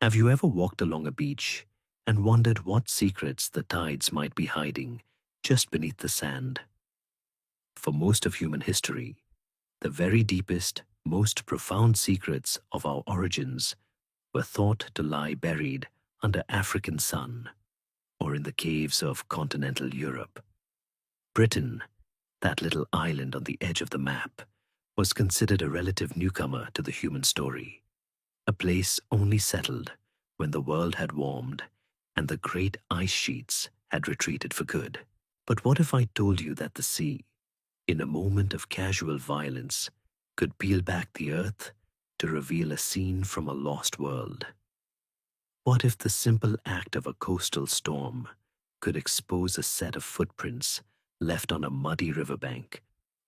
Have you ever walked along a beach and wondered what secrets the tides might be hiding just beneath the sand? For most of human history, the very deepest, most profound secrets of our origins were thought to lie buried under African sun or in the caves of continental Europe. Britain, that little island on the edge of the map, was considered a relative newcomer to the human story, a place only settled when the world had warmed and the great ice sheets had retreated for good. But what if I told you that the sea, in a moment of casual violence, could peel back the earth to reveal a scene from a lost world? What if the simple act of a coastal storm could expose a set of footprints left on a muddy riverbank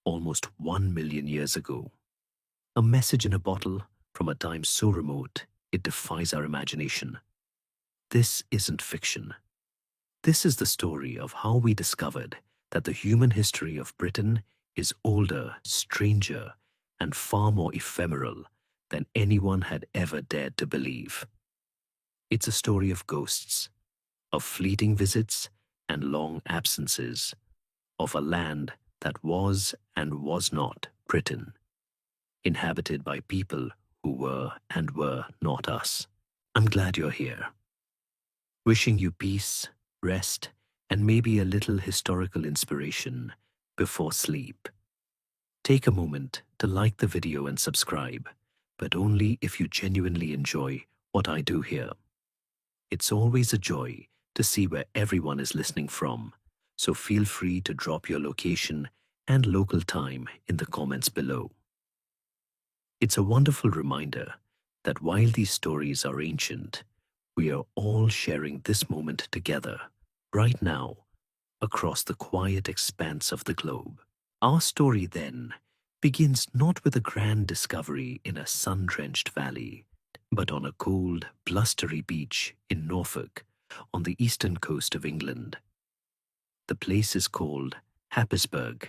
almost 1 million years ago? A message in a bottle from a time so remote it defies our imagination. This isn't fiction. This is the story of how we discovered that the human history of Britain is older, stranger, and far more ephemeral than anyone had ever dared to believe. It's a story of ghosts, of fleeting visits and long absences, of a land that was and was not Britain, inhabited by people who were and were not us. I'm glad you're here. Wishing you peace, rest, and maybe a little historical inspiration before sleep. Take a moment to like the video and subscribe, but only if you genuinely enjoy what I do here. It's always a joy to see where everyone is listening from, so feel free to drop your location and local time in the comments below. It's a wonderful reminder that while these stories are ancient, we are all sharing this moment together, right now, across the quiet expanse of the globe. Our story, then, begins not with a grand discovery in a sun-drenched valley, but on a cold, blustery beach in Norfolk, on the eastern coast of England. The place is called Happisburgh,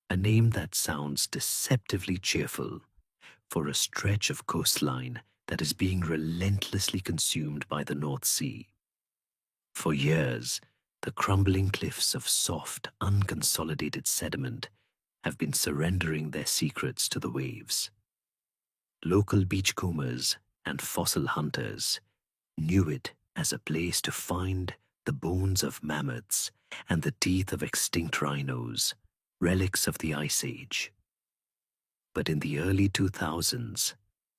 a name that sounds deceptively cheerful for a stretch of coastline that is being relentlessly consumed by the North Sea. For years, the crumbling cliffs of soft, unconsolidated sediment have been surrendering their secrets to the waves. Local beachcombers and fossil hunters knew it as a place to find the bones of mammoths and the teeth of extinct rhinos, relics of the Ice Age. But in the early 2000s,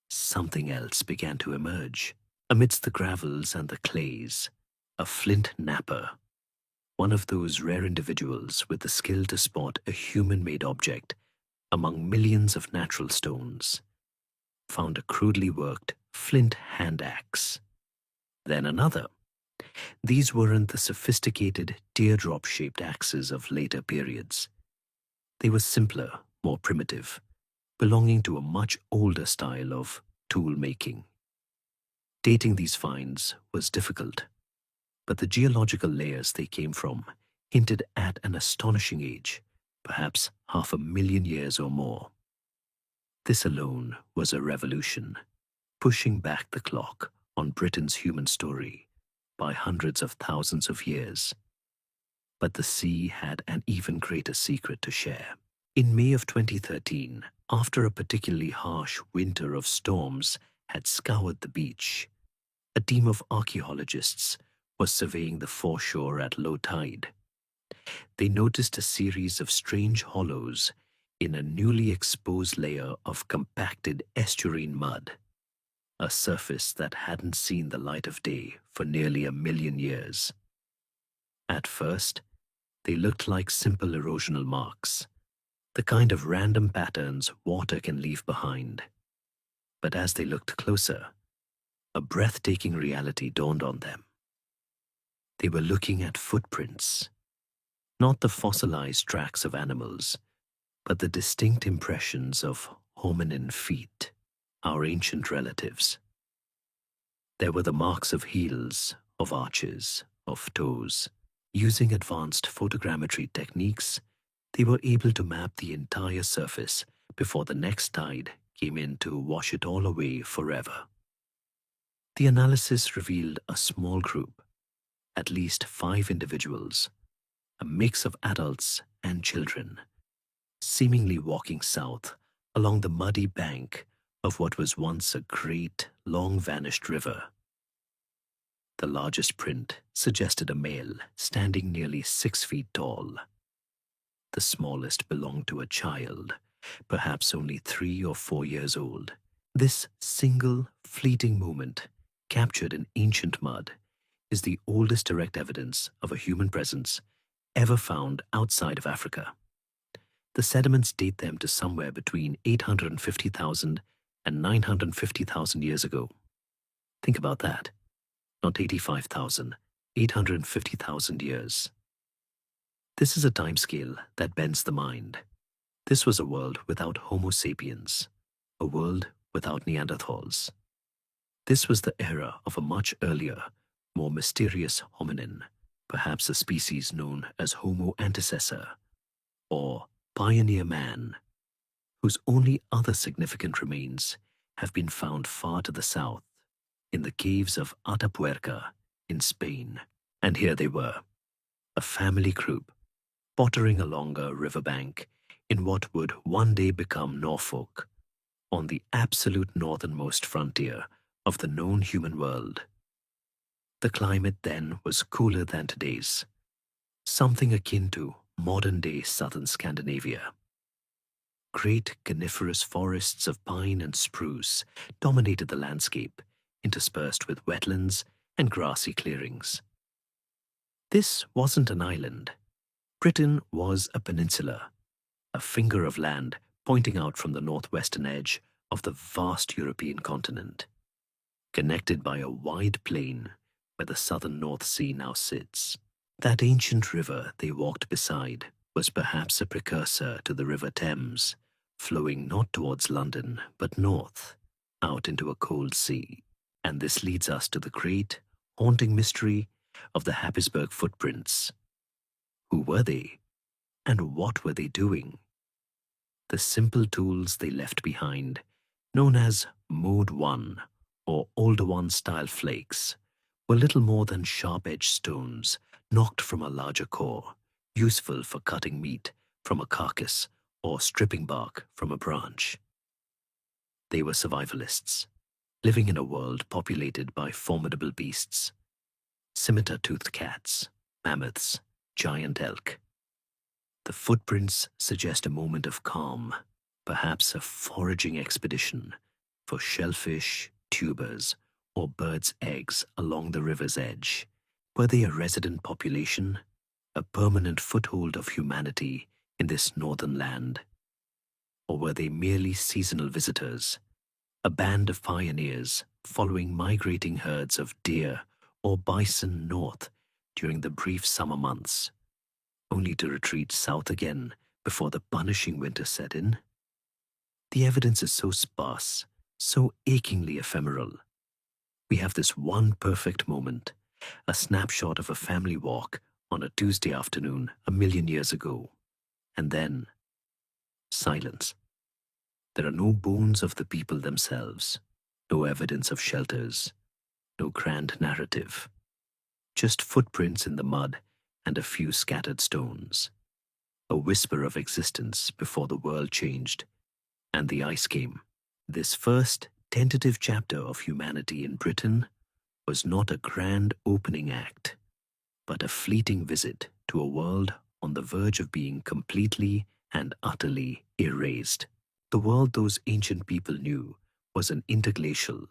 something else began to emerge. Amidst the gravels and the clays, a flint napper, one of those rare individuals with the skill to spot a human-made object among millions of natural stones, found a crudely worked flint hand axe. Then another. These weren't the sophisticated teardrop-shaped axes of later periods. They were simpler, more primitive, belonging to a much older style of tool-making. Dating these finds was difficult, but the geological layers they came from hinted at an astonishing age, perhaps 500,000 years or more. This alone was a revolution, pushing back the clock on Britain's human story by hundreds of thousands of years. But the sea had an even greater secret to share. In May of 2013, after a particularly harsh winter of storms had scoured the beach, a team of archaeologists was surveying the foreshore at low tide. They noticed a series of strange hollows in a newly exposed layer of compacted estuarine mud, a surface that hadn't seen the light of day for nearly 1 million years. At first, they looked like simple erosional marks, the kind of random patterns water can leave behind. But as they looked closer, a breathtaking reality dawned on them. They were looking at footprints, not the fossilized tracks of animals, but the distinct impressions of hominin feet, our ancient relatives. There were the marks of heels, of arches, of toes. Using advanced photogrammetry techniques, they were able to map the entire surface before the next tide came in to wash it all away forever. The analysis revealed a small group, at least 5 individuals, a mix of adults and children, seemingly walking south along the muddy bank of what was once a great, long vanished river. The largest print suggested a male standing nearly 6 feet tall. The smallest belonged to a child, perhaps only 3 or 4 years old. This single, fleeting moment, captured in ancient mud, is the oldest direct evidence of a human presence ever found outside of Africa. The sediments date them to somewhere between 850,000 and 950,000 years ago. Think about that. Not 85,000, 850,000 years. This is a timescale that bends the mind. This was a world without Homo sapiens, a world without Neanderthals. This was the era of a much earlier, more mysterious hominin, perhaps a species known as Homo antecessor, or pioneer man, whose only other significant remains have been found far to the south, in the caves of Atapuerca in Spain. And here they were, a family group, pottering along a riverbank in what would one day become Norfolk, on the absolute northernmost frontier of the known human world. The climate then was cooler than today's, something akin to modern-day southern Scandinavia. Great coniferous forests of pine and spruce dominated the landscape, interspersed with wetlands and grassy clearings. This wasn't an island. Britain was a peninsula, a finger of land pointing out from the northwestern edge of the vast European continent, connected by a wide plain where the southern North Sea now sits. That ancient river they walked beside was perhaps a precursor to the River Thames, flowing not towards London but north, out into a cold sea. And this leads us to the great, haunting mystery of the Happisburgh footprints. Who were they? And what were they doing? The simple tools they left behind, known as Mode 1 or Older One style flakes, were little more than sharp-edged stones knocked from a larger core, useful for cutting meat from a carcass or stripping bark from a branch. They were survivalists, living in a world populated by formidable beasts, scimitar-toothed cats, mammoths, giant elk. The footprints suggest a moment of calm, perhaps a foraging expedition for shellfish, tubers, or birds' eggs along the river's edge. Were they a resident population, a permanent foothold of humanity in this northern land? Or were they merely seasonal visitors, a band of pioneers following migrating herds of deer or bison north during the brief summer months, only to retreat south again before the punishing winter set in? The evidence is so sparse, so achingly ephemeral. We have this one perfect moment, a snapshot of a family walk on a Tuesday afternoon 1,000,000 years ago. And then, silence. There are no bones of the people themselves, no evidence of shelters, no grand narrative. Just footprints in the mud and a few scattered stones. A whisper of existence before the world changed and the ice came. This first tentative chapter of humanity in Britain was not a grand opening act, but a fleeting visit to a world on the verge of being completely and utterly erased. The world those ancient people knew was an interglacial,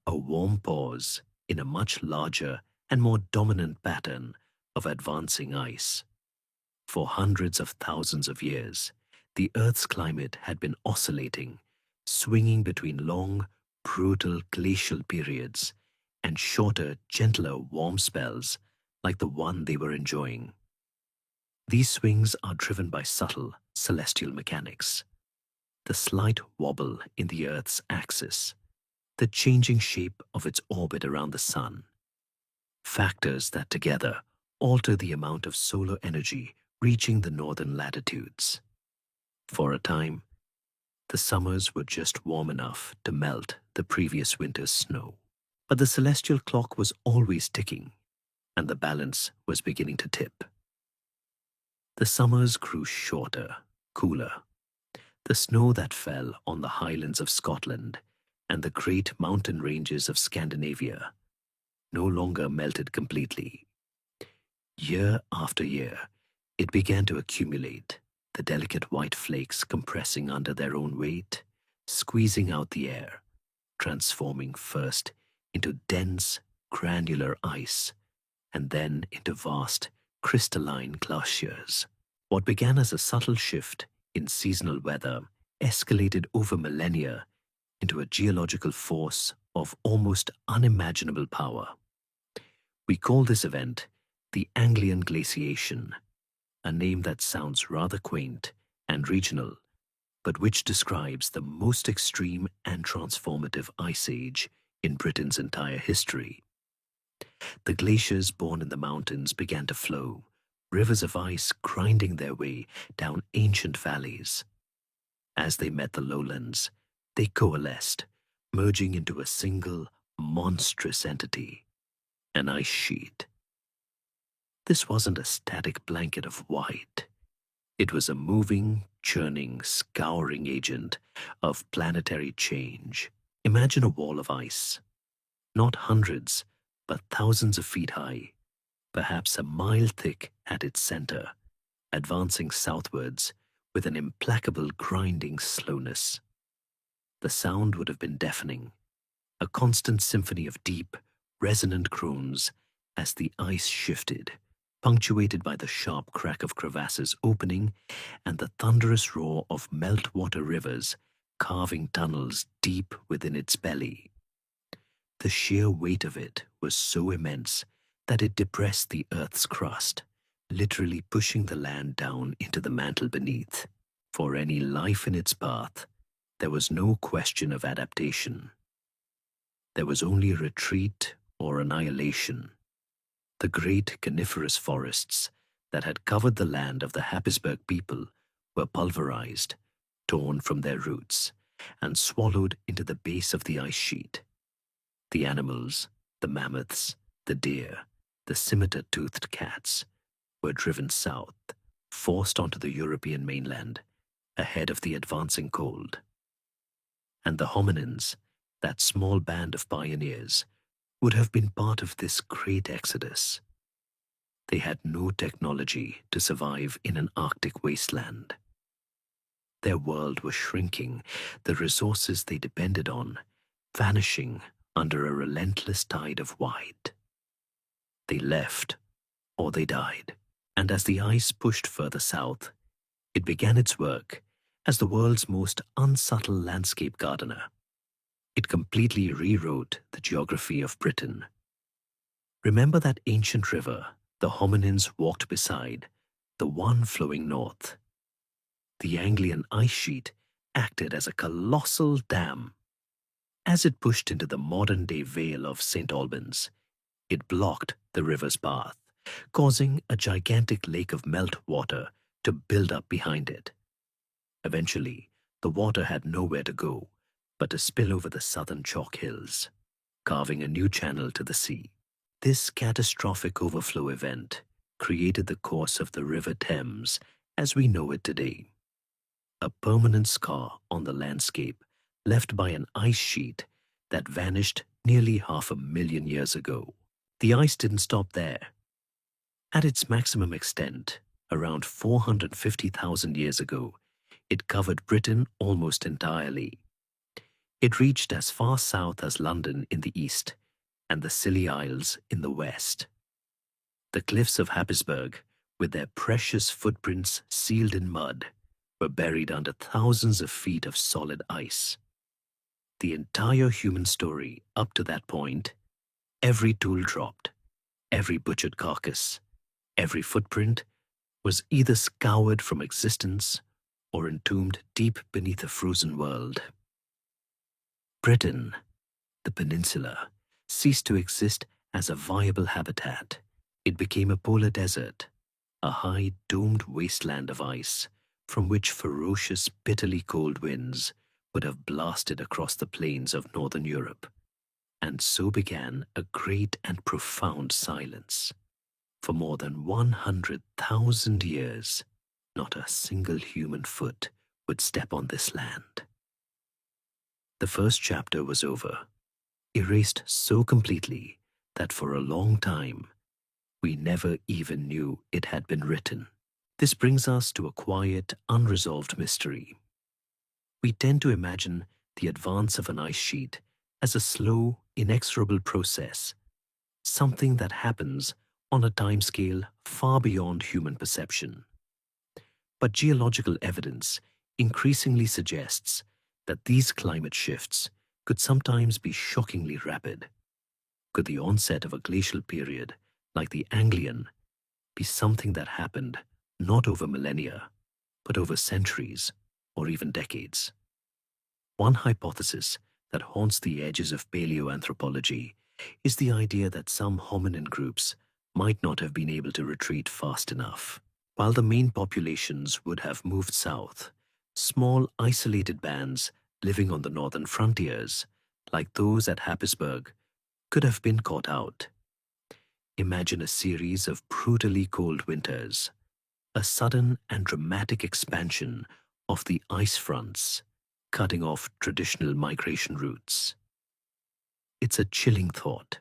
a warm pause in a much larger and more dominant pattern of advancing ice. For hundreds of thousands of years, the Earth's climate had been oscillating, swinging between long, brutal glacial periods and shorter, gentler warm spells like the one they were enjoying. These swings are driven by subtle celestial mechanics. The slight wobble in the Earth's axis, the changing shape of its orbit around the Sun. Factors that together alter the amount of solar energy reaching the northern latitudes. For a time, the summers were just warm enough to melt the previous winter's snow. But the celestial clock was always ticking, and the balance was beginning to tip. The summers grew shorter, cooler. The snow that fell on the highlands of Scotland and the great mountain ranges of Scandinavia no longer melted completely. Year after year, it began to accumulate, the delicate white flakes compressing under their own weight, squeezing out the air, transforming first into dense, granular ice, and then into vast, crystalline glaciers. What began as a subtle shift in seasonal weather escalated over millennia into a geological force of almost unimaginable power. We call this event the Anglian Glaciation, a name that sounds rather quaint and regional, but which describes the most extreme and transformative ice age in Britain's entire history. The glaciers born in the mountains began to flow, rivers of ice grinding their way down ancient valleys. As they met the lowlands, they coalesced, merging into a single, monstrous entity, an ice sheet. This wasn't a static blanket of white. It was a moving, churning, scouring agent of planetary change. Imagine a wall of ice, not hundreds, but thousands of feet high, perhaps a mile thick at its center, advancing southwards with an implacable grinding slowness. The sound would have been deafening, a constant symphony of deep, resonant groans as the ice shifted, punctuated by the sharp crack of crevasses opening and the thunderous roar of meltwater rivers carving tunnels deep within its belly. The sheer weight of it was so immense that it depressed the Earth's crust, literally pushing the land down into the mantle beneath. For any life in its path, there was no question of adaptation. There was only retreat or annihilation. The great coniferous forests that had covered the land of the Happisburgh people were pulverized, torn from their roots, and swallowed into the base of the ice sheet. The animals, the mammoths, the deer, the scimitar-toothed cats, were driven south, forced onto the European mainland, ahead of the advancing cold. And the hominins, that small band of pioneers, would have been part of this great exodus. They had no technology to survive in an Arctic wasteland. Their world was shrinking, the resources they depended on vanishing under a relentless tide of white. They left, or they died, and as the ice pushed further south, it began its work as the world's most unsubtle landscape gardener. It completely rewrote the geography of Britain. Remember that ancient river the hominins walked beside, the one flowing north? The Anglian ice sheet acted as a colossal dam. As it pushed into the modern-day Vale of St. Albans, it blocked the river's path, causing a gigantic lake of meltwater to build up behind it. Eventually, the water had nowhere to go but to spill over the southern chalk hills, carving a new channel to the sea. This catastrophic overflow event created the course of the River Thames as we know it today, a permanent scar on the landscape left by an ice sheet that vanished nearly 500,000 years ago. The ice didn't stop there. At its maximum extent, around 450,000 years ago, it covered Britain almost entirely. It reached as far south as London in the east and the Scilly Isles in the west. The cliffs of Happisburgh, with their precious footprints sealed in mud, were buried under thousands of feet of solid ice. The entire human story up to that point, every tool dropped, every butchered carcass, every footprint, was either scoured from existence or entombed deep beneath a frozen world. Britain, the peninsula, ceased to exist as a viable habitat. It became a polar desert, a high domed wasteland of ice from which ferocious, bitterly cold winds would have blasted across the plains of northern Europe. And so began a great and profound silence. For more than 100,000 years, not a single human foot would step on this land. The first chapter was over, erased so completely that for a long time we never even knew it had been written. This brings us to a quiet, unresolved mystery. We tend to imagine the advance of an ice sheet as a slow, inexorable process, something that happens on a timescale far beyond human perception. But geological evidence increasingly suggests that these climate shifts could sometimes be shockingly rapid. Could the onset of a glacial period, like the Anglian, be something that happened not over millennia, but over centuries or even decades? One hypothesis that haunts the edges of paleoanthropology is the idea that some hominin groups might not have been able to retreat fast enough. While the main populations would have moved south, small isolated bands living on the northern frontiers, like those at Happisburg, could have been caught out. Imagine a series of brutally cold winters, a sudden and dramatic expansion of the ice fronts, cutting off traditional migration routes. It's a chilling thought,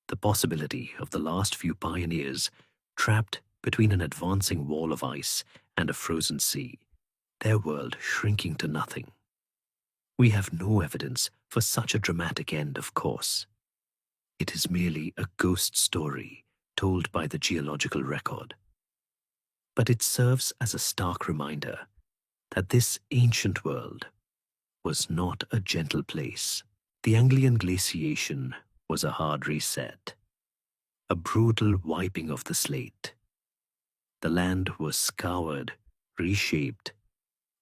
the possibility of the last few pioneers trapped between an advancing wall of ice and a frozen sea, their world shrinking to nothing. We have no evidence for such a dramatic end, of course. It is merely a ghost story told by the geological record. But it serves as a stark reminder that this ancient world was not a gentle place. The Anglian glaciation was a hard reset, a brutal wiping of the slate. The land was scoured, reshaped,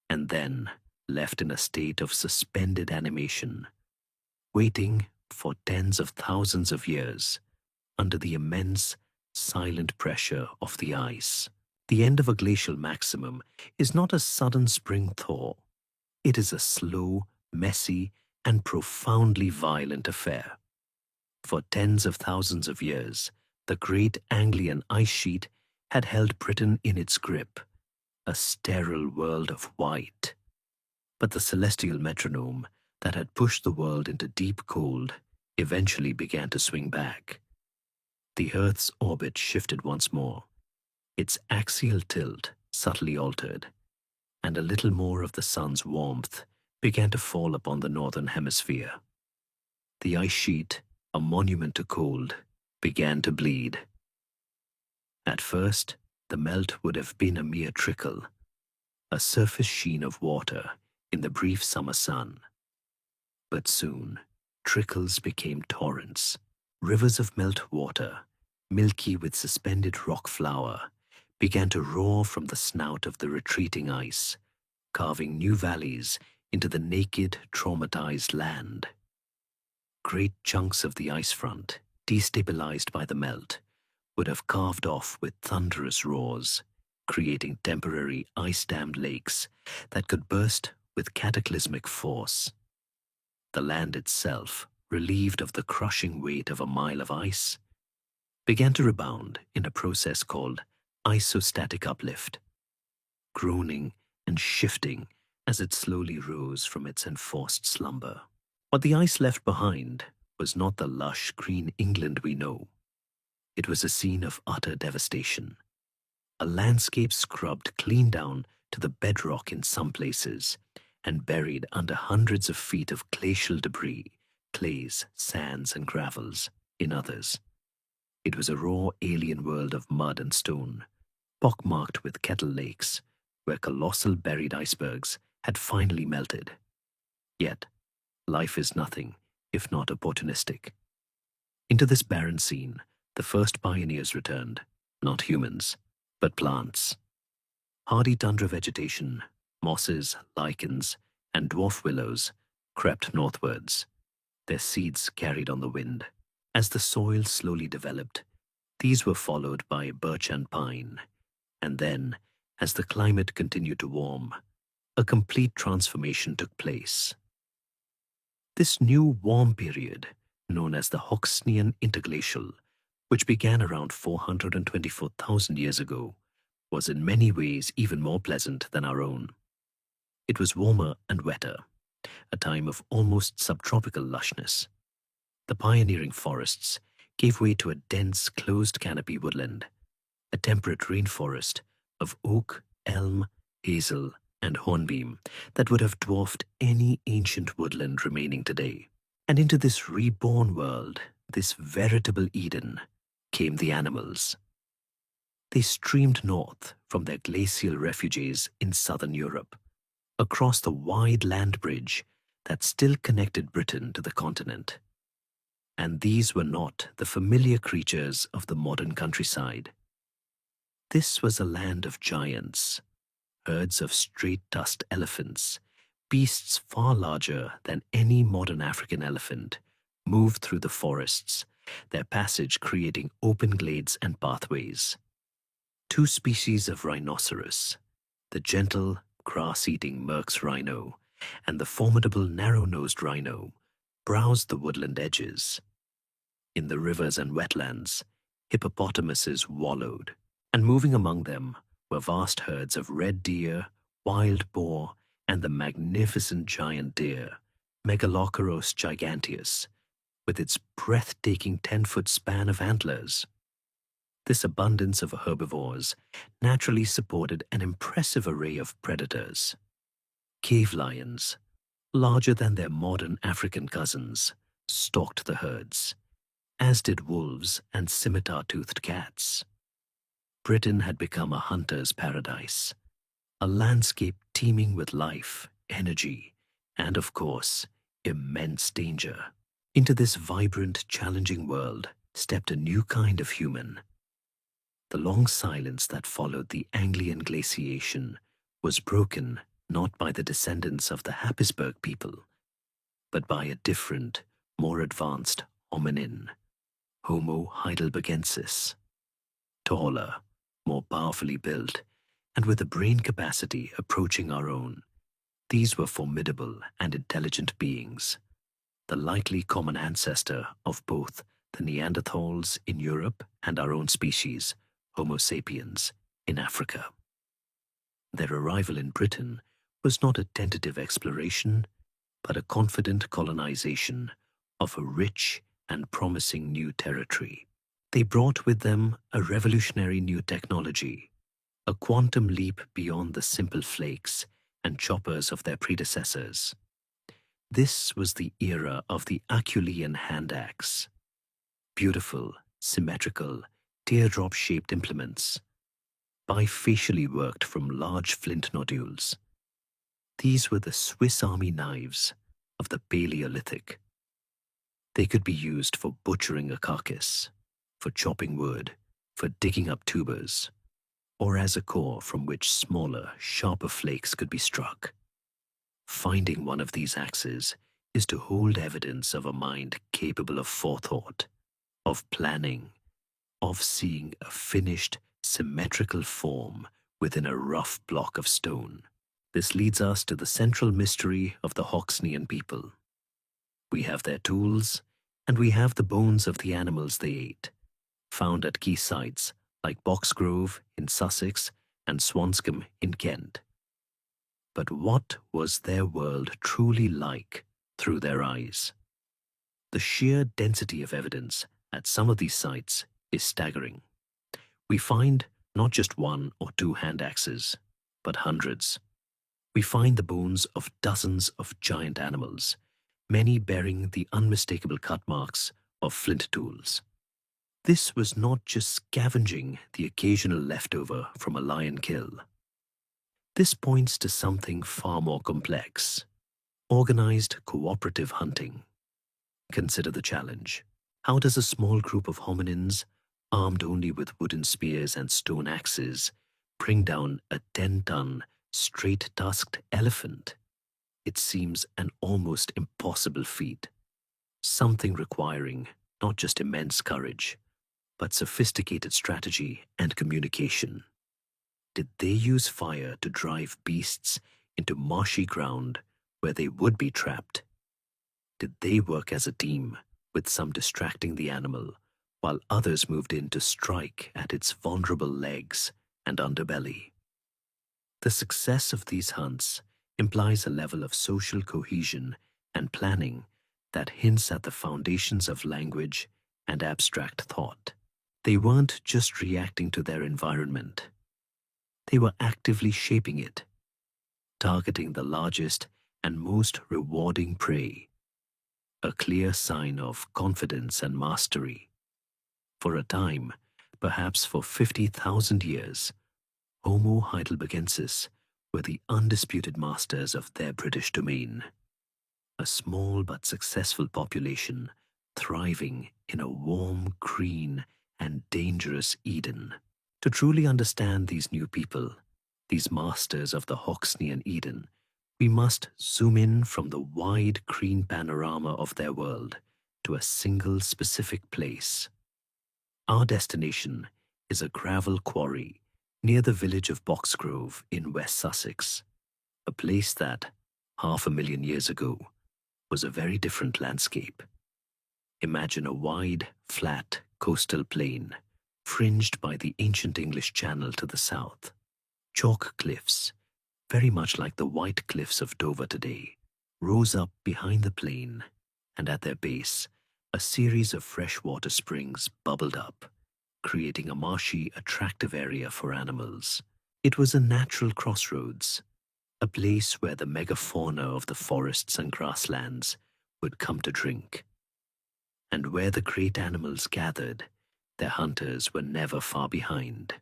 and then left in a state of suspended animation, waiting for tens of thousands of years under the immense, silent pressure of the ice. The end of a glacial maximum is not a sudden spring thaw. It is a slow, messy, and profoundly violent affair. For tens of thousands of years, the great Anglian ice sheet had held Britain in its grip, a sterile world of white. But the celestial metronome that had pushed the world into deep cold eventually began to swing back. The Earth's orbit shifted once more, its axial tilt subtly altered, and a little more of the sun's warmth began to fall upon the northern hemisphere. The ice sheet, a monument to cold, began to bleed. At first, the melt would have been a mere trickle, a surface sheen of water in the brief summer sun. But soon, trickles became torrents, rivers of melt water, milky with suspended rock flour, began to roar from the snout of the retreating ice, carving new valleys into the naked, traumatized land. Great chunks of the ice front, destabilized by the melt, would have carved off with thunderous roars, creating temporary ice-dammed lakes that could burst with cataclysmic force. The land itself, relieved of the crushing weight of a mile of ice, began to rebound in a process called isostatic uplift, groaning and shifting as it slowly rose from its enforced slumber. What the ice left behind was not the lush green England we know. It was a scene of utter devastation, a landscape scrubbed clean down to the bedrock in some places and buried under hundreds of feet of glacial debris, clays, sands, and gravels in others. It was a raw alien world of mud and stone, pockmarked with kettle lakes, where colossal buried icebergs had finally melted. Yet, life is nothing if not opportunistic. Into this barren scene, the first pioneers returned, not humans, but plants. Hardy tundra vegetation, mosses, lichens, and dwarf willows crept northwards, their seeds carried on the wind. As the soil slowly developed, these were followed by birch and pine, and then, as the climate continued to warm, a complete transformation took place. This new warm period, known as the Hoxnean Interglacial, which began around 424,000 years ago, was in many ways even more pleasant than our own. It was warmer and wetter, a time of almost subtropical lushness. The pioneering forests gave way to a dense, closed canopy woodland, a temperate rainforest of oak, elm, hazel, and hornbeam that would have dwarfed any ancient woodland remaining today. And into this reborn world, this veritable Eden, came the animals. They streamed north from their glacial refuges in southern Europe, across the wide land bridge that still connected Britain to the continent. And these were not the familiar creatures of the modern countryside. This was a land of giants, herds of straight-tusked elephants, beasts far larger than any modern African elephant, moved through the forests, their passage creating open glades and pathways. Two species of rhinoceros, the gentle, grass-eating Merck's rhino and the formidable narrow-nosed rhino, browsed the woodland edges. In the rivers and wetlands, hippopotamuses wallowed, and moving among them were vast herds of red deer, wild boar, and the magnificent giant deer, Megaloceros giganteus, with its breathtaking 10-foot span of antlers. This abundance of herbivores naturally supported an impressive array of predators. Cave lions, larger than their modern African cousins, stalked the herds, as did wolves and scimitar-toothed cats. Britain had become a hunter's paradise, a landscape teeming with life, energy, and, of course, immense danger. Into this vibrant, challenging world stepped a new kind of human. The long silence that followed the Anglian glaciation was broken not by the descendants of the Happisburg people, but by a different, more advanced hominin, Homo heidelbergensis. Taller, more powerfully built, and with a brain capacity approaching our own, these were formidable and intelligent beings, the likely common ancestor of both the Neanderthals in Europe and our own species, Homo sapiens, in Africa. Their arrival in Britain was not a tentative exploration, but a confident colonization of a rich and promising new territory. They brought with them a revolutionary new technology, a quantum leap beyond the simple flakes and choppers of their predecessors. This was the era of the Acheulean hand axe. Beautiful, symmetrical, teardrop-shaped implements, bifacially worked from large flint nodules. These were the Swiss Army knives of the Paleolithic. They could be used for butchering a carcass, for chopping wood, for digging up tubers, or as a core from which smaller, sharper flakes could be struck. Finding one of these axes is to hold evidence of a mind capable of forethought, of planning, of seeing a finished, symmetrical form within a rough block of stone. This leads us to the central mystery of the Hoxnean people. We have their tools, and we have the bones of the animals they ate, found at key sites like Boxgrove in Sussex and Swanscombe in Kent. But what was their world truly like through their eyes? The sheer density of evidence at some of these sites is staggering. We find not just one or two hand axes, but hundreds. We find the bones of dozens of giant animals, many bearing the unmistakable cut marks of flint tools. This was not just scavenging the occasional leftover from a lion kill. This points to something far more complex: organized cooperative hunting. Consider the challenge. How does a small group of hominins, armed only with wooden spears and stone axes, bring down a 10-ton, straight-tusked elephant? It seems an almost impossible feat, something requiring not just immense courage, but sophisticated strategy and communication. Did they use fire to drive beasts into marshy ground where they would be trapped? Did they work as a team, with some distracting the animal, while others moved in to strike at its vulnerable legs and underbelly. The success of these hunts implies a level of social cohesion and planning that hints at the foundations of language and abstract thought. They weren't just reacting to their environment, they were actively shaping it, targeting the largest and most rewarding prey, a clear sign of confidence and mastery. For a time, perhaps for 50,000 years, Homo heidelbergensis were the undisputed masters of their British domain, a small but successful population thriving in a warm, green, and dangerous Eden. To truly understand these new people, these masters of the Hoxnean Eden, we must zoom in from the wide green panorama of their world to a single specific place. Our destination is a gravel quarry near the village of Boxgrove in West Sussex, a place that, 500,000 years ago, was a very different landscape. Imagine a wide, flat coastal plain, fringed by the ancient English Channel to the south. Chalk cliffs, very much like the white cliffs of Dover today, rose up behind the plain, and at their base, a series of freshwater springs bubbled up, creating a marshy, attractive area for animals. It was a natural crossroads, a place where the megafauna of the forests and grasslands would come to drink, and where the great animals gathered. Their hunters were never far behind.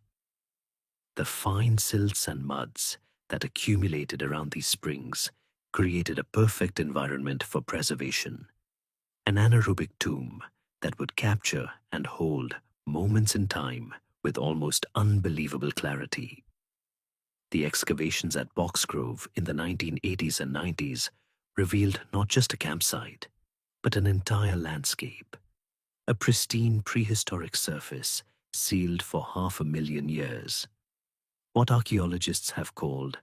The fine silts and muds that accumulated around these springs created a perfect environment for preservation, an anaerobic tomb that would capture and hold moments in time with almost unbelievable clarity. The excavations at Boxgrove in the 1980s and 90s revealed not just a campsite, but an entire landscape, a pristine prehistoric surface sealed for 500,000 years. What archaeologists have called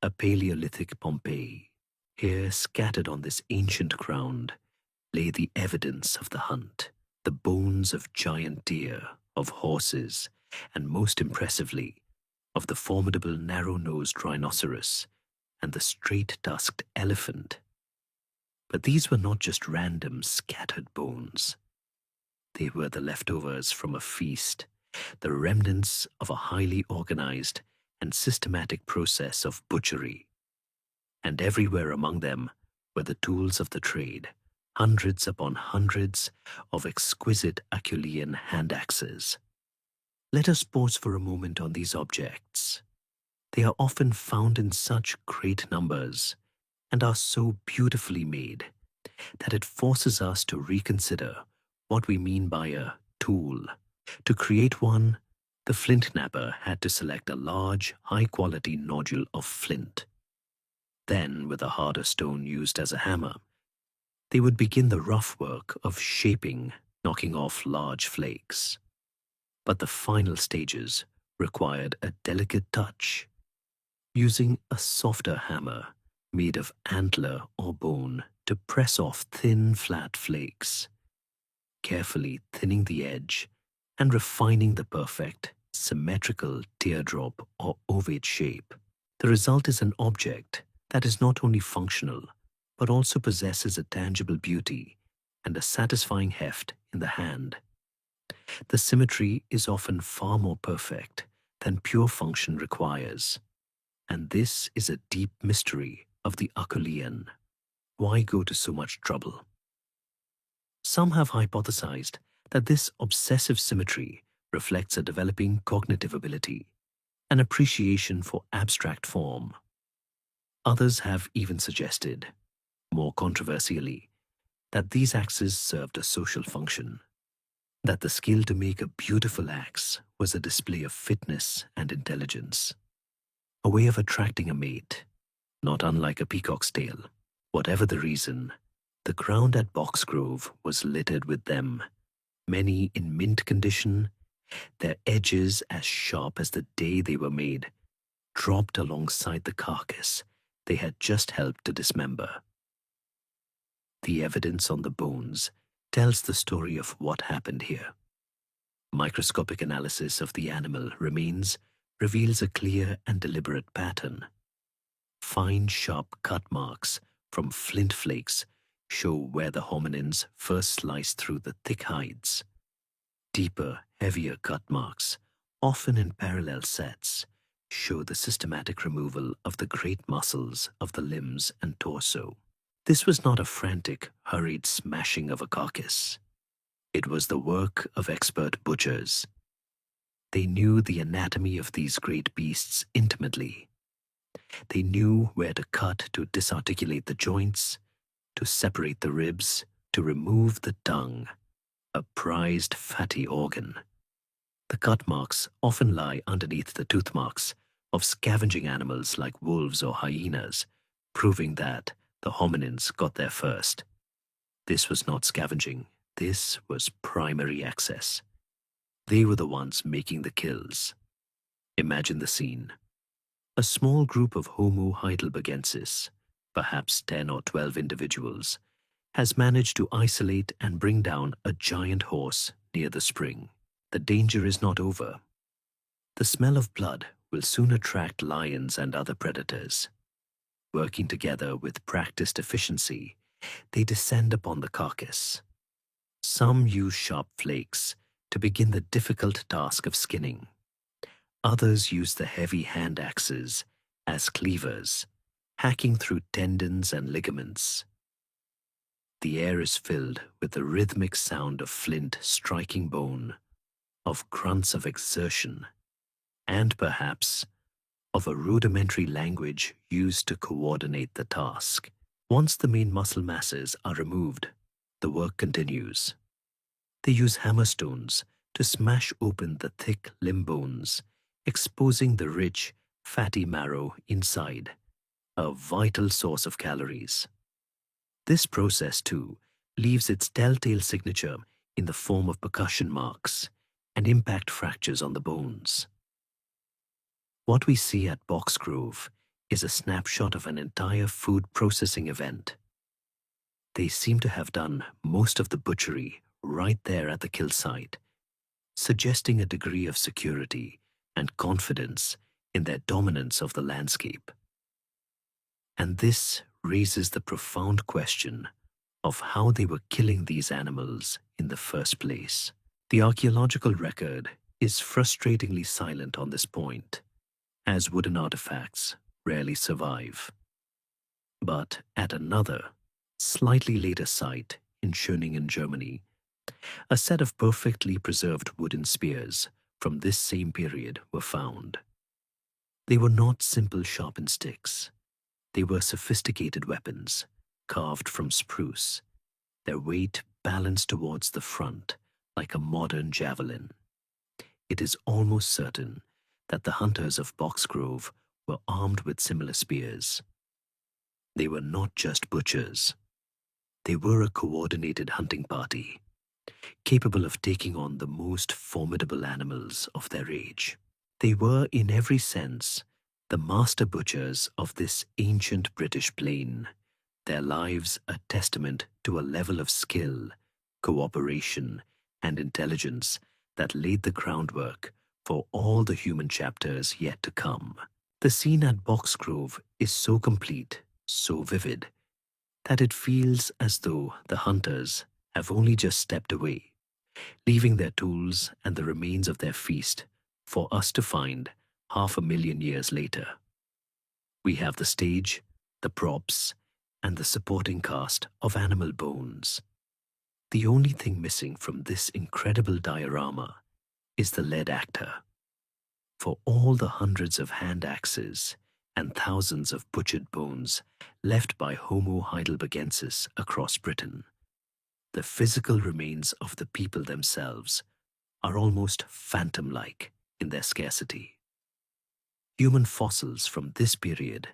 a Paleolithic Pompeii. Here, scattered on this ancient ground, lay the evidence of the hunt, the bones of giant deer, of horses, and most impressively, of the formidable narrow-nosed rhinoceros and the straight-tusked elephant. But these were not just random scattered bones. They were the leftovers from a feast, the remnants of a highly organized and systematic process of butchery. And everywhere among them were the tools of the trade, hundreds upon hundreds of exquisite Acheulean hand axes. Let us pause for a moment on these objects. They are often found in such great numbers and are so beautifully made that it forces us to reconsider what we mean by a tool. To create one, the flint knapper had to select a large, high-quality nodule of flint. Then, with a harder stone used as a hammer, they would begin the rough work of shaping, knocking off large flakes. But the final stages required a delicate touch. Using a softer hammer made of antler or bone to press off thin, flat flakes, carefully thinning the edge and refining the perfect, symmetrical teardrop or ovate shape. The result is an object that is not only functional, but also possesses a tangible beauty and a satisfying heft in the hand. The symmetry is often far more perfect than pure function requires. And this is a deep mystery of the Acheulean. Why go to so much trouble? Some have hypothesized that this obsessive symmetry reflects a developing cognitive ability, an appreciation for abstract form. Others have even suggested, more controversially, that these axes served a social function, that the skill to make a beautiful axe was a display of fitness and intelligence, a way of attracting a mate, not unlike a peacock's tail. Whatever the reason, the ground at Boxgrove was littered with them, many in mint condition, their edges as sharp as the day they were made, dropped alongside the carcass they had just helped to dismember. The evidence on the bones tells the story of what happened here. Microscopic analysis of the animal remains reveals a clear and deliberate pattern. Fine, sharp cut marks from flint flakes show where the hominins first sliced through the thick hides. Deeper, heavier cut marks, often in parallel sets, show the systematic removal of the great muscles of the limbs and torso. This was not a frantic, hurried smashing of a carcass. It was the work of expert butchers. They knew the anatomy of these great beasts intimately. They knew where to cut to disarticulate the joints, to separate the ribs, to remove the tongue, a prized fatty organ. The cut marks often lie underneath the tooth marks of scavenging animals like wolves or hyenas, proving that the hominins got there first. This was not scavenging. This was primary access. They were the ones making the kills. Imagine the scene. A small group of Homo heidelbergensis, perhaps 10 or 12 individuals, has managed to isolate and bring down a giant horse near the spring. The danger is not over. The smell of blood will soon attract lions and other predators. Working together with practiced efficiency, they descend upon the carcass. Some use sharp flakes to begin the difficult task of skinning. Others use the heavy hand axes as cleavers, hacking through tendons and ligaments. The air is filled with the rhythmic sound of flint striking bone, of grunts of exertion, and perhaps of a rudimentary language used to coordinate the task. Once the main muscle masses are removed, the work continues. They use hammerstones to smash open the thick limb bones, exposing the rich, fatty marrow inside, a vital source of calories. This process, too, leaves its telltale signature in the form of percussion marks and impact fractures on the bones. What we see at Boxgrove is a snapshot of an entire food processing event. They seem to have done most of the butchery right there at the kill site, suggesting a degree of security and confidence in their dominance of the landscape. And this raises the profound question of how they were killing these animals in the first place. The archaeological record is frustratingly silent on this point, as wooden artifacts rarely survive. But at another, slightly later site in Schöningen, Germany, a set of perfectly preserved wooden spears from this same period were found. They were not simple sharpened sticks. They were sophisticated weapons, carved from spruce, their weight balanced towards the front like a modern javelin. It is almost certain that the hunters of Boxgrove were armed with similar spears. They were not just butchers. They were a coordinated hunting party, capable of taking on the most formidable animals of their age. They were, in every sense, the master butchers of this ancient British plain, their lives a testament to a level of skill, cooperation, and intelligence that laid the groundwork for all the human chapters yet to come. The scene at Boxgrove is so complete, so vivid, that it feels as though the hunters have only just stepped away, leaving their tools and the remains of their feast for us to find 500,000 years later. We have the stage, the props, and the supporting cast of animal bones. The only thing missing from this incredible diorama is the lead actor. For all the hundreds of hand axes and thousands of butchered bones left by Homo heidelbergensis across Britain, the physical remains of the people themselves are almost phantom-like in their scarcity. Human fossils from this period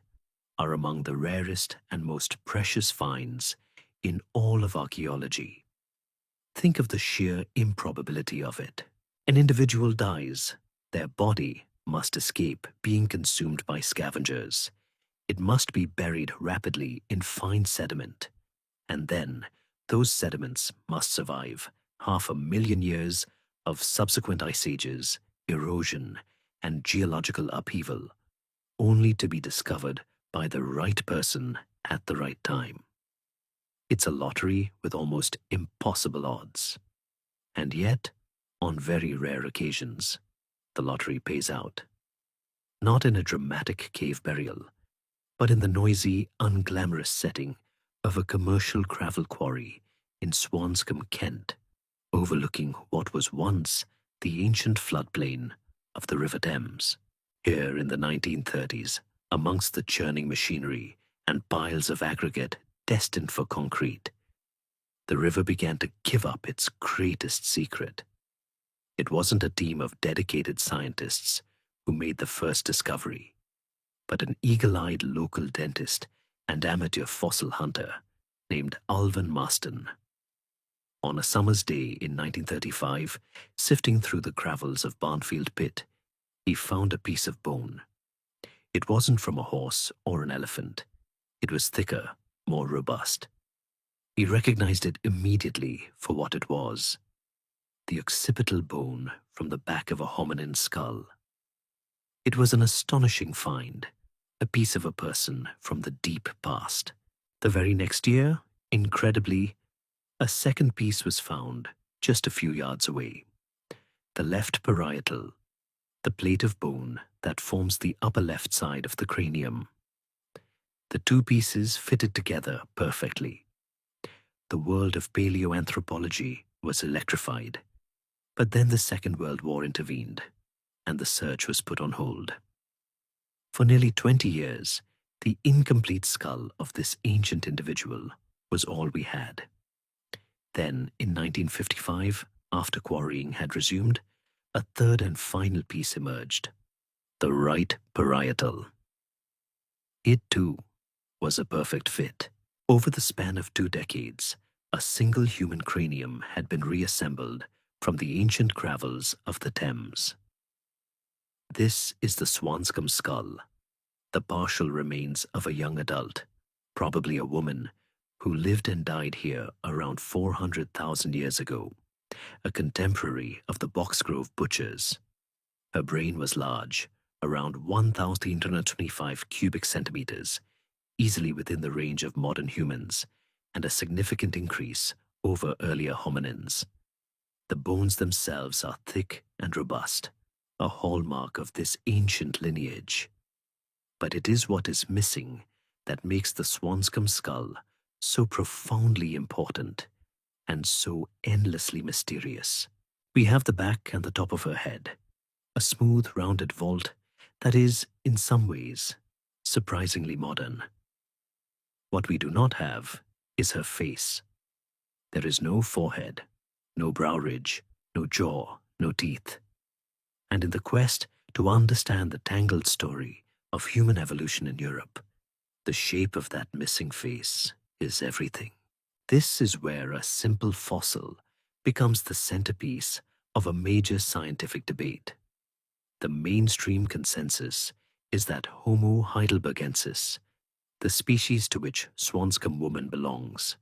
are among the rarest and most precious finds in all of archaeology. Think of the sheer improbability of it. An individual dies, their body must escape being consumed by scavengers. It must be buried rapidly in fine sediment, and then, Those sediments must survive 500,000 years of subsequent ice ages, erosion, and geological upheaval, only to be discovered by the right person at the right time. It's a lottery with almost impossible odds. And yet, on very rare occasions, the lottery pays out. Not in a dramatic cave burial, but in the noisy, unglamorous setting of a commercial gravel quarry in Swanscombe, Kent, overlooking what was once the ancient floodplain of the River Thames. Here in the 1930s, amongst the churning machinery and piles of aggregate destined for concrete, the river began to give up its greatest secret. It wasn't a team of dedicated scientists who made the first discovery, but an eagle-eyed local dentist and amateur fossil hunter named Alvan Marston. On a summer's day in 1935, sifting through the gravels of Barnfield Pit, he found a piece of bone. It wasn't from a horse or an elephant. It was thicker, more robust. He recognized it immediately for what it was: the occipital bone from the back of a hominin skull. It was an astonishing find, a piece of a person from the deep past. The very next year, incredibly, a second piece was found just a few yards away. The left parietal, the plate of bone that forms the upper left side of the cranium. The two pieces fitted together perfectly. The world of paleoanthropology was electrified. But then the Second World War intervened, and the search was put on hold. For nearly 20 years, the incomplete skull of this ancient individual was all we had. Then, in 1955, after quarrying had resumed, a third and final piece emerged: the right parietal. It, too, was a perfect fit. Over the span of 2 decades, a single human cranium had been reassembled from the ancient gravels of the Thames. This is the Swanscombe skull, the partial remains of a young adult, probably a woman, who lived and died here around 400,000 years ago, a contemporary of the Boxgrove butchers. Her brain was large, around 1,825 cubic centimeters, easily within the range of modern humans, and a significant increase over earlier hominins. The bones themselves are thick and robust, a hallmark of this ancient lineage. But it is what is missing that makes the Swanscombe skull so profoundly important and so endlessly mysterious. We have the back and the top of her head, a smooth, rounded vault that is, in some ways, surprisingly modern. What we do not have is her face. There is no forehead, no brow ridge, no jaw, no teeth. And in the quest to understand the tangled story of human evolution in Europe, the shape of that missing face is everything. This is where a simple fossil becomes the centerpiece of a major scientific debate. The mainstream consensus is that Homo heidelbergensis, the species to which Swanscombe woman belongs,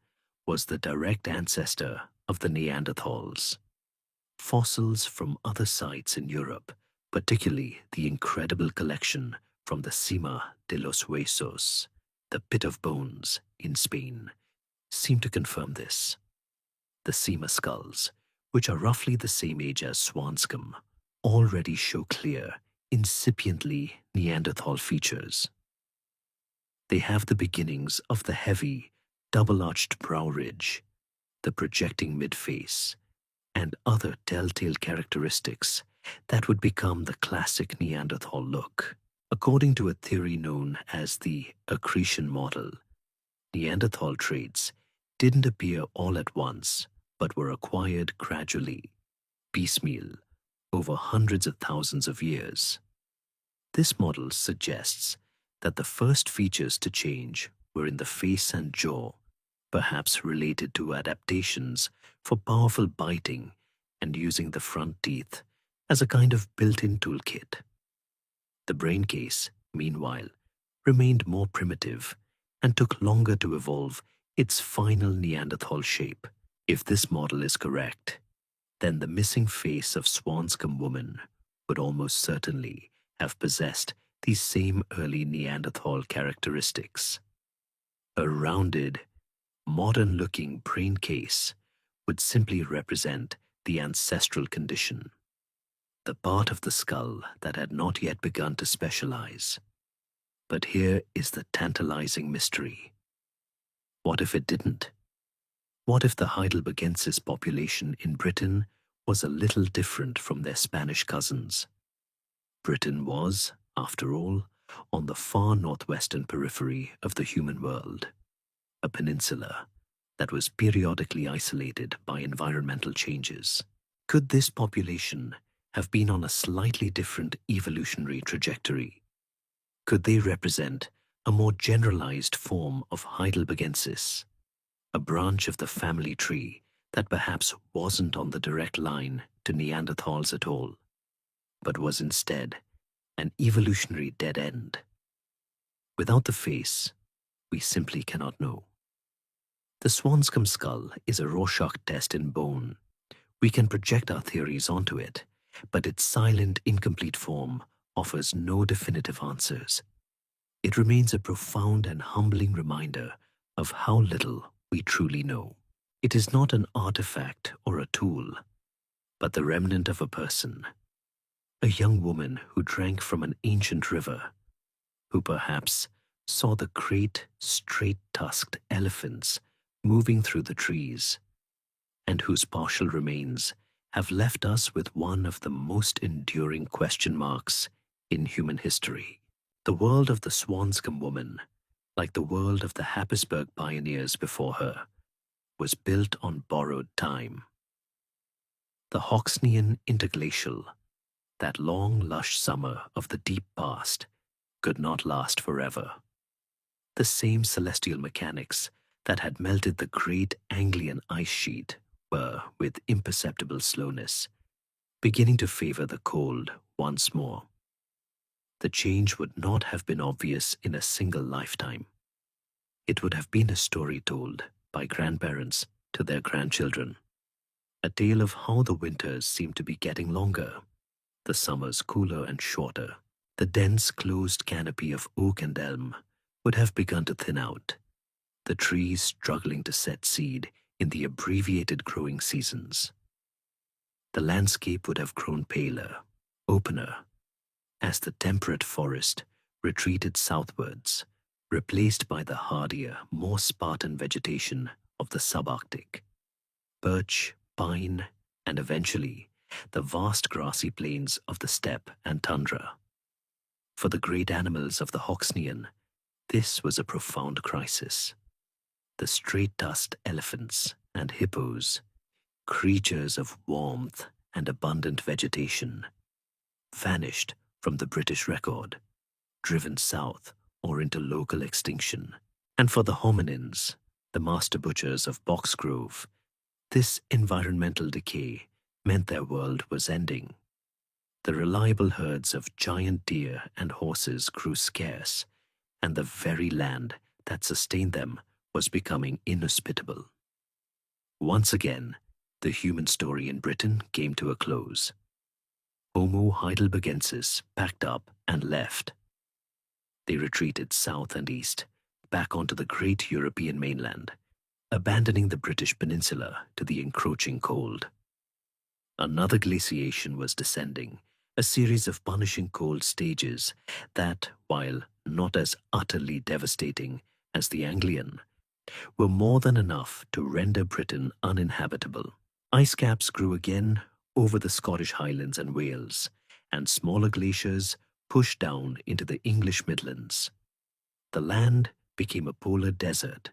was the direct ancestor of the Neanderthals. Fossils from other sites in Europe, particularly the incredible collection from the Cima de los Huesos, the Pit of Bones in Spain, seem to confirm this. The Cima skulls, which are roughly the same age as Swanscombe, already show clear, incipiently Neanderthal features. They have the beginnings of the heavy, double-arched brow ridge, the projecting mid-face, and other telltale characteristics that would become the classic Neanderthal look. According to a theory known as the accretion model, Neanderthal traits didn't appear all at once, but were acquired gradually, piecemeal, over hundreds of thousands of years. This model suggests that the first features to change were in the face and jaw, perhaps related to adaptations for powerful biting and using the front teeth as a kind of built-in toolkit. The brain case, meanwhile, remained more primitive and took longer to evolve its final Neanderthal shape. If this model is correct, then the missing face of Swanscombe woman would almost certainly have possessed these same early Neanderthal characteristics. A rounded, modern-looking brain case would simply represent the ancestral condition, the part of the skull that had not yet begun to specialize. But here is the tantalizing mystery. What if it didn't? What if the Heidelbergensis population in Britain was a little different from their Spanish cousins? Britain was, after all, on the far northwestern periphery of the human world, a peninsula that was periodically isolated by environmental changes. Could this population have been on a slightly different evolutionary trajectory? Could they represent a more generalized form of Heidelbergensis, a branch of the family tree that perhaps wasn't on the direct line to Neanderthals at all, but was instead an evolutionary dead end? Without the face, we simply cannot know. The Swanscombe skull is a Rorschach test in bone. We can project our theories onto it, but its silent, incomplete form offers no definitive answers. It remains a profound and humbling reminder of how little we truly know. It is not an artifact or a tool, but the remnant of a person, a young woman who drank from an ancient river, who perhaps saw the great, straight-tusked elephants moving through the trees, and whose partial remains have left us with one of the most enduring question marks in human history. The world of the Swanscombe woman, like the world of the Happisburgh pioneers before her, was built on borrowed time. The Hoxnean interglacial, that long, lush summer of the deep past, could not last forever. The same celestial mechanics that had melted the great Anglian ice sheet were, with imperceptible slowness, beginning to favor the cold once more. The change would not have been obvious in a single lifetime. It would have been a story told by grandparents to their grandchildren, a tale of how the winters seemed to be getting longer, the summers cooler and shorter. The dense closed canopy of oak and elm would have begun to thin out, the trees struggling to set seed in the abbreviated growing seasons. The landscape would have grown paler, opener, as the temperate forest retreated southwards, replaced by the hardier, more Spartan vegetation of the subarctic. Birch, pine, and eventually the vast grassy plains of the steppe and tundra. For the great animals of the Hoxnean, this was a profound crisis. The straight-tusked elephants and hippos, creatures of warmth and abundant vegetation, vanished from the British record, driven south or into local extinction. And for the hominins, the master butchers of Boxgrove, this environmental decay meant their world was ending. The reliable herds of giant deer and horses grew scarce, and the very land that sustained them was becoming inhospitable. Once again, the human story in Britain came to a close. Homo heidelbergensis packed up and left. They retreated south and east, back onto the great European mainland, abandoning the British peninsula to the encroaching cold. Another glaciation was descending, a series of punishing cold stages that, while not as utterly devastating as the Anglian, were more than enough to render Britain uninhabitable. Ice caps grew again over the Scottish Highlands and Wales, and smaller glaciers pushed down into the English Midlands. The land became a polar desert,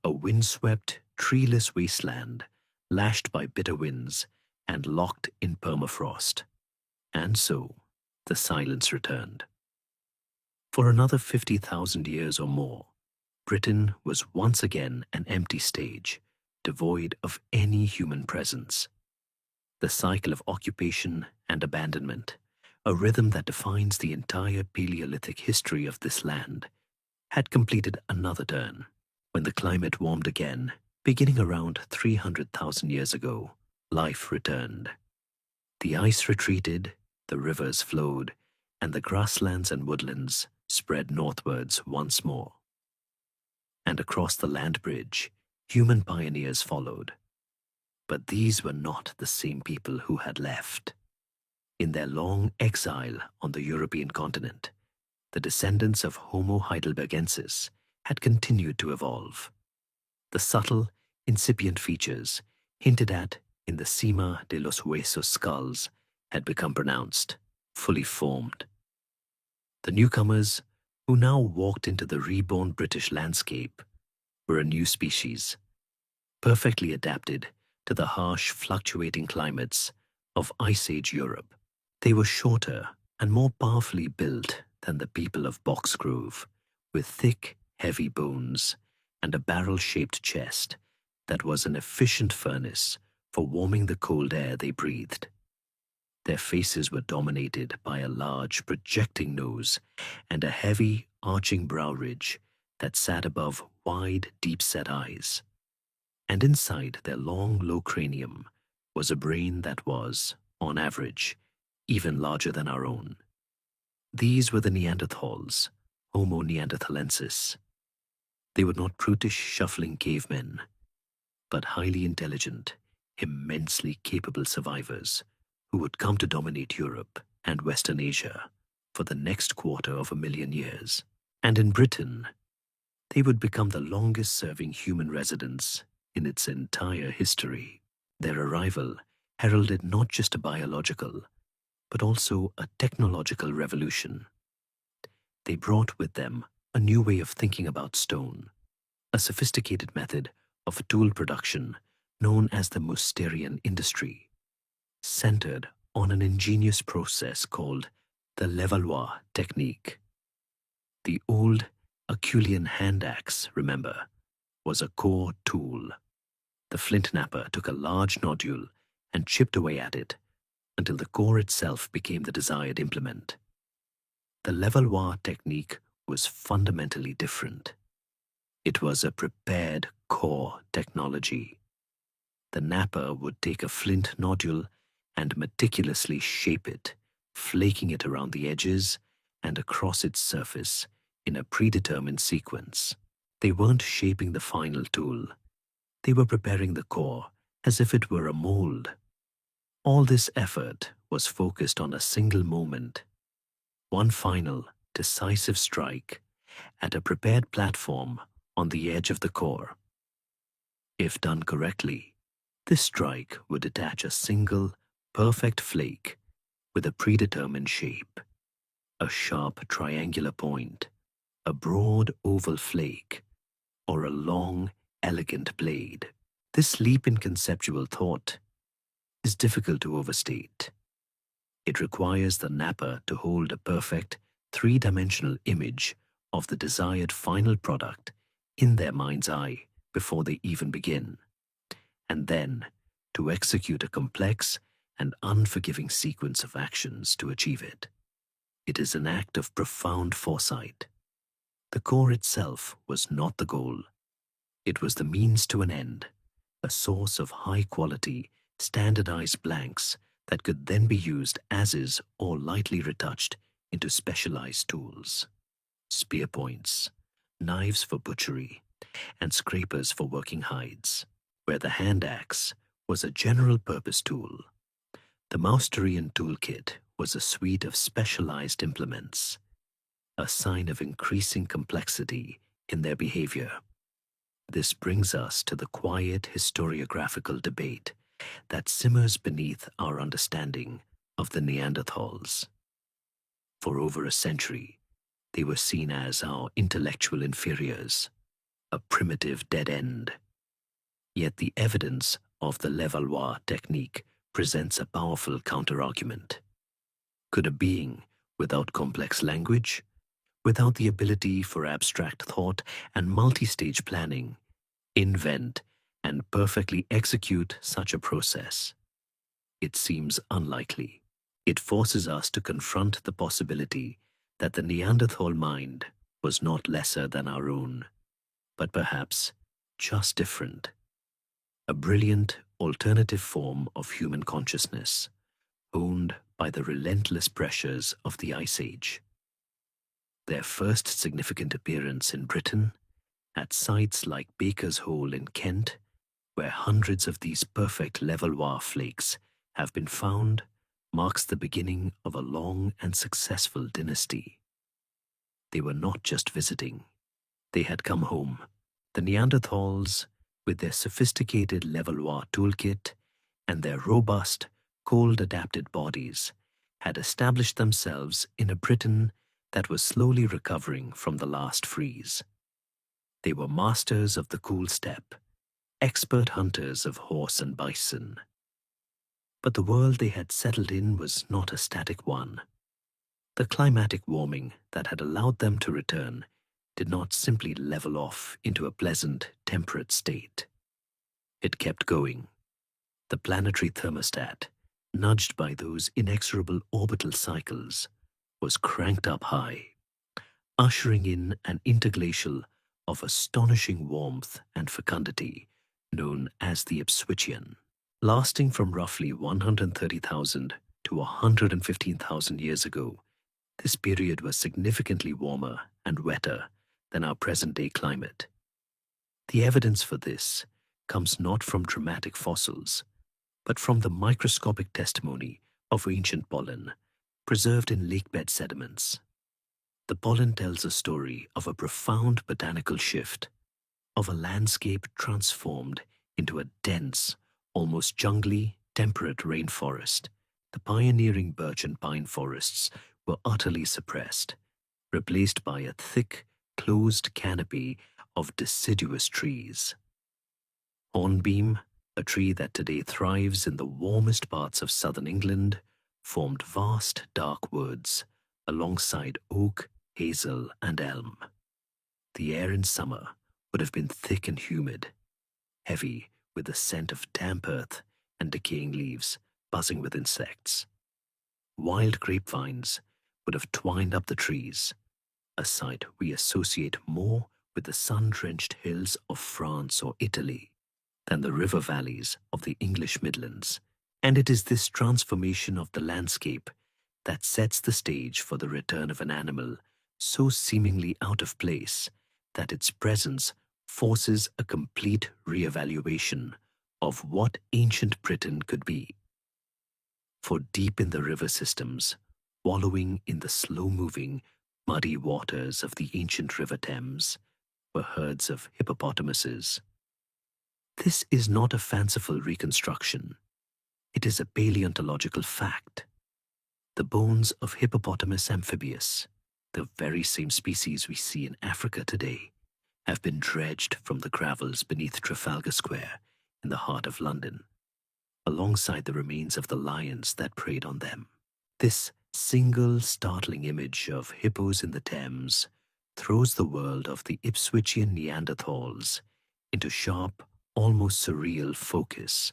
a windswept, treeless wasteland, lashed by bitter winds and locked in permafrost. And so, the silence returned. For another 50,000 years or more, Britain was once again an empty stage, devoid of any human presence. The cycle of occupation and abandonment, a rhythm that defines the entire Paleolithic history of this land, had completed another turn When the climate warmed again, beginning around 300,000 years ago, life returned. The ice retreated, the rivers flowed, and the grasslands and woodlands spread northwards once more. And across the land bridge, human pioneers followed. But these were not the same people who had left. In their long exile on the European continent, the descendants of Homo heidelbergensis had continued to evolve. The subtle, incipient features hinted at in the cima de los huesos skulls had become pronounced, fully formed. The newcomers, who now walked into the reborn British landscape, were a new species, perfectly adapted to the harsh, fluctuating climates of Ice Age Europe. They were shorter and more powerfully built than the people of Boxgrove, with thick, heavy bones and a barrel-shaped chest that was an efficient furnace for warming the cold air they breathed. Their faces were dominated by a large, projecting nose and a heavy, arching brow ridge that sat above wide, deep-set eyes. And inside their long, low cranium was a brain that was, on average, even larger than our own. These were the Neanderthals, Homo neanderthalensis. They were not brutish, shuffling cavemen, but highly intelligent, immensely capable survivors who would come to dominate Europe and Western Asia for the next 250,000 years. And in Britain, they would become the longest-serving human residents in its entire history. Their arrival heralded not just a biological, but also a technological revolution. They brought with them a new way of thinking about stone, a sophisticated method of tool production known as the Mousterian industry, centered on an ingenious process called the Levallois technique. The old Acheulean hand axe, remember, was a core tool. The flint knapper took a large nodule and chipped away at it until the core itself became the desired implement. The Levallois technique was fundamentally different. It was a prepared core technology. The napper would take a flint nodule and meticulously shape it, flaking it around the edges and across its surface in a predetermined sequence. They weren't shaping the final tool. They were preparing the core as if it were a mold. All this effort was focused on a single moment, one final, decisive strike at a prepared platform on the edge of the core. If done correctly, this strike would attach a single, perfect flake with a predetermined shape, a sharp triangular point, a broad oval flake, or a long, elegant blade. This leap in conceptual thought is difficult to overstate. It requires the napper to hold a perfect, three-dimensional image of the desired final product in their mind's eye before they even begin, and then to execute a complex and unforgiving sequence of actions to achieve it. It is an act of profound foresight. The core itself was not the goal. It was the means to an end, a source of high-quality, standardized blanks that could then be used as is or lightly retouched into specialized tools. Spear points, knives for butchery, and scrapers for working hides, where the hand axe was a general-purpose tool. The Mousterian toolkit was a suite of specialized implements, a sign of increasing complexity in their behavior. This brings us to the quiet historiographical debate that simmers beneath our understanding of the Neanderthals. For over a century, they were seen as our intellectual inferiors, a primitive dead end. Yet the evidence of the Levallois technique presents a powerful counterargument. Could a being without complex language, without the ability for abstract thought and multi-stage planning, invent and perfectly execute such a process? It seems unlikely. It forces us to confront the possibility that the Neanderthal mind was not lesser than our own, but perhaps just different. A brilliant alternative form of human consciousness, owned by the relentless pressures of the Ice Age. Their first significant appearance in Britain, at sites like Baker's Hole in Kent, where hundreds of these perfect Levallois flakes have been found, marks the beginning of a long and successful dynasty. They were not just visiting, they had come home. The Neanderthals, with their sophisticated Levallois toolkit and their robust, cold-adapted bodies, had established themselves in a Britain that was slowly recovering from the last freeze. They were masters of the cool steppe, expert hunters of horse and bison. But the world they had settled in was not a static one. The climatic warming that had allowed them to return did not simply level off into a pleasant, temperate state. It kept going. The planetary thermostat, nudged by those inexorable orbital cycles, was cranked up high, ushering in an interglacial of astonishing warmth and fecundity known as the Ipswichian. Lasting from roughly 130,000 to 115,000 years ago, this period was significantly warmer and wetter than our present-day climate. The evidence for this comes not from dramatic fossils, but from the microscopic testimony of ancient pollen preserved in lakebed sediments. The pollen tells a story of a profound botanical shift, of a landscape transformed into a dense, almost jungly, temperate rainforest. The pioneering birch and pine forests were utterly suppressed, replaced by a thick, closed canopy of deciduous trees. Hornbeam, a tree that today thrives in the warmest parts of southern England, formed vast dark woods alongside oak, hazel, and elm. The air in summer would have been thick and humid, heavy with the scent of damp earth and decaying leaves buzzing with insects. Wild grapevines would have twined up the trees, a sight we associate more with the sun-drenched hills of France or Italy than the river valleys of the English Midlands. And it is this transformation of the landscape that sets the stage for the return of an animal so seemingly out of place that its presence forces a complete re-evaluation of what ancient Britain could be. For deep in the river systems, wallowing in the slow-moving, muddy waters of the ancient River Thames, were herds of hippopotamuses. This is not a fanciful reconstruction. It is a paleontological fact. The bones of Hippopotamus amphibius, the very same species we see in Africa today, have been dredged from the gravels beneath Trafalgar Square in the heart of London, alongside the remains of the lions that preyed on them. This single startling image of hippos in the Thames throws the world of the Ipswichian Neanderthals into sharp, almost surreal focus.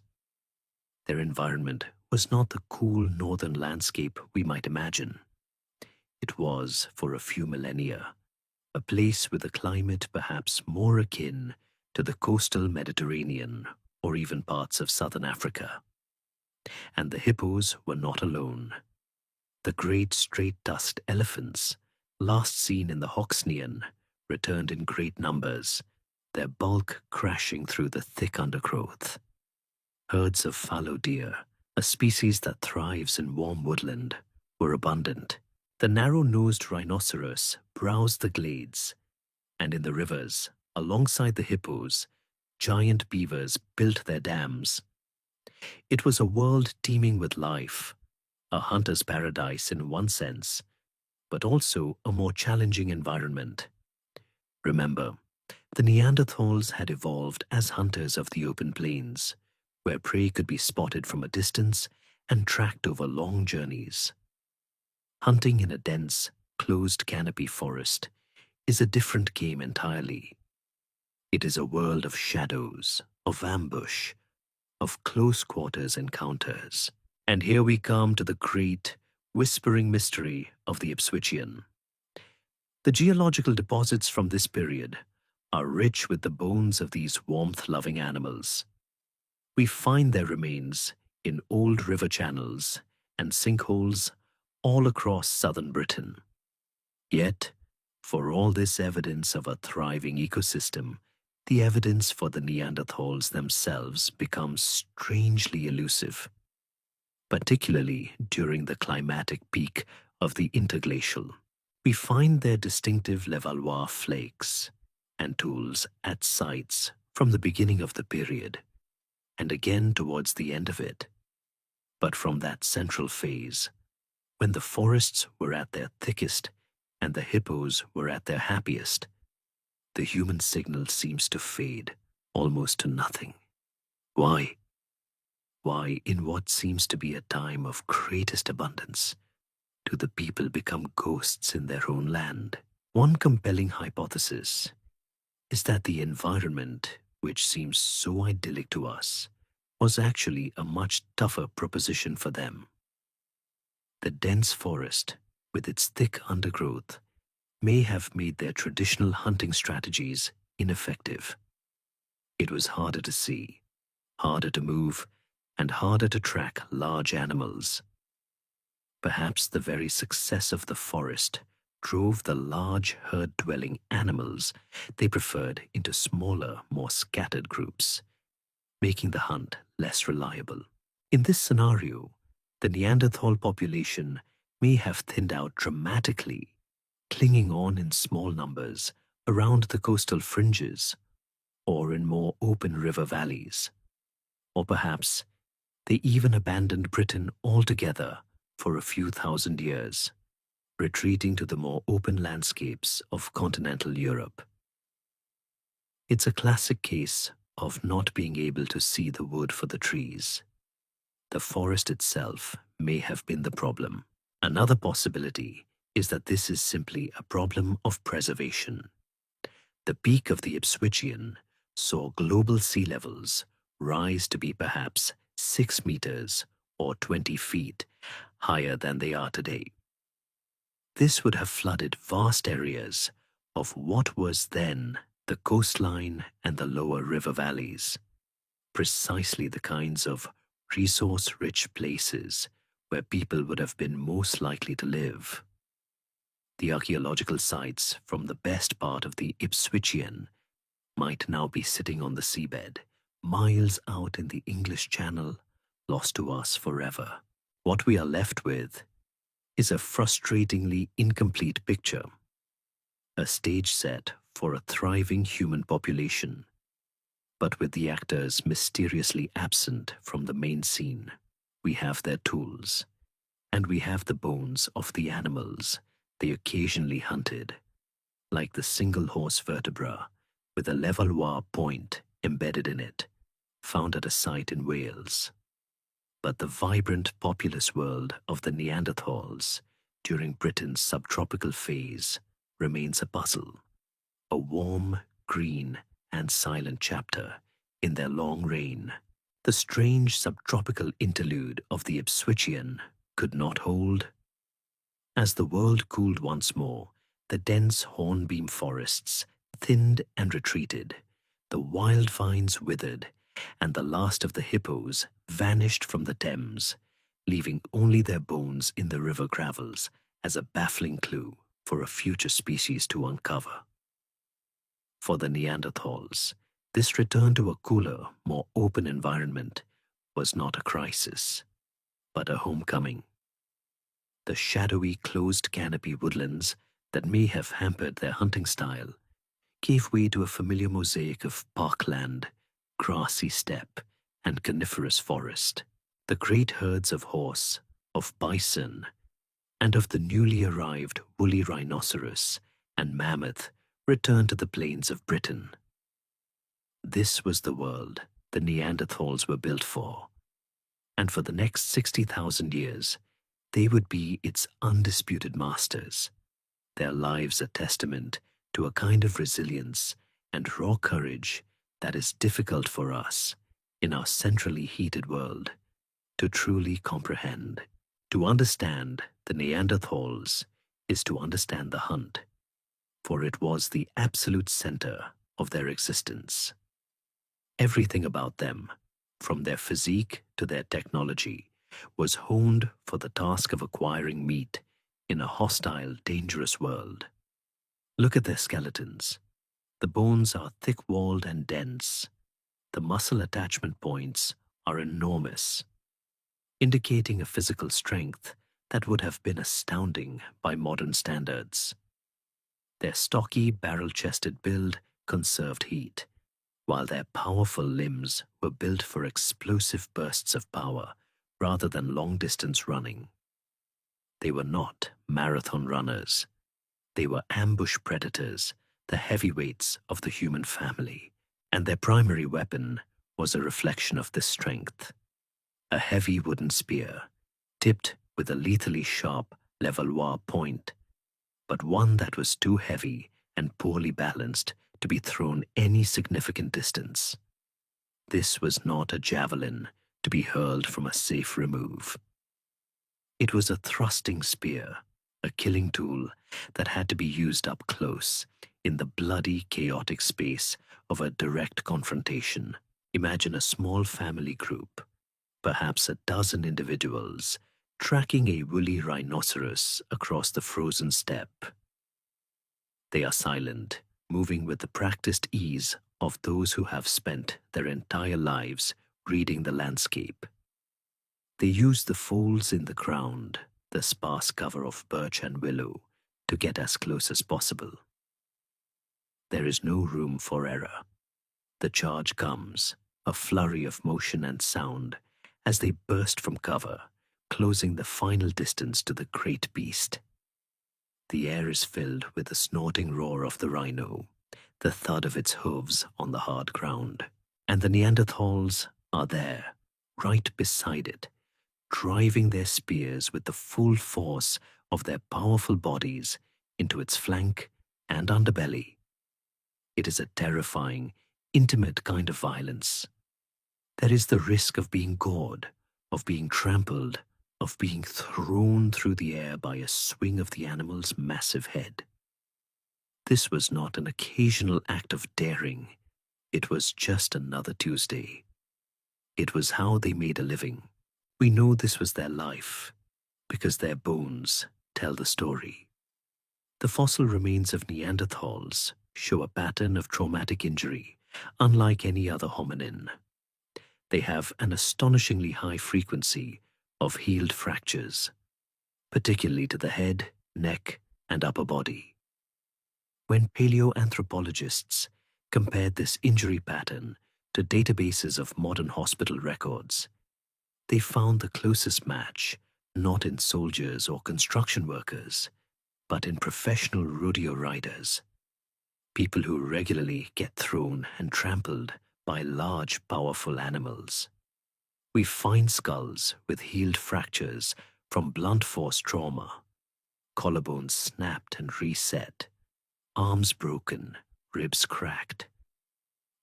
Their environment was not the cool northern landscape we might imagine. It was, for a few millennia, a place with a climate perhaps more akin to the coastal Mediterranean or even parts of southern Africa. And the hippos were not alone. The great straight-tusked elephants, last seen in the Hoxnean, returned in great numbers, their bulk crashing through the thick undergrowth. Herds of fallow deer, a species that thrives in warm woodland, were abundant. The narrow-nosed rhinoceros browsed the glades, and in the rivers, alongside the hippos, giant beavers built their dams. It was a world teeming with life, a hunter's paradise in one sense, but also a more challenging environment. Remember, the Neanderthals had evolved as hunters of the open plains, where prey could be spotted from a distance and tracked over long journeys. Hunting in a dense, closed canopy forest is a different game entirely. It is a world of shadows, of ambush, of close quarters encounters. And here we come to the great, whispering mystery of the Ipswichian. The geological deposits from this period are rich with the bones of these warmth-loving animals. We find their remains in old river channels and sinkholes all across southern Britain. Yet, for all this evidence of a thriving ecosystem, the evidence for the Neanderthals themselves becomes strangely elusive, particularly during the climatic peak of the interglacial. We find their distinctive Levallois flakes and tools at sites from the beginning of the period, and again towards the end of it. But from that central phase, when the forests were at their thickest and the hippos were at their happiest, the human signal seems to fade almost to nothing. Why? Why, in what seems to be a time of greatest abundance, do the people become ghosts in their own land? One compelling hypothesis is that the environment, which seems so idyllic to us, was actually a much tougher proposition for them. The dense forest, with its thick undergrowth, may have made their traditional hunting strategies ineffective. It was harder to see, harder to move, and harder to track large animals. Perhaps the very success of the forest drove the large herd-dwelling animals they preferred into smaller, more scattered groups, making the hunt less reliable. In this scenario, the Neanderthal population may have thinned out dramatically, clinging on in small numbers around the coastal fringes or in more open river valleys. Or perhaps they even abandoned Britain altogether for a few thousand years, retreating to the more open landscapes of continental Europe. It's a classic case of not being able to see the wood for the trees. The forest itself may have been the problem. Another possibility is that this is simply a problem of preservation. The peak of the Ipswichian saw global sea levels rise to be perhaps 6 meters or 20 feet higher than they are today. This would have flooded vast areas of what was then the coastline and the lower river valleys, precisely the kinds of resource-rich places where people would have been most likely to live. The archaeological sites from the best part of the Ipswichian might now be sitting on the seabed, miles out in the English Channel, lost to us forever. What we are left with is a frustratingly incomplete picture, a stage set for a thriving human population, but with the actors mysteriously absent from the main scene. We have their tools, and we have the bones of the animals they occasionally hunted, like the single horse vertebra with a Levallois point embedded in it, found at a site in Wales. But the vibrant populous world of the Neanderthals during Britain's subtropical phase remains a puzzle, a warm, green, and silent chapter in their long reign. The strange subtropical interlude of the Ipswichian could not hold. As the world cooled once more, the dense hornbeam forests thinned and retreated, the wild vines withered, and the last of the hippos vanished from the Thames, leaving only their bones in the river gravels as a baffling clue for a future species to uncover. For the Neanderthals, this return to a cooler, more open environment was not a crisis, but a homecoming. The shadowy closed canopy woodlands that may have hampered their hunting style gave way to a familiar mosaic of parkland, grassy steppe, and coniferous forest. The great herds of horse, of bison, and of the newly arrived woolly rhinoceros and mammoth returned to the plains of Britain. This was the world the Neanderthals were built for, and for the next 60,000 years, they would be its undisputed masters, their lives a testament to a kind of resilience and raw courage that is difficult for us, in our centrally heated world, to truly comprehend. To understand the Neanderthals is to understand the hunt, for it was the absolute center of their existence. Everything about them, from their physique to their technology, was honed for the task of acquiring meat in a hostile, dangerous world. Look at their skeletons. The bones are thick-walled and dense. The muscle attachment points are enormous, indicating a physical strength that would have been astounding by modern standards. Their stocky, barrel-chested build conserved heat, while their powerful limbs were built for explosive bursts of power rather than long-distance running. They were not marathon runners. They were ambush predators, the heavyweights of the human family, and their primary weapon was a reflection of this strength. A heavy wooden spear, tipped with a lethally sharp Levallois point, but one that was too heavy and poorly balanced to be thrown any significant distance. This was not a javelin to be hurled from a safe remove. It was a thrusting spear, a killing tool that had to be used up close in the bloody, chaotic space of a direct confrontation. Imagine a small family group, perhaps a dozen individuals, tracking a woolly rhinoceros across the frozen steppe. They are silent, moving with the practiced ease of those who have spent their entire lives reading the landscape. They use the folds in the ground, the sparse cover of birch and willow, to get as close as possible. There is no room for error. The charge comes, a flurry of motion and sound, as they burst from cover, closing the final distance to the great beast. The air is filled with the snorting roar of the rhino, the thud of its hooves on the hard ground, and the Neanderthals are there, right beside it, driving their spears with the full force of their powerful bodies into its flank and underbelly. It is a terrifying, intimate kind of violence. There is the risk of being gored, of being trampled, of being thrown through the air by a swing of the animal's massive head. This was not an occasional act of daring. It was just another Tuesday. It was how they made a living. We know this was their life, because their bones tell the story. The fossil remains of Neanderthals show a pattern of traumatic injury, unlike any other hominin. They have an astonishingly high frequency of healed fractures, particularly to the head, neck, and upper body. When paleoanthropologists compared this injury pattern to databases of modern hospital records, they found the closest match not in soldiers or construction workers, but in professional rodeo riders, people who regularly get thrown and trampled by large, powerful animals. We find skulls with healed fractures from blunt force trauma, collarbones snapped and reset, arms broken, ribs cracked.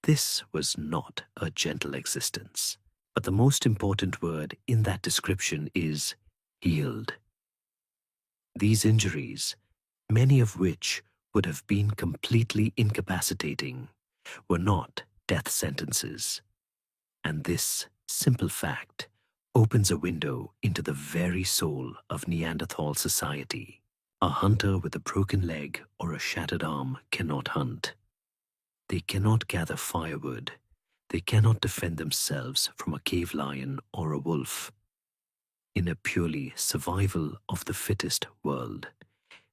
This was not a gentle existence, but the most important word in that description is healed. These injuries, many of which would have been completely incapacitating, were not death sentences. And this simple fact opens a window into the very soul of Neanderthal society. A hunter with a broken leg or a shattered arm cannot hunt. They cannot gather firewood. They cannot defend themselves from a cave lion or a wolf. In a purely survival of the fittest world,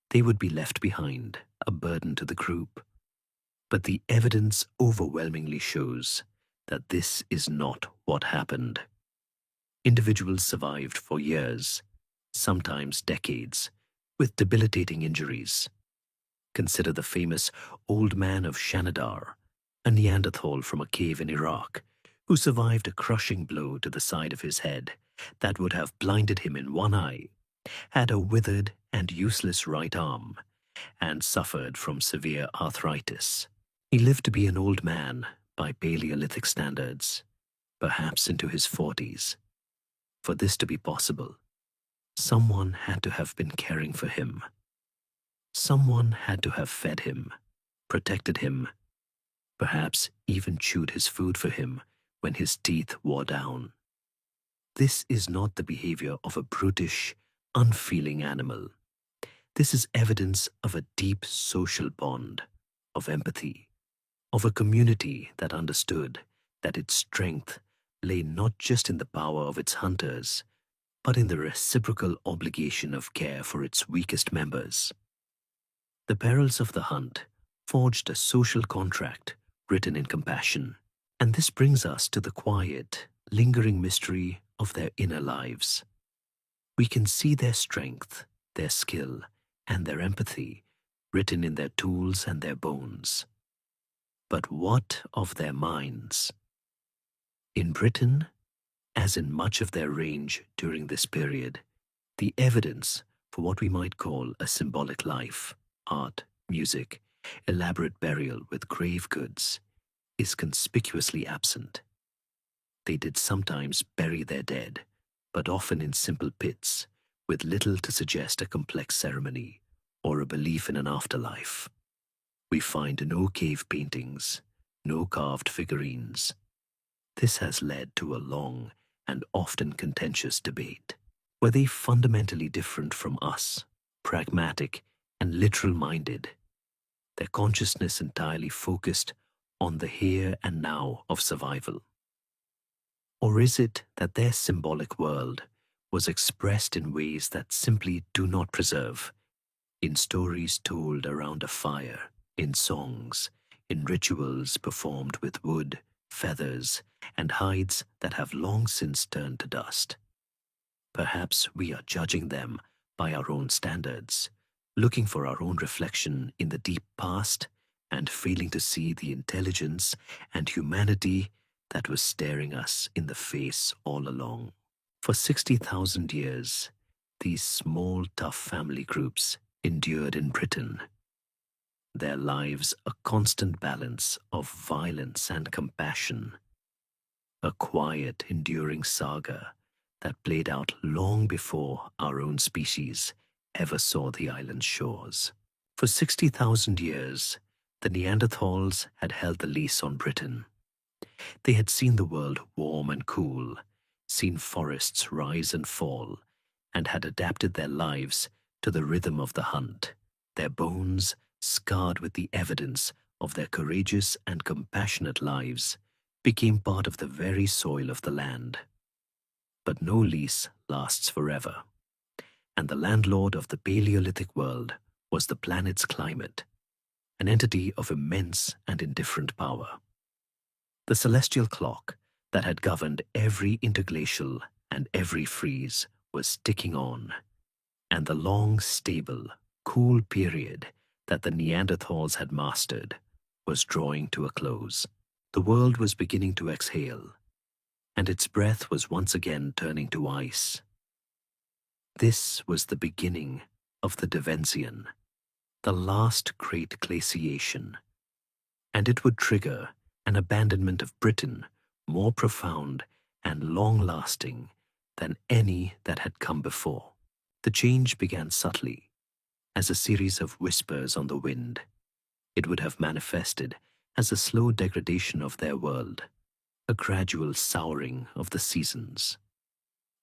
they would be left behind, a burden to the group. But the evidence overwhelmingly shows that this is not what happened. Individuals survived for years, sometimes decades, with debilitating injuries. Consider the famous Old Man of Shanidar, a Neanderthal from a cave in Iraq, who survived a crushing blow to the side of his head that would have blinded him in one eye, had a withered and useless right arm, and suffered from severe arthritis. He lived to be an old man by Paleolithic standards, perhaps into his 40s. For this to be possible, someone had to have been caring for him. Someone had to have fed him, protected him, perhaps even chewed his food for him when his teeth wore down. This is not the behavior of a brutish, unfeeling animal. This is evidence of a deep social bond, of empathy, of a community that understood that its strength lay not just in the power of its hunters, but in the reciprocal obligation of care for its weakest members. The perils of the hunt forged a social contract written in compassion, and this brings us to the quiet, lingering mystery of their inner lives. We can see their strength, their skill, and their empathy written in their tools and their bones. But what of their minds? In Britain, as in much of their range during this period, the evidence for what we might call a symbolic life, art, music, elaborate burial with grave goods, is conspicuously absent. They did sometimes bury their dead, but often in simple pits, with little to suggest a complex ceremony or a belief in an afterlife. We find no cave paintings, no carved figurines. This has led to a long and often contentious debate. Were they fundamentally different from us, pragmatic and literal-minded, their consciousness entirely focused on the here and now of survival? Or is it that their symbolic world was expressed in ways that simply do not preserve, in stories told around a fire, in songs, in rituals performed with wood, feathers, and hides that have long since turned to dust? Perhaps we are judging them by our own standards, looking for our own reflection in the deep past and failing to see the intelligence and humanity that was staring us in the face all along. For 60,000 years, these small, tough family groups endured in Britain, their lives a constant balance of violence and compassion, a quiet, enduring saga that played out long before our own species ever saw the island's shores. For 60,000 years, the Neanderthals had held the lease on Britain. They had seen the world warm and cool, seen forests rise and fall, and had adapted their lives to the rhythm of the hunt, their bones scarred with the evidence of their courageous and compassionate lives, became part of the very soil of the land. But no lease lasts forever, and the landlord of the Paleolithic world was the planet's climate, an entity of immense and indifferent power. The celestial clock that had governed every interglacial and every freeze was ticking on, and the long, stable, cool period that the Neanderthals had mastered was drawing to a close. The world was beginning to exhale, and its breath was once again turning to ice. This was the beginning of the Devensian, the last great glaciation, and it would trigger an abandonment of Britain more profound and long-lasting than any that had come before. The change began subtly, as a series of whispers on the wind. It would have manifested as a slow degradation of their world, a gradual souring of the seasons.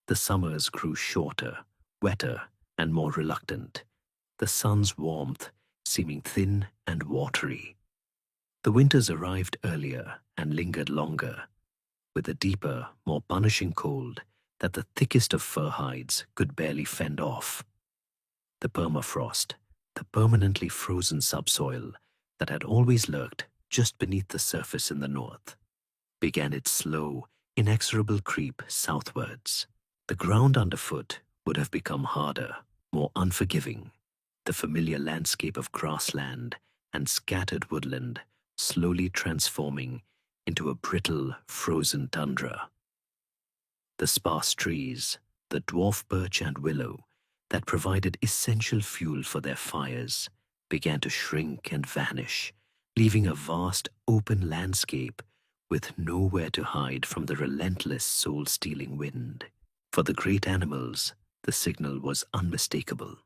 The summers grew shorter, wetter, and more reluctant, the sun's warmth seeming thin and watery. The winters arrived earlier and lingered longer, with a deeper, more punishing cold that the thickest of fur hides could barely fend off. The permafrost, the permanently frozen subsoil that had always lurked just beneath the surface in the north, began its slow, inexorable creep southwards. The ground underfoot would have become harder, more unforgiving, the familiar landscape of grassland and scattered woodland slowly transforming into a brittle, frozen tundra. The sparse trees, the dwarf birch and willow that provided essential fuel for their fires, began to shrink and vanish, leaving a vast open landscape with nowhere to hide from the relentless soul-stealing wind. For the great animals, the signal was unmistakable.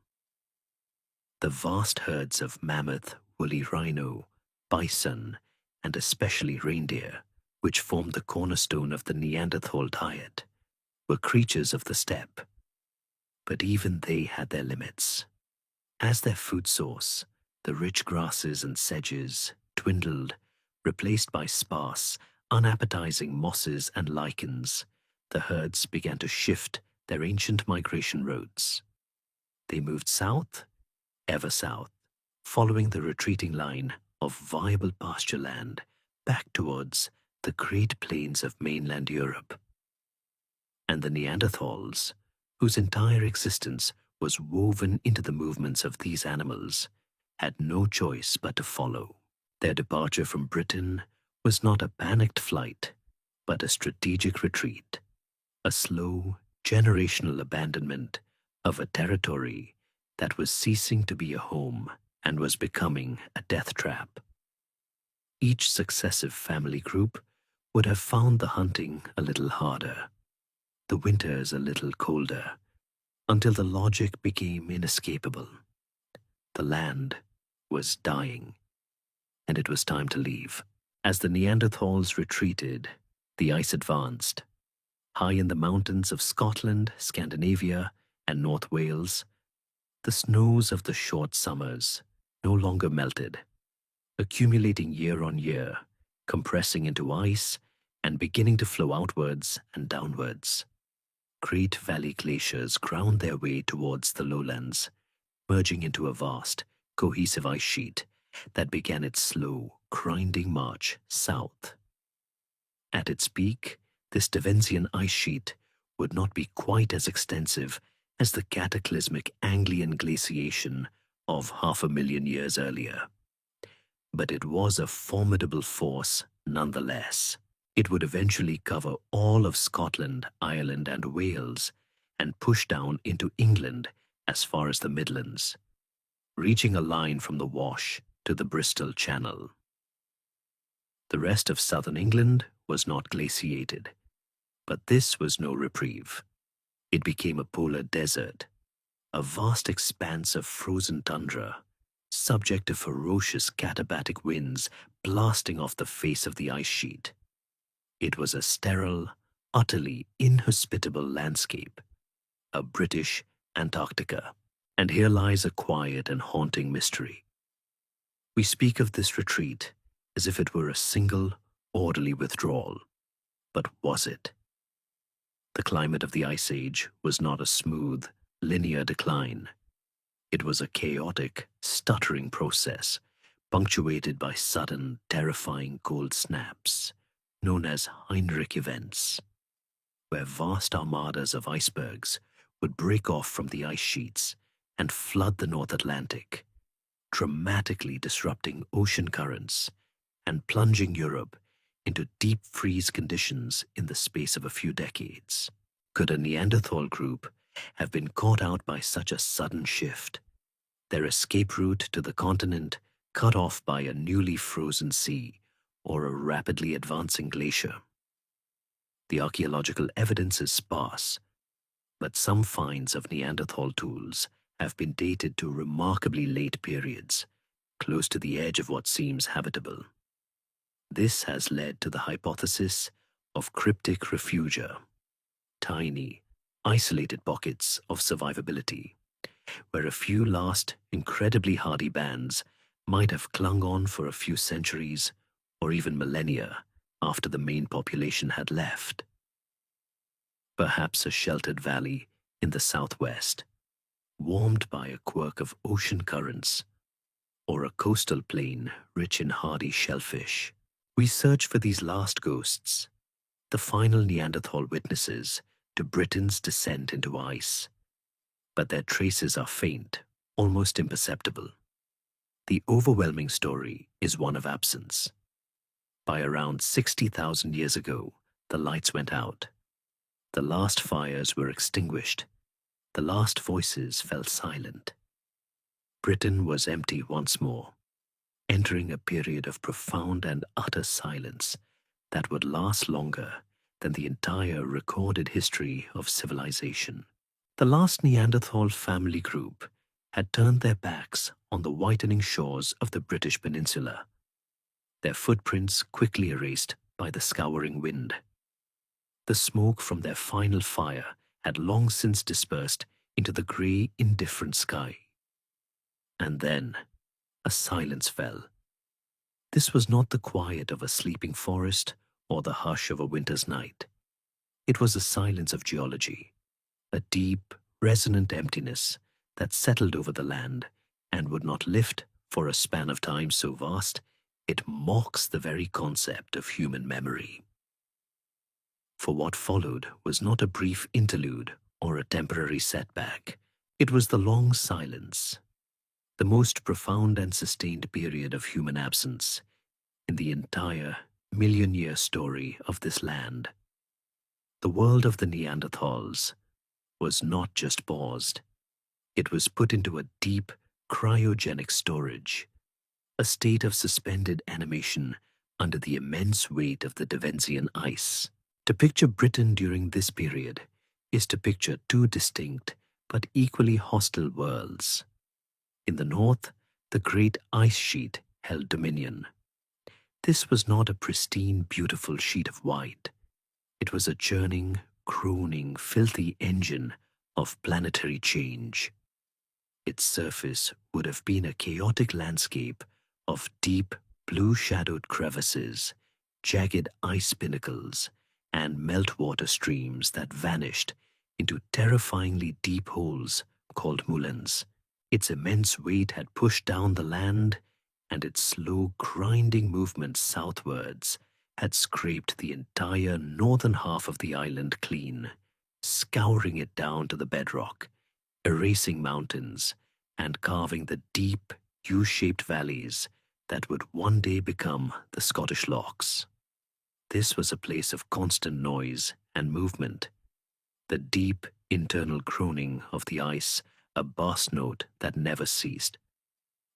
The vast herds of mammoth, woolly rhino, bison, and especially reindeer, which formed the cornerstone of the Neanderthal diet, were creatures of the steppe. But even they had their limits. As their food source, the rich grasses and sedges dwindled, replaced by sparse, unappetizing mosses and lichens. The herds began to shift their ancient migration routes. They moved south, ever south, following the retreating line of viable pasture land back towards the Great Plains of mainland Europe. And the Neanderthals, whose entire existence was woven into the movements of these animals, had no choice but to follow. Their departure from Britain was not a panicked flight, but a strategic retreat, a slow, generational abandonment of a territory that was ceasing to be a home and was becoming a death trap. Each successive family group would have found the hunting a little harder, the winters a little colder, until the logic became inescapable. The land was dying, and it was time to leave. As the Neanderthals retreated, the ice advanced. High in the mountains of Scotland, Scandinavia, and North Wales, the snows of the short summers no longer melted, accumulating year on year, compressing into ice and beginning to flow outwards and downwards. Great valley glaciers ground their way towards the lowlands, merging into a vast, cohesive ice sheet that began its slow, grinding march south. At its peak, this Davensian ice sheet would not be quite as extensive as the cataclysmic Anglian glaciation of 500,000 years earlier. But it was a formidable force nonetheless. It would eventually cover all of Scotland, Ireland, and Wales, and push down into England as far as the Midlands, reaching a line from the Wash to the Bristol Channel. The rest of southern England was not glaciated, but this was no reprieve. It became a polar desert, a vast expanse of frozen tundra, subject to ferocious katabatic winds blasting off the face of the ice sheet. It was a sterile, utterly inhospitable landscape, a British Antarctica. And here lies a quiet and haunting mystery. We speak of this retreat as if it were a single, orderly withdrawal. But was it? The climate of the Ice Age was not a smooth, linear decline. It was a chaotic, stuttering process, punctuated by sudden, terrifying cold snaps, known as Heinrich events, where vast armadas of icebergs would break off from the ice sheets and flood the North Atlantic, dramatically disrupting ocean currents and plunging Europe into deep freeze conditions in the space of a few decades. Could a Neanderthal group have been caught out by such a sudden shift, their escape route to the continent cut off by a newly frozen sea or a rapidly advancing glacier? The archaeological evidence is sparse, but some finds of Neanderthal tools have been dated to remarkably late periods, close to the edge of what seems habitable. This has led to the hypothesis of cryptic refugia, tiny, isolated pockets of survivability, where a few last, incredibly hardy bands might have clung on for a few centuries or even millennia after the main population had left. Perhaps a sheltered valley in the southwest, warmed by a quirk of ocean currents, or a coastal plain rich in hardy shellfish. We search for these last ghosts, the final Neanderthal witnesses to Britain's descent into ice. But their traces are faint, almost imperceptible. The overwhelming story is one of absence. By around 60,000 years ago, the lights went out. The last fires were extinguished. The last voices fell silent. Britain was empty once more, entering a period of profound and utter silence that would last longer than the entire recorded history of civilization. The last Neanderthal family group had turned their backs on the whitening shores of the British Peninsula. their footprints quickly erased by the scouring wind. The smoke from their final fire had long since dispersed into the grey, indifferent sky. And then a silence fell. This was not the quiet of a sleeping forest or the hush of a winter's night. It was the silence of geology, a deep, resonant emptiness that settled over the land and would not lift for a span of time so vast it mocks the very concept of human memory. For what followed was not a brief interlude or a temporary setback. It was the long silence, the most profound and sustained period of human absence in the entire million-year story of this land. The world of the Neanderthals was not just paused. It was put into a deep, cryogenic storage, a state of suspended animation under the immense weight of the Devensian ice. To picture Britain during this period is to picture two distinct but equally hostile worlds. In the north, the great ice sheet held dominion. This was not a pristine, beautiful sheet of white. It was a churning, groaning, filthy engine of planetary change. Its surface would have been a chaotic landscape of deep, blue-shadowed crevices, jagged ice pinnacles, and meltwater streams that vanished into terrifyingly deep holes called moulins. Its immense weight had pushed down the land, and its slow, grinding movement southwards had scraped the entire northern half of the island clean, scouring it down to the bedrock, erasing mountains, and carving the deep, U-shaped valleys that would one day become the Scottish Lochs. This was a place of constant noise and movement, the deep internal groaning of the ice, a bass note that never ceased,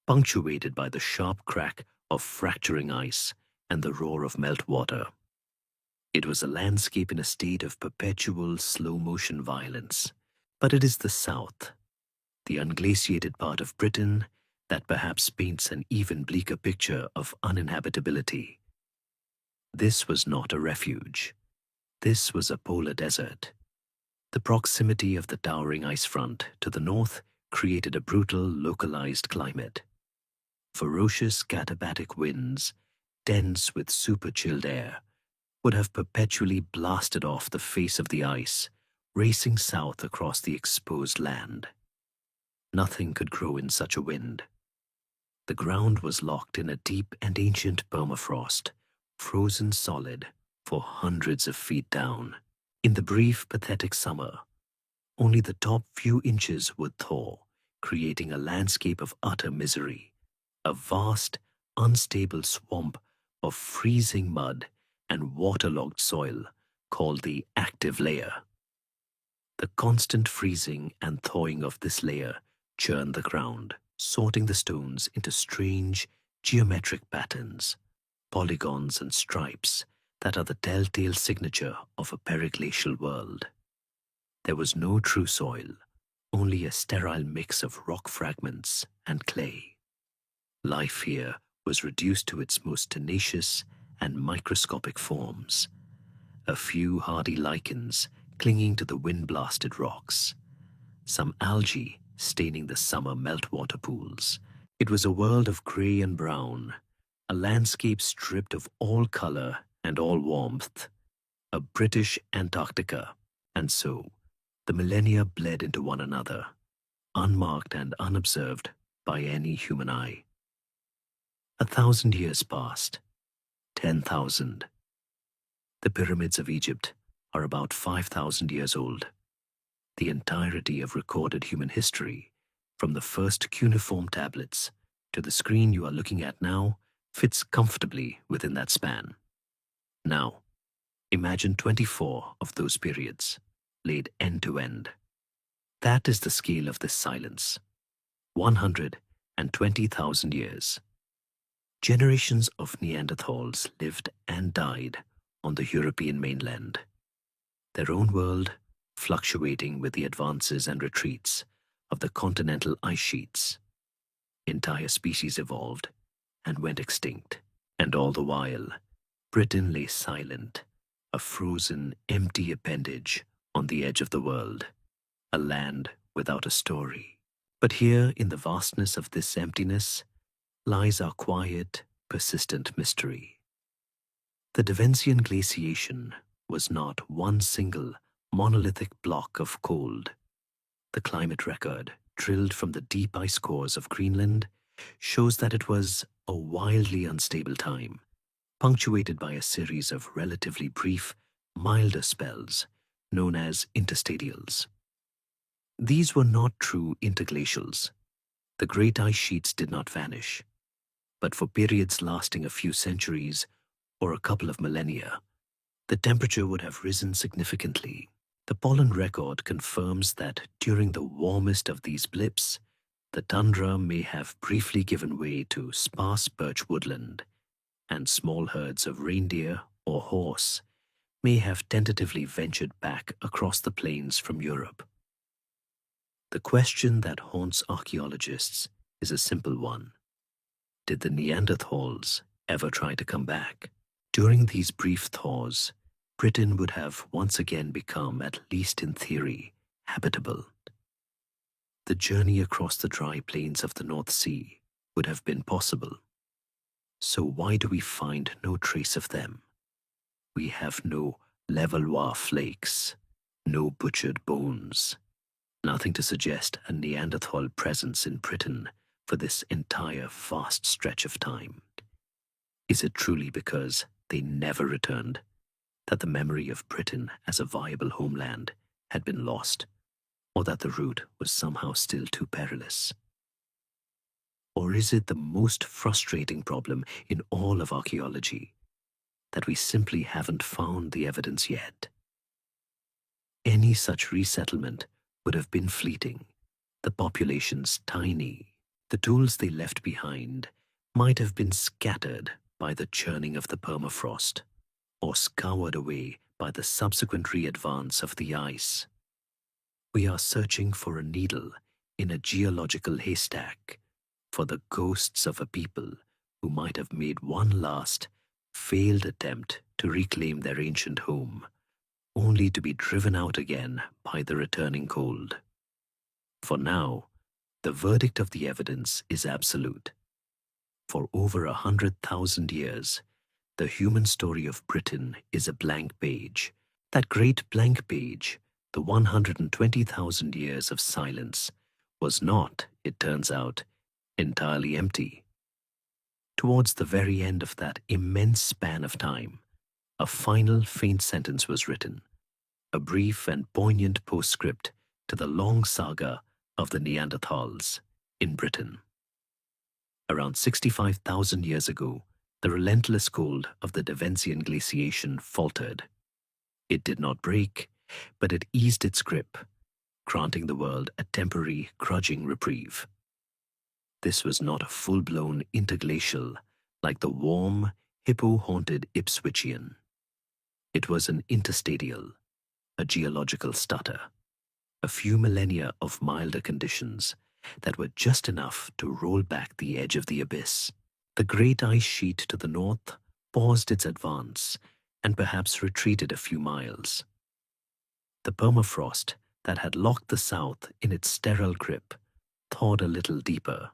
punctuated by the sharp crack of fracturing ice and the roar of meltwater. It was a landscape in a state of perpetual slow-motion violence. But it is the south, the unglaciated part of Britain, that perhaps paints an even bleaker picture of uninhabitability. This was not a refuge. This was a polar desert. The proximity of the towering ice front to the north created a brutal, localized climate. Ferocious katabatic winds, dense with super-chilled air, would have perpetually blasted off the face of the ice, racing south across the exposed land. Nothing could grow in such a wind. The ground was locked in a deep and ancient permafrost, frozen solid for hundreds of feet down. In the brief, pathetic summer, only the top few inches would thaw, creating a landscape of utter misery, a vast, unstable swamp of freezing mud and waterlogged soil called the active layer. The constant freezing and thawing of this layer churned the ground, sorting the stones into strange, geometric patterns, polygons and stripes that are the telltale signature of a periglacial world. There was no true soil, only a sterile mix of rock fragments and clay. Life here was reduced to its most tenacious and microscopic forms. A few hardy lichens clinging to the wind-blasted rocks, some algae staining the summer meltwater pools. It was a world of grey and brown, a landscape stripped of all color and all warmth, a British Antarctica. And so, the millennia bled into one another, unmarked and unobserved by any human eye. 1,000 years passed, 10,000. The pyramids of Egypt are about 5,000 years old. The entirety of recorded human history, from the first cuneiform tablets to the screen you are looking at now, fits comfortably within that span. Now, imagine 24 of those periods, laid end to end. That is the scale of this silence. 120,000 years. Generations of Neanderthals lived and died on the European mainland, their own world fluctuating with the advances and retreats of the continental ice sheets. Entire species evolved and went extinct, And all the while, Britain lay silent, a frozen, empty appendage on the edge of the world, a land without a story. But here, in the vastness of this emptiness, lies our quiet, persistent mystery. The Devensian glaciation was not one single monolithic block of cold. The climate record, drilled from the deep ice cores of Greenland, shows that it was a wildly unstable time, punctuated by a series of relatively brief, milder spells known as interstadials. These were not true interglacials. The great ice sheets did not vanish, but for periods lasting a few centuries or a couple of millennia, the temperature would have risen significantly. The pollen record confirms that during the warmest of these blips, the tundra may have briefly given way to sparse birch woodland, and small herds of reindeer or horse may have tentatively ventured back across the plains from Europe. The question that haunts archaeologists is a simple one. Did the Neanderthals ever try to come back? During these brief thaws, Britain would have once again become, at least in theory, habitable. The journey across the dry plains of the North Sea would have been possible. So why do we find no trace of them? We have no Levallois flakes, no butchered bones, nothing to suggest a Neanderthal presence in Britain for this entire vast stretch of time. Is it truly because they never returned that the memory of Britain as a viable homeland had been lost, or that the route was somehow still too perilous? Or is it the most frustrating problem in all of archaeology, that we simply haven't found the evidence yet? Any such resettlement would have been fleeting, the populations tiny. The tools they left behind might have been scattered by the churning of the permafrost, or scoured away by the subsequent re-advance of the ice. We are searching for a needle in a geological haystack, for the ghosts of a people who might have made one last, failed attempt to reclaim their ancient home, only to be driven out again by the returning cold. For now, the verdict of the evidence is absolute. For over 100,000 years, the human story of Britain is a blank page. That great blank page, the 120,000 years of silence, was not, it turns out, entirely empty. Towards the very end of that immense span of time, a final faint sentence was written, a brief and poignant postscript to the long saga of the Neanderthals in Britain. Around 65,000 years ago, the relentless cold of the Devensian glaciation faltered. It did not break, but it eased its grip, granting the world a temporary, grudging reprieve. This was not a full-blown interglacial like the warm, hippo-haunted Ipswichian. It was an interstadial, a geological stutter, a few millennia of milder conditions that were just enough to roll back the edge of the abyss. The great ice sheet to the north paused its advance and perhaps retreated a few miles. The permafrost that had locked the south in its sterile grip thawed a little deeper,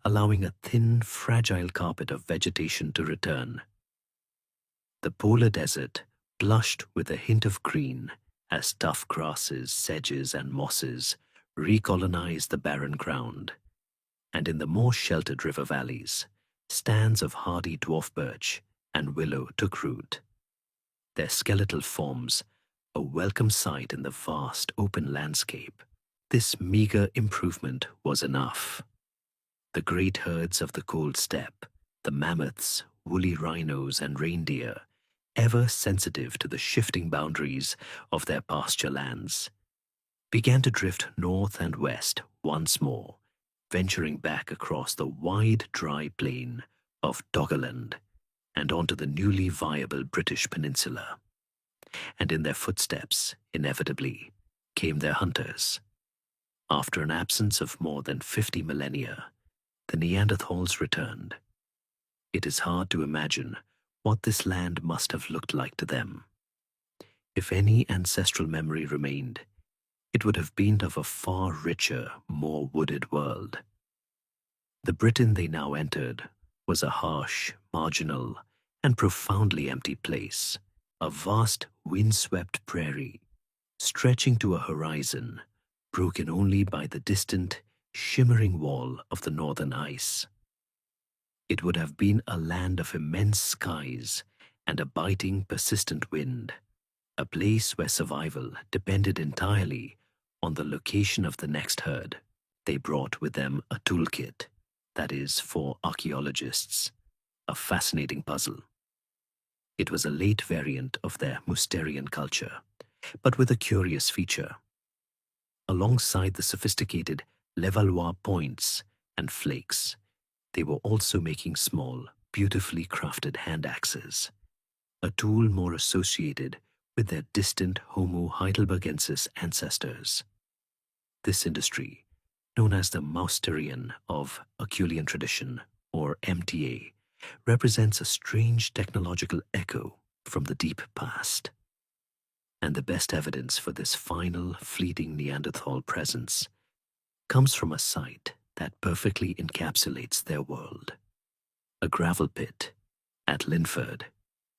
allowing a thin, fragile carpet of vegetation to return. The polar desert blushed with a hint of green as tough grasses, sedges, and mosses recolonized the barren ground, and in the more sheltered river valleys, stands of hardy dwarf birch and willow took root, their skeletal forms a welcome sight in the vast open landscape. This meager improvement was enough. The great herds of the cold steppe, the mammoths, woolly rhinos, and reindeer, ever sensitive to the shifting boundaries of their pasture lands, began to drift north and west once more, venturing back across the wide, dry plain of Doggerland and onto the newly viable British peninsula. And in their footsteps, inevitably, came their hunters. After an absence of more than 50 millennia, the Neanderthals returned. It is hard to imagine what this land must have looked like to them. If any ancestral memory remained, it would have been of a far richer, more wooded world. The Britain they now entered was a harsh, marginal, and profoundly empty place, a vast, windswept prairie, stretching to a horizon broken only by the distant, shimmering wall of the northern ice. It would have been a land of immense skies and a biting, persistent wind, a place where survival depended entirely on the location of the next herd. They brought with them a toolkit, that is, for archaeologists, a fascinating puzzle. It was a late variant of their Mousterian culture, but with a curious feature. Alongside the sophisticated Levallois points and flakes, they were also making small, beautifully crafted hand axes, a tool more associated with their distant Homo heidelbergensis ancestors. This industry, known as the Mousterian of Acheulean tradition, or MTA, represents a strange technological echo from the deep past. And the best evidence for this final, fleeting Neanderthal presence comes from a site that perfectly encapsulates their world. A gravel pit at Linford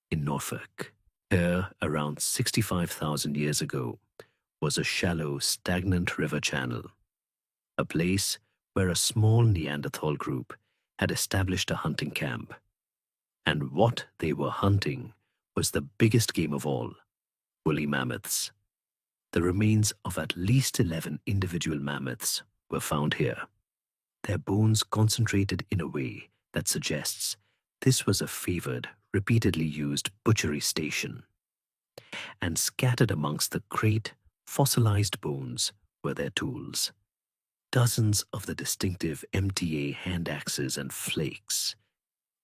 in Norfolk. Here, around 65,000 years ago, was a shallow, stagnant river channel, a place where a small Neanderthal group had established a hunting camp. And what they were hunting was the biggest game of all, woolly mammoths. The remains of at least 11 individual mammoths were found here, their bones concentrated in a way that suggests this was a favored, repeatedly used butchery station. And scattered amongst the great, fossilized bones were their tools. Dozens of the distinctive MTA hand axes and flakes,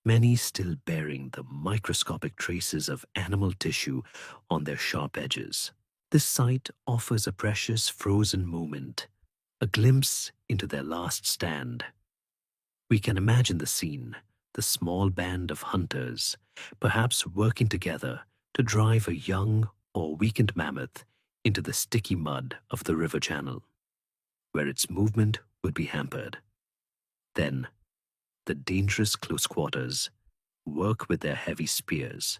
many still bearing the microscopic traces of animal tissue on their sharp edges. This site offers a precious frozen moment, a glimpse into their last stand. We can imagine the scene, the small band of hunters, perhaps working together to drive a young or weakened mammoth into the sticky mud of the river channel, where its movement would be hampered. Then, the dangerous close quarters, work with their heavy spears,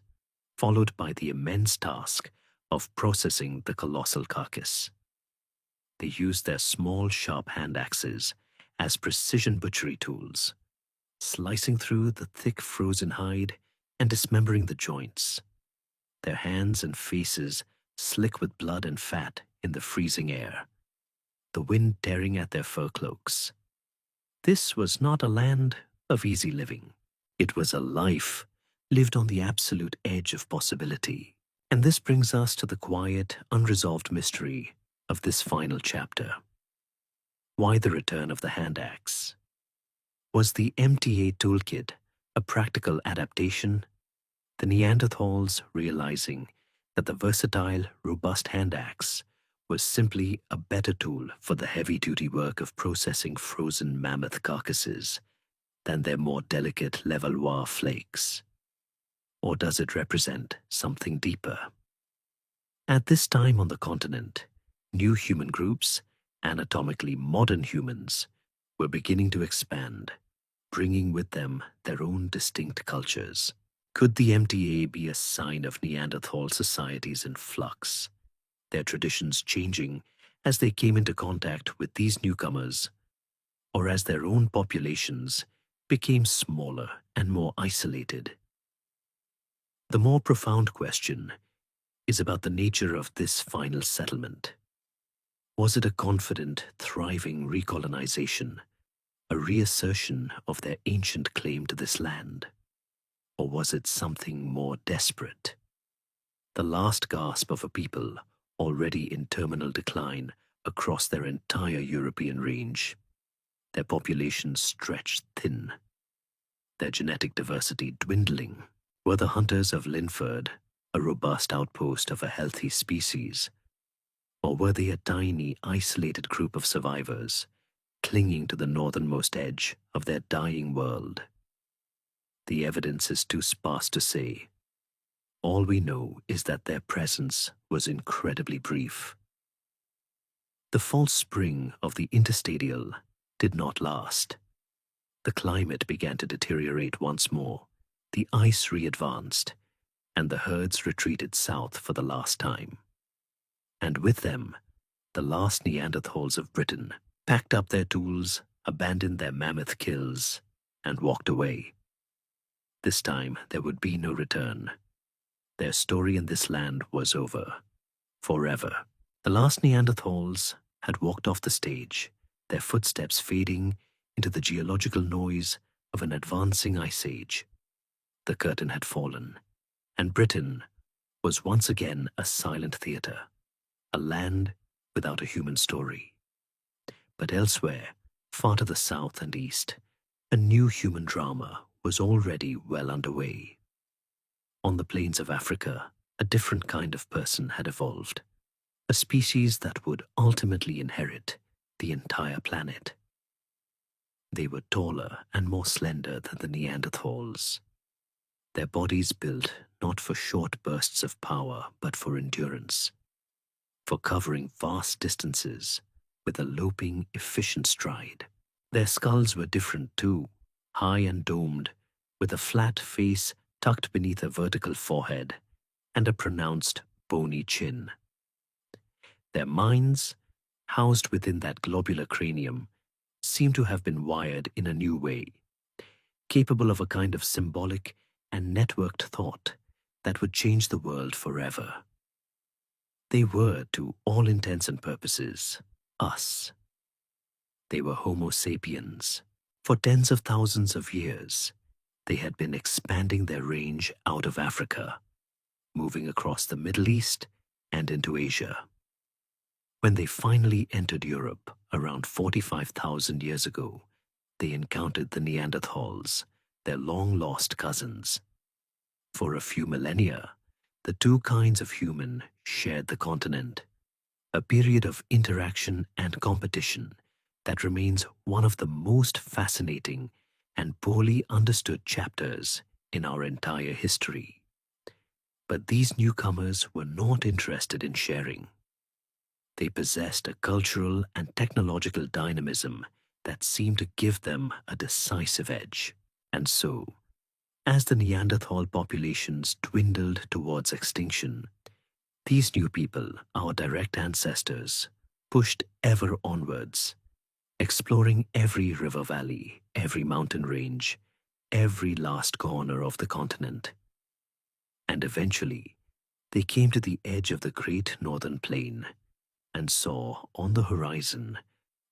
followed by the immense task of processing the colossal carcass. They used their small, sharp hand axes as precision butchery tools, slicing through the thick frozen hide and dismembering the joints, their hands and faces slick with blood and fat in the freezing air, the wind tearing at their fur cloaks. This was not a land of easy living. It was a life lived on the absolute edge of possibility. And this brings us to the quiet, unresolved mystery of this final chapter. Why the return of the hand axe? Was the MTA toolkit a practical adaptation? The Neanderthals realizing that the versatile, robust hand axe was simply a better tool for the heavy-duty work of processing frozen mammoth carcasses than their more delicate Levallois flakes? Or does it represent something deeper? At this time on the continent, new human groups, anatomically modern humans, were beginning to expand, bringing with them their own distinct cultures. Could the MTA be a sign of Neanderthal societies in flux, their traditions changing as they came into contact with these newcomers, or as their own populations became smaller and more isolated? The more profound question is about the nature of this final settlement. Was it a confident, thriving recolonization, a reassertion of their ancient claim to this land? Or was it something more desperate? The last gasp of a people already in terminal decline across their entire European range, their populations stretched thin, their genetic diversity dwindling. Were the hunters of Linford a robust outpost of a healthy species? Or were they a tiny, isolated group of survivors, clinging to the northernmost edge of their dying world? The evidence is too sparse to say. All we know is that their presence was incredibly brief. The false spring of the interstadial did not last. The climate began to deteriorate once more, the ice re-advanced, and the herds retreated south for the last time. And with them, the last Neanderthals of Britain packed up their tools, abandoned their mammoth kills, and walked away. This time there would be no return. Their story in this land was over. Forever. The last Neanderthals had walked off the stage, their footsteps fading into the geological noise of an advancing ice age. The curtain had fallen, and Britain was once again a silent theatre, a land without a human story. But elsewhere, far to the south and east, a new human drama was already well underway. On the plains of Africa, a different kind of person had evolved, a species that would ultimately inherit the entire planet. They were taller and more slender than the Neanderthals, their bodies built not for short bursts of power but for endurance, for covering vast distances with a loping, efficient stride. Their skulls were different too, high and domed, with a flat face tucked beneath a vertical forehead and a pronounced, bony chin. Their minds, housed within that globular cranium, seemed to have been wired in a new way, capable of a kind of symbolic and networked thought that would change the world forever. They were, to all intents and purposes, us. They were Homo sapiens. For tens of thousands of years, they had been expanding their range out of Africa, moving across the Middle East and into Asia. When they finally entered Europe around 45,000 years ago, they encountered the Neanderthals, their long-lost cousins. For a few millennia, the two kinds of human shared the continent, a period of interaction and competition that remains one of the most fascinating and poorly understood chapters in our entire history. But these newcomers were not interested in sharing. They possessed a cultural and technological dynamism that seemed to give them a decisive edge. And so, as the Neanderthal populations dwindled towards extinction, these new people, our direct ancestors, pushed ever onwards, exploring every river valley, every mountain range, every last corner of the continent. And eventually, they came to the edge of the great northern plain and saw on the horizon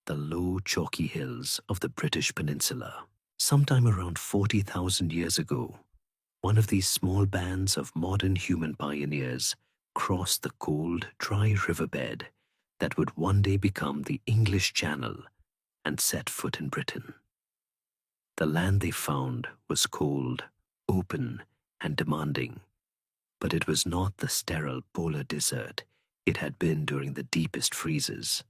the low, chalky hills of the British Peninsula. Sometime around 40,000 years ago, one of these small bands of modern human pioneers crossed the cold, dry riverbed that would one day become the English Channel and set foot in Britain. The land they found was cold, open, and demanding, but it was not the sterile polar desert it had been during the deepest freezes.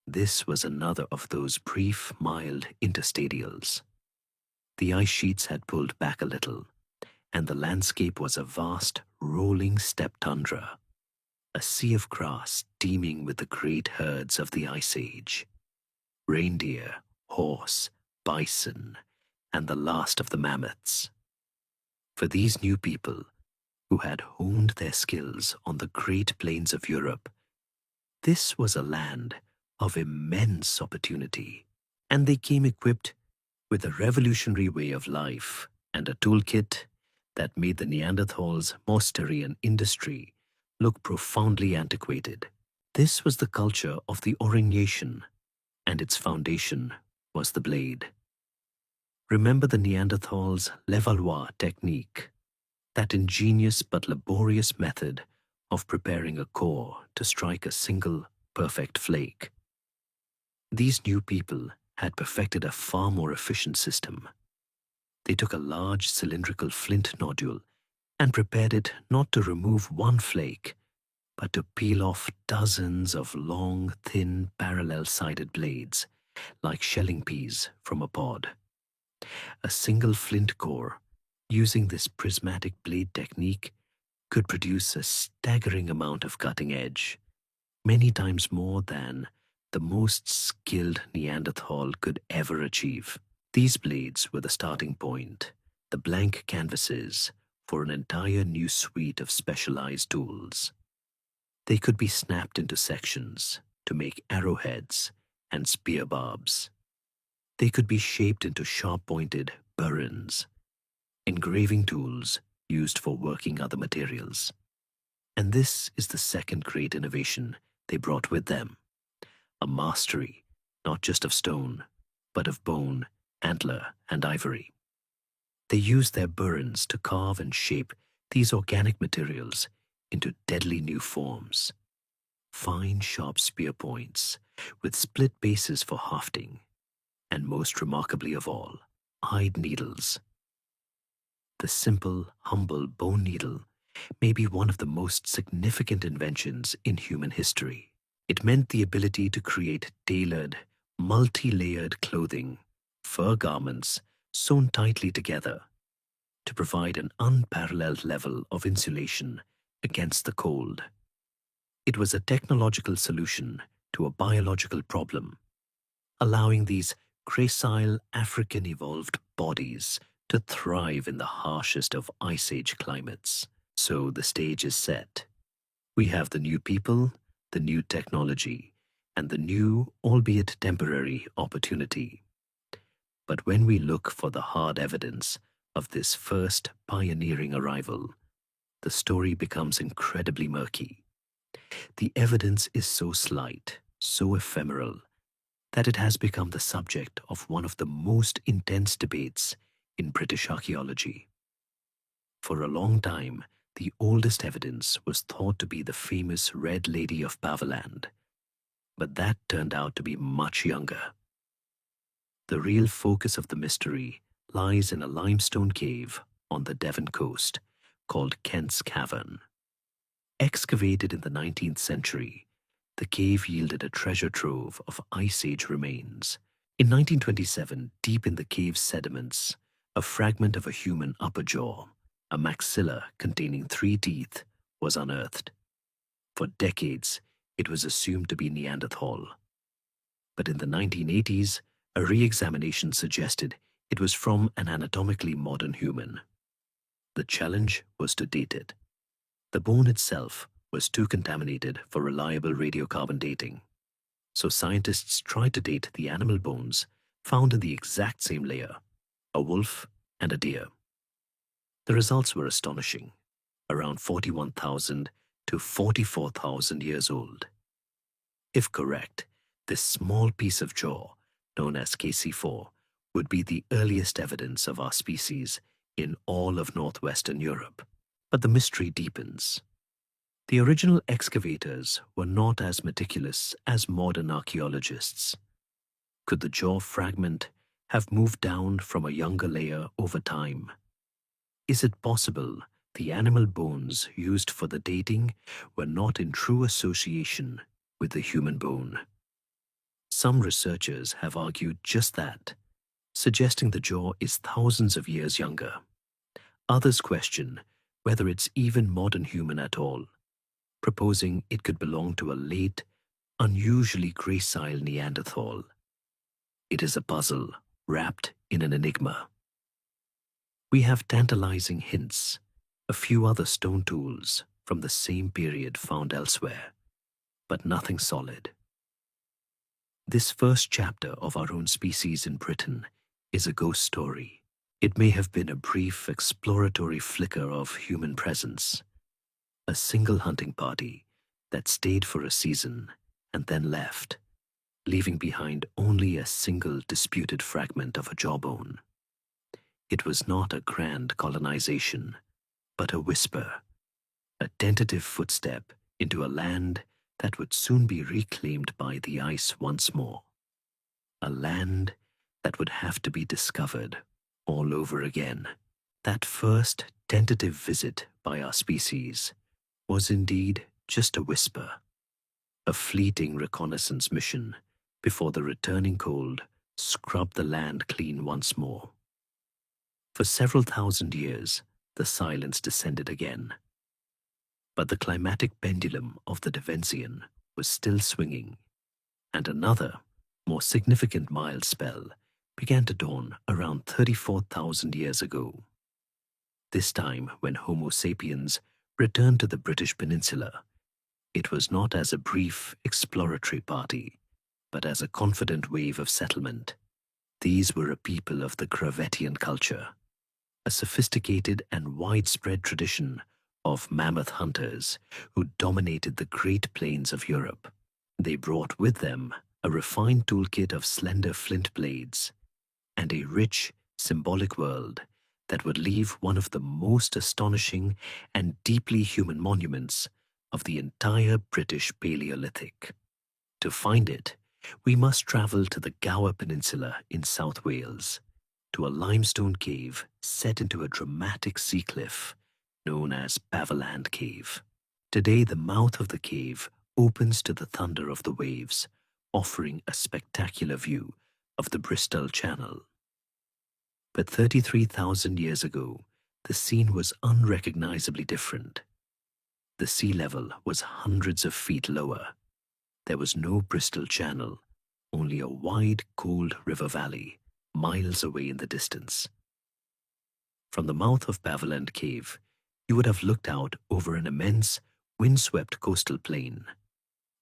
This was another of those brief, mild interstadials. The ice sheets had pulled back a little, and the landscape was a vast, rolling steppe tundra, a sea of grass teeming with the great herds of the Ice Age. Reindeer, horse, bison, and the last of the mammoths. For these new people, who had honed their skills on the great plains of Europe, this was a land of immense opportunity, and they came equipped with a revolutionary way of life and a toolkit that made the Neanderthals' Mousterian industry look profoundly antiquated. This was the culture of the Aurignacian, and its foundation was the blade. Remember the Neanderthals' Levallois technique, that ingenious but laborious method of preparing a core to strike a single, perfect flake. These new people had perfected a far more efficient system. They took a large cylindrical flint nodule and prepared it not to remove one flake, but to peel off dozens of long, thin, parallel-sided blades, like shelling peas from a pod. A single flint core, using this prismatic blade technique, could produce a staggering amount of cutting edge, many times more than the most skilled Neanderthal could ever achieve. These blades were the starting point, the blank canvases for an entire new suite of specialized tools. They could be snapped into sections to make arrowheads and spear barbs. They could be shaped into sharp-pointed burins, engraving tools used for working other materials. And this is the second great innovation they brought with them, a mastery not just of stone, but of bone, antler, and ivory. They used their burins to carve and shape these organic materials into deadly new forms. Fine, sharp spear points with split bases for hafting, and most remarkably of all, eyed needles. The simple, humble bone needle may be one of the most significant inventions in human history. It meant the ability to create tailored, multi-layered clothing, fur garments sewn tightly together to provide an unparalleled level of insulation against the cold. It was a technological solution to a biological problem, allowing these gracile African-evolved bodies to thrive in the harshest of Ice Age climates. So the stage is set. We have the new people, the new technology, and the new, albeit temporary, opportunity. But when we look for the hard evidence of this first pioneering arrival, the story becomes incredibly murky. The evidence is so slight, so ephemeral, that it has become the subject of one of the most intense debates in British archaeology. For a long time, the oldest evidence was thought to be the famous Red Lady of Baverland, but that turned out to be much younger. The real focus of the mystery lies in a limestone cave on the Devon coast called Kent's Cavern. Excavated in the 19th century, the cave yielded a treasure trove of Ice Age remains. In 1927, deep in the cave's sediments, a fragment of a human upper jaw, a maxilla containing 3 teeth, was unearthed. For decades, it was assumed to be Neanderthal. But in the 1980s, a re-examination suggested it was from an anatomically modern human. The challenge was to date it. The bone itself was too contaminated for reliable radiocarbon dating, so scientists tried to date the animal bones found in the exact same layer, a wolf and a deer. The results were astonishing, around 41,000 to 44,000 years old. If correct, this small piece of jaw, known as KC4, would be the earliest evidence of our species in all of northwestern Europe. But the mystery deepens. The original excavators were not as meticulous as modern archaeologists. Could the jaw fragment have moved down from a younger layer over time? Is it possible the animal bones used for the dating were not in true association with the human bone? Some researchers have argued just that, suggesting the jaw is thousands of years younger. Others question whether it's even modern human at all, proposing it could belong to a late, unusually gracile Neanderthal. It is a puzzle wrapped in an enigma. We have tantalizing hints, a few other stone tools from the same period found elsewhere, but nothing solid. This first chapter of our own species in Britain is a ghost story. It may have been a brief exploratory flicker of human presence, a single hunting party that stayed for a season and then left, leaving behind only a single disputed fragment of a jawbone. It was not a grand colonization, but a whisper, a tentative footstep into a land that would soon be reclaimed by the ice once more. A land that would have to be discovered all over again. That first tentative visit by our species was indeed just a whisper, a fleeting reconnaissance mission before the returning cold scrubbed the land clean once more. For several thousand years, the silence descended again. But the climatic pendulum of the Devensian was still swinging, and another, more significant mild spell began to dawn around 34,000 years ago. This time, when Homo sapiens returned to the British Peninsula, it was not as a brief exploratory party, but as a confident wave of settlement. These were a people of the Gravettian culture, a sophisticated and widespread tradition of mammoth hunters who dominated the Great Plains of Europe. They brought with them a refined toolkit of slender flint blades and a rich, symbolic world that would leave one of the most astonishing and deeply human monuments of the entire British Paleolithic. To find it, we must travel to the Gower Peninsula in South Wales, to a limestone cave set into a dramatic sea cliff known as Baverland Cave. Today, the mouth of the cave opens to the thunder of the waves, offering a spectacular view of the Bristol Channel. But 33,000 years ago, the scene was unrecognizably different. The sea level was hundreds of feet lower. There was no Bristol Channel, only a wide, cold river valley, miles away in the distance. From the mouth of Baverland Cave, you would have looked out over an immense, windswept coastal plain,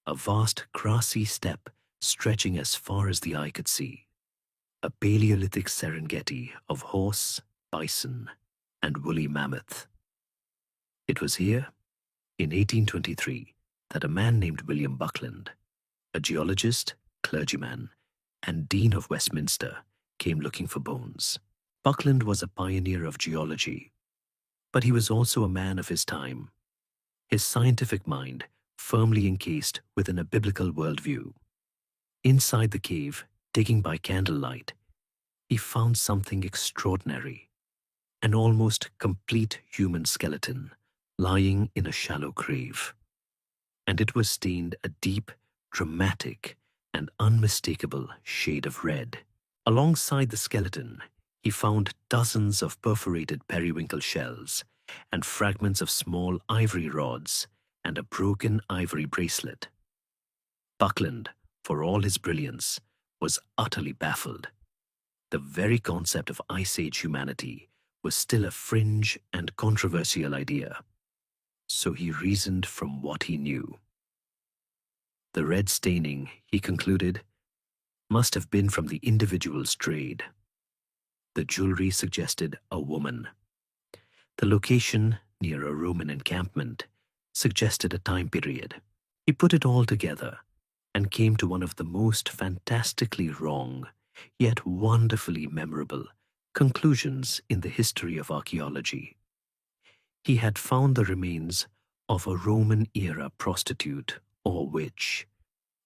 a vast grassy steppe stretching as far as the eye could see, a Paleolithic Serengeti of horse, bison, and woolly mammoth. It was here, in 1823, that a man named William Buckland, a geologist, clergyman, and Dean of Westminster, came looking for bones. Buckland was a pioneer of geology, but he was also a man of his time, his scientific mind firmly encased within a biblical worldview. Inside the cave, digging by candlelight, he found something extraordinary, an almost complete human skeleton lying in a shallow grave. And it was stained a deep, dramatic, and unmistakable shade of red. Alongside the skeleton, he found dozens of perforated periwinkle shells and fragments of small ivory rods and a broken ivory bracelet. Buckland, for all his brilliance, was utterly baffled. The very concept of Ice Age humanity was still a fringe and controversial idea. So he reasoned from what he knew. The red staining, he concluded, must have been from the individual's trade. The jewelry suggested a woman. The location, near a Roman encampment, suggested a time period. He put it all together and came to one of the most fantastically wrong, yet wonderfully memorable, conclusions in the history of archaeology. He had found the remains of a Roman-era prostitute or witch,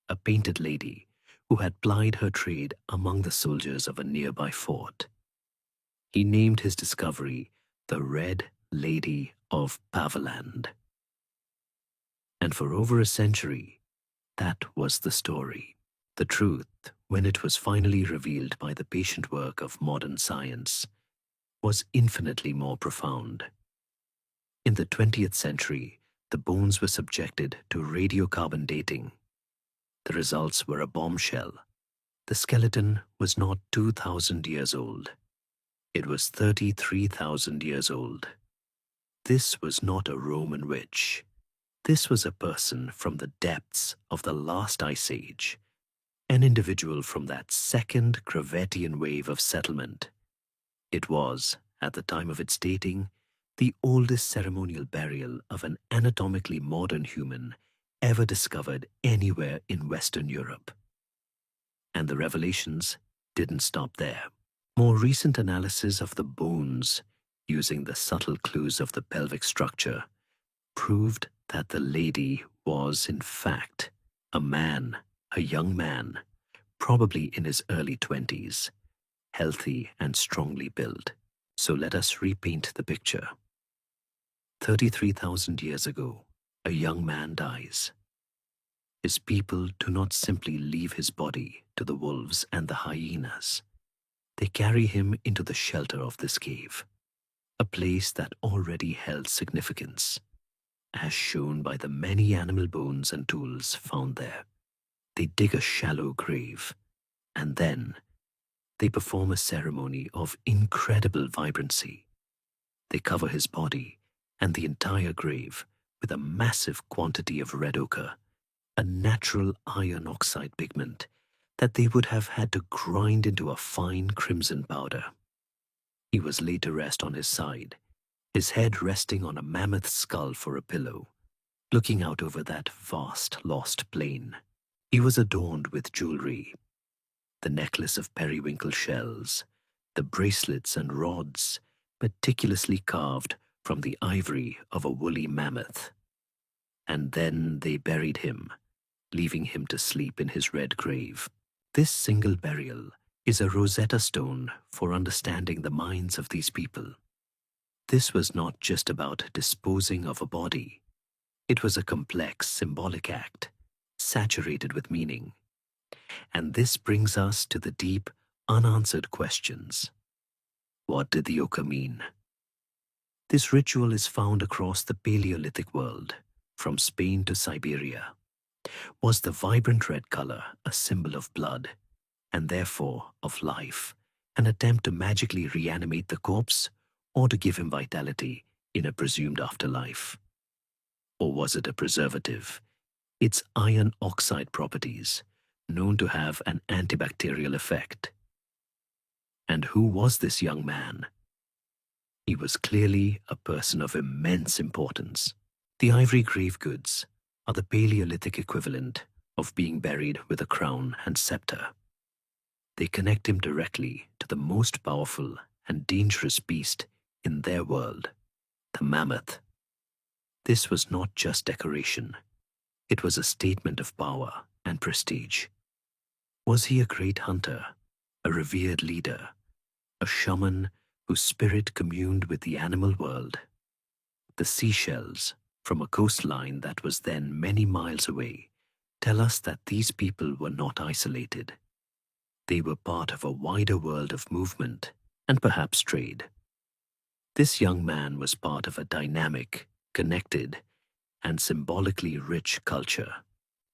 a painted lady who had plied her trade among the soldiers of a nearby fort. He named his discovery the Red Lady of Baverland. And for over a century, that was the story. The truth, when it was finally revealed by the patient work of modern science, was infinitely more profound. In the 20th century, the bones were subjected to radiocarbon dating. The results were a bombshell. The skeleton was not 2,000 years old. It was 33,000 years old. This was not a Roman witch. This was a person from the depths of the last Ice Age, an individual from that second Gravettian wave of settlement. It was, at the time of its dating, the oldest ceremonial burial of an anatomically modern human ever discovered anywhere in Western Europe. And the revelations didn't stop there. More recent analysis of the bones, using the subtle clues of the pelvic structure, proved that the lady was, in fact, a man, a young man, probably in his early 20s, healthy and strongly built. So let us repaint the picture. 33,000 years ago, a young man dies. His people do not simply leave his body to the wolves and the hyenas. They carry him into the shelter of this cave, a place that already held significance, as shown by the many animal bones and tools found there. They dig a shallow grave, and then they perform a ceremony of incredible vibrancy. They cover his body and the entire grave with a massive quantity of red ochre, a natural iron oxide pigment that they would have had to grind into a fine crimson powder. He was laid to rest on his side, his head resting on a mammoth skull for a pillow, looking out over that vast lost plain. He was adorned with jewelry, the necklace of periwinkle shells, the bracelets and rods meticulously carved from the ivory of a woolly mammoth. And then they buried him, leaving him to sleep in his red grave. This single burial is a Rosetta Stone for understanding the minds of these people. This was not just about disposing of a body. It was a complex, symbolic act, saturated with meaning. And this brings us to the deep, unanswered questions. What did the ochre mean? This ritual is found across the Paleolithic world, from Spain to Siberia. Was the vibrant red color a symbol of blood, and therefore of life, an attempt to magically reanimate the corpse, or to give him vitality in a presumed afterlife? Or was it a preservative, its iron oxide properties, known to have an antibacterial effect? And who was this young man? He was clearly a person of immense importance. The ivory grave goods are the Paleolithic equivalent of being buried with a crown and scepter. They connect him directly to the most powerful and dangerous beast in their world, the mammoth. This was not just decoration. It was a statement of power and prestige. Was he a great hunter, a revered leader, a shaman whose spirit communed with the animal world? The seashells, from a coastline that was then many miles away, tell us that these people were not isolated. They were part of a wider world of movement and perhaps trade. This young man was part of a dynamic, connected, and symbolically rich culture.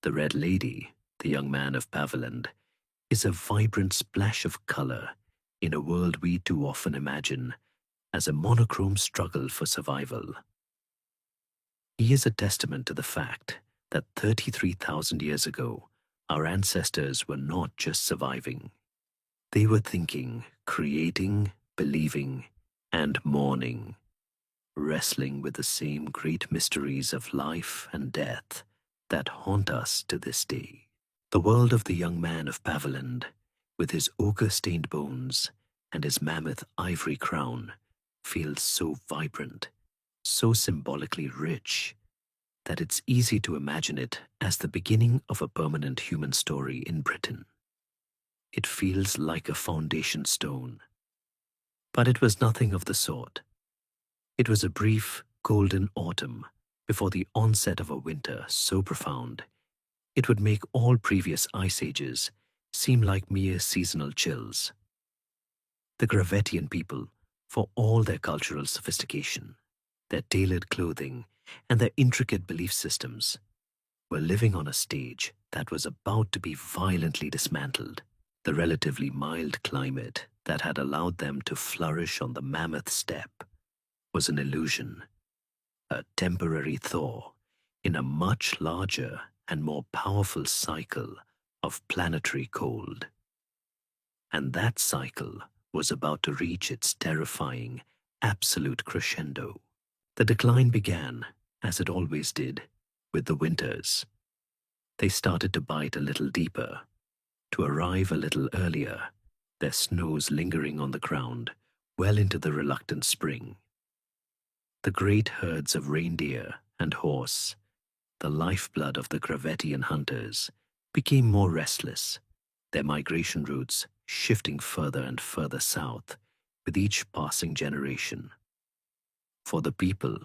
The Red Lady, the young man of Paviland, is a vibrant splash of color in a world we too often imagine as a monochrome struggle for survival. He is a testament to the fact that 33,000 years ago, our ancestors were not just surviving. They were thinking, creating, believing, and mourning, wrestling with the same great mysteries of life and death that haunt us to this day. The world of the young man of Paviland, with his ochre-stained bones and his mammoth ivory crown, feels so vibrant, so symbolically rich, that it's easy to imagine it as the beginning of a permanent human story in Britain. It feels like a foundation stone. But it was nothing of the sort. It was a brief, golden autumn before the onset of a winter so profound it would make all previous ice ages seem like mere seasonal chills. The Gravettian people, for all their cultural sophistication, their tailored clothing, and their intricate belief systems, were living on a stage that was about to be violently dismantled. The relatively mild climate that had allowed them to flourish on the mammoth steppe was an illusion, a temporary thaw in a much larger and more powerful cycle of planetary cold. And that cycle was about to reach its terrifying, absolute crescendo. The decline began, as it always did, with the winters. They started to bite a little deeper, to arrive a little earlier, their snows lingering on the ground well into the reluctant spring. The great herds of reindeer and horse, the lifeblood of the Gravettian hunters, became more restless, their migration routes shifting further and further south with each passing generation. For the people,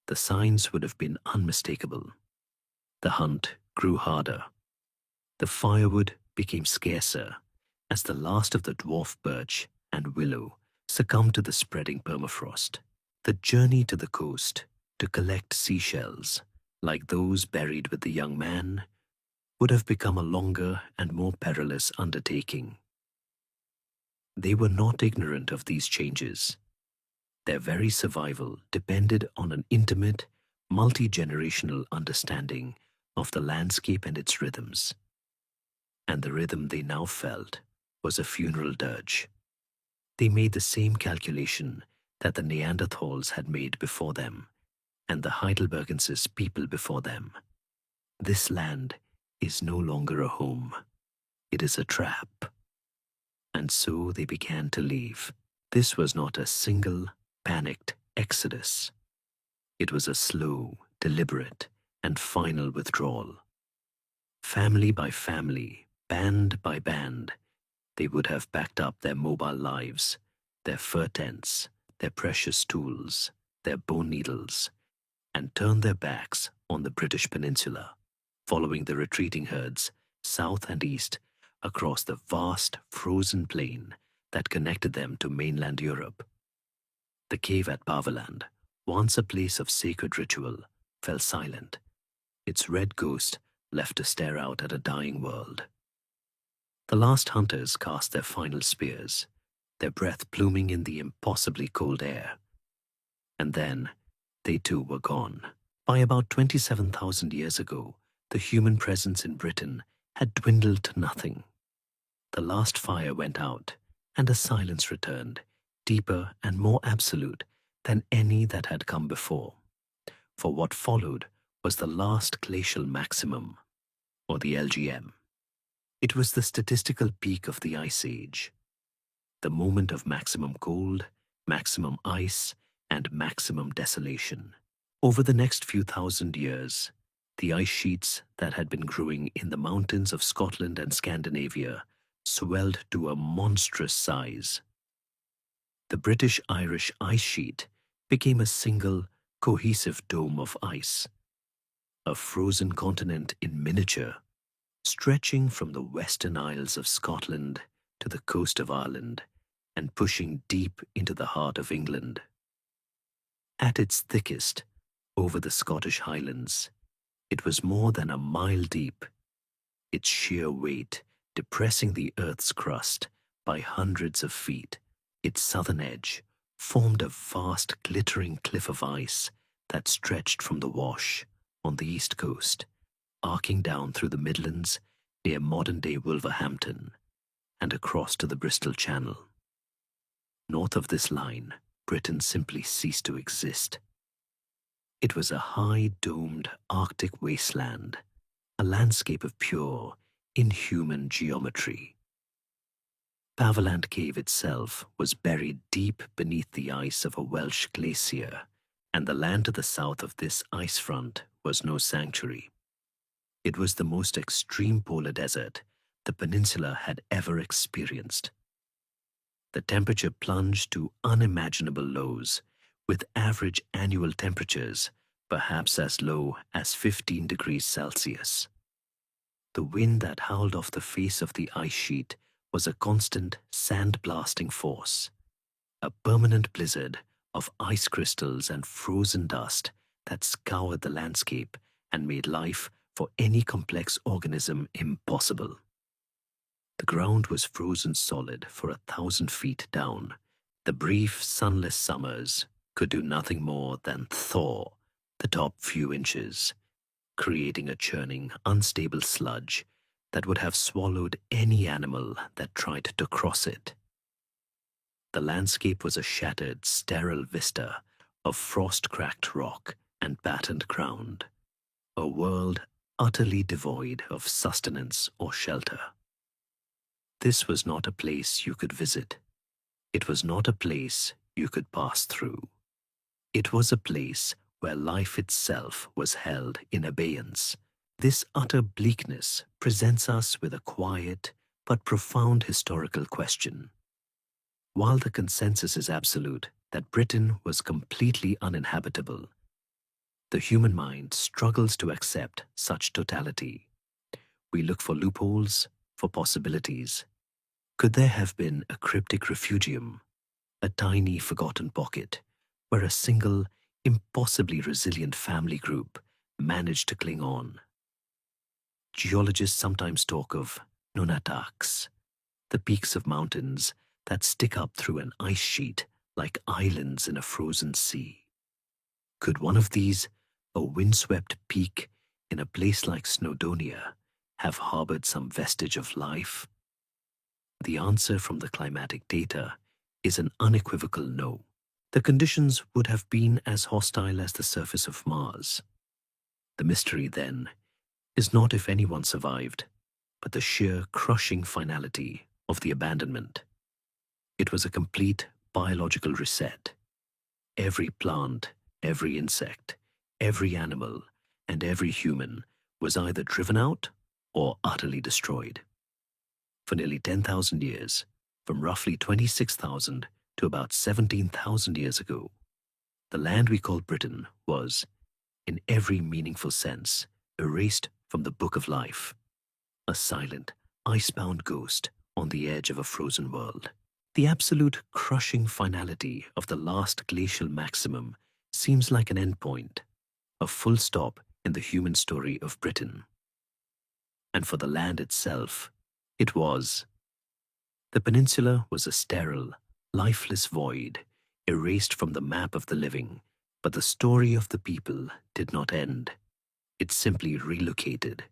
the signs would have been unmistakable. The hunt grew harder. The firewood became scarcer, as the last of the dwarf birch and willow succumbed to the spreading permafrost. The journey to the coast to collect seashells, like those buried with the young man, would have become a longer and more perilous undertaking. They were not ignorant of these changes. Their very survival depended on an intimate, multi-generational understanding of the landscape and its rhythms. And the rhythm they now felt was a funeral dirge. They made the same calculation that the Neanderthals had made before them, and the Heidelbergensis people before them. This land is no longer a home. It is a trap. And so they began to leave. This was not a single, panicked exodus. It was a slow, deliberate, and final withdrawal. Family by family, band by band, they would have packed up their mobile lives, their fur tents, their precious tools, their bone needles, and turned their backs on the British Peninsula, following the retreating herds south and east across the vast frozen plain that connected them to mainland Europe. The cave at Paveland, once a place of sacred ritual, fell silent, its red ghost left to stare out at a dying world. The last hunters cast their final spears, their breath pluming in the impossibly cold air. And then, they too were gone. By about 27,000 years ago, the human presence in Britain had dwindled to nothing. The last fire went out, and a silence returned, deeper and more absolute than any that had come before. For what followed was the last glacial maximum, or the LGM. It was the statistical peak of the Ice Age, the moment of maximum cold, maximum ice, and maximum desolation. Over the next few thousand years, the ice sheets that had been growing in the mountains of Scotland and Scandinavia swelled to a monstrous size. The British-Irish ice sheet became a single, cohesive dome of ice, a frozen continent in miniature, stretching from the western isles of Scotland to the coast of Ireland and pushing deep into the heart of England. At its thickest, over the Scottish Highlands, it was more than a mile deep, its sheer weight depressing the Earth's crust by hundreds of feet. Its southern edge formed a vast glittering cliff of ice that stretched from the Wash on the east coast, arcing down through the Midlands near modern-day Wolverhampton and across to the Bristol Channel. North of this line, Britain simply ceased to exist. It was a high-domed Arctic wasteland, a landscape of pure, inhuman geometry. Paveland Cave itself was buried deep beneath the ice of a Welsh glacier, and the land to the south of this ice front was no sanctuary. It was the most extreme polar desert the peninsula had ever experienced. The temperature plunged to unimaginable lows, with average annual temperatures perhaps as low as 15 degrees Celsius. The wind that howled off the face of the ice sheet was a constant sand-blasting force, a permanent blizzard of ice crystals and frozen dust that scoured the landscape and made life for any complex organism impossible. The ground was frozen solid for 1,000 feet down. The brief, sunless summers could do nothing more than thaw the top few inches, creating a churning, unstable sludge that would have swallowed any animal that tried to cross it. The landscape was a shattered, sterile vista of frost-cracked rock and battened ground, a world utterly devoid of sustenance or shelter. This was not a place you could visit. It was not a place you could pass through. It was a place where life itself was held in abeyance. This utter bleakness presents us with a quiet but profound historical question. While the consensus is absolute that Britain was completely uninhabitable, the human mind struggles to accept such totality. We look for loopholes, for possibilities. Could there have been a cryptic refugium, a tiny forgotten pocket, where a single, impossibly resilient family group managed to cling on? Geologists sometimes talk of nunataks, the peaks of mountains that stick up through an ice sheet like islands in a frozen sea. Could one of these, a windswept peak in a place like Snowdonia, have harbored some vestige of life? The answer from the climatic data is an unequivocal no. The conditions would have been as hostile as the surface of Mars. The mystery, then, is not if anyone survived, but the sheer crushing finality of the abandonment. It was a complete biological reset. Every plant, every insect, every animal, and every human was either driven out or utterly destroyed. For nearly 10,000 years, from roughly 26,000 to about 17,000 years ago, the land we call Britain was, in every meaningful sense, erased from the book of life, a silent, icebound ghost on the edge of a frozen world. The absolute crushing finality of the last glacial maximum seems like an endpoint, a full stop in the human story of Britain. And for the land itself, it was. The peninsula was a sterile, lifeless void, erased from the map of the living, but the story of the people did not end. It simply relocated.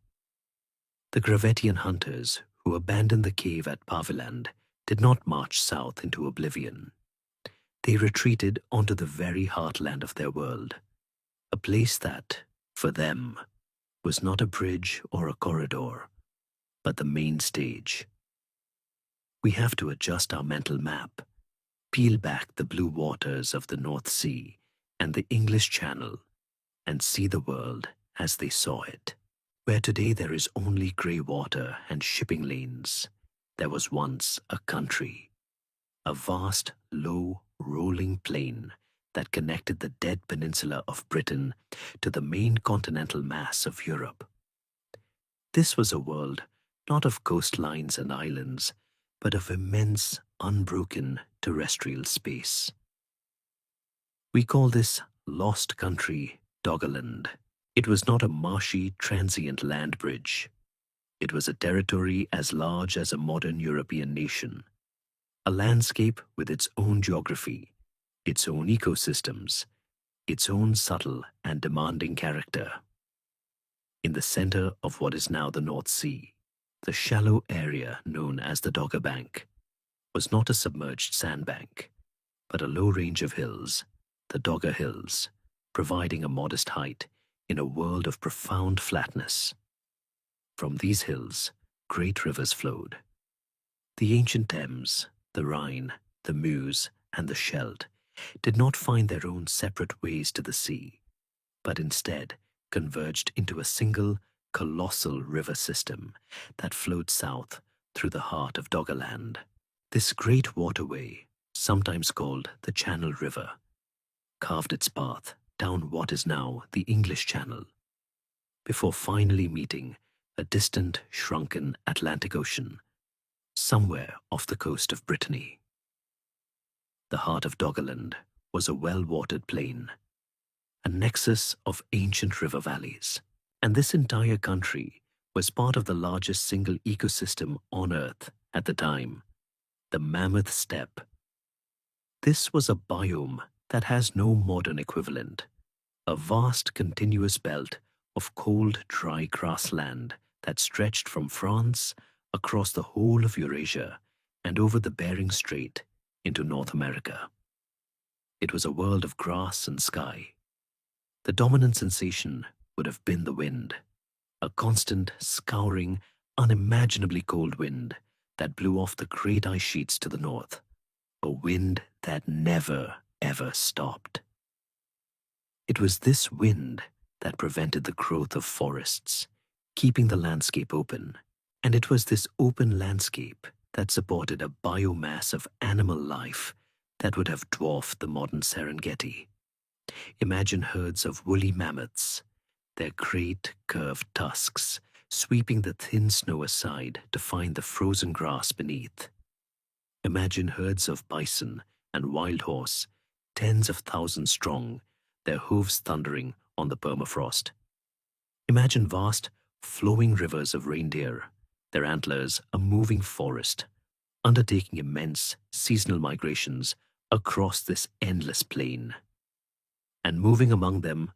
The Gravettian hunters who abandoned the cave at Paviland did not march south into oblivion. They retreated onto the very heartland of their world, a place that, for them, was not a bridge or a corridor, but the main stage. We have to adjust our mental map, peel back the blue waters of the North Sea and the English Channel, and see the world as they saw it. Where today there is only grey water and shipping lanes, there was once a country, a vast, low, rolling plain that connected the dead peninsula of Britain to the main continental mass of Europe. This was a world not of coastlines and islands, but of immense, unbroken terrestrial space. We call this lost country Doggerland. It was not a marshy, transient land bridge. It was a territory as large as a modern European nation, a landscape with its own geography, its own ecosystems, its own subtle and demanding character. In the center of what is now the North Sea, the shallow area known as the Dogger Bank was not a submerged sandbank, but a low range of hills, the Dogger Hills, providing a modest height in a world of profound flatness. From these hills, great rivers flowed. The ancient Thames, the Rhine, the Meuse, and the Scheldt did not find their own separate ways to the sea, but instead converged into a single, colossal river system that flowed south through the heart of Doggerland. This great waterway, sometimes called the Channel River, carved its path down what is now the English Channel, before finally meeting a distant, shrunken Atlantic Ocean, somewhere off the coast of Brittany. The heart of Doggerland was a well-watered plain, a nexus of ancient river valleys, and this entire country was part of the largest single ecosystem on Earth at the time, the Mammoth Steppe. This was a biome that has no modern equivalent, a vast continuous belt of cold, dry grassland that stretched from France across the whole of Eurasia and over the Bering Strait into North America. It was a world of grass and sky. The dominant sensation would have been the wind, a constant, scouring, unimaginably cold wind that blew off the great ice sheets to the north, a wind that never, ever stopped. It was this wind that prevented the growth of forests, keeping the landscape open, and it was this open landscape that supported a biomass of animal life that would have dwarfed the modern Serengeti. Imagine herds of woolly mammoths, their great curved tusks sweeping the thin snow aside to find the frozen grass beneath. Imagine herds of bison and wild horse, tens of thousands strong, their hooves thundering on the permafrost. Imagine vast, flowing rivers of reindeer, their antlers a moving forest, undertaking immense seasonal migrations across this endless plain. And moving among them,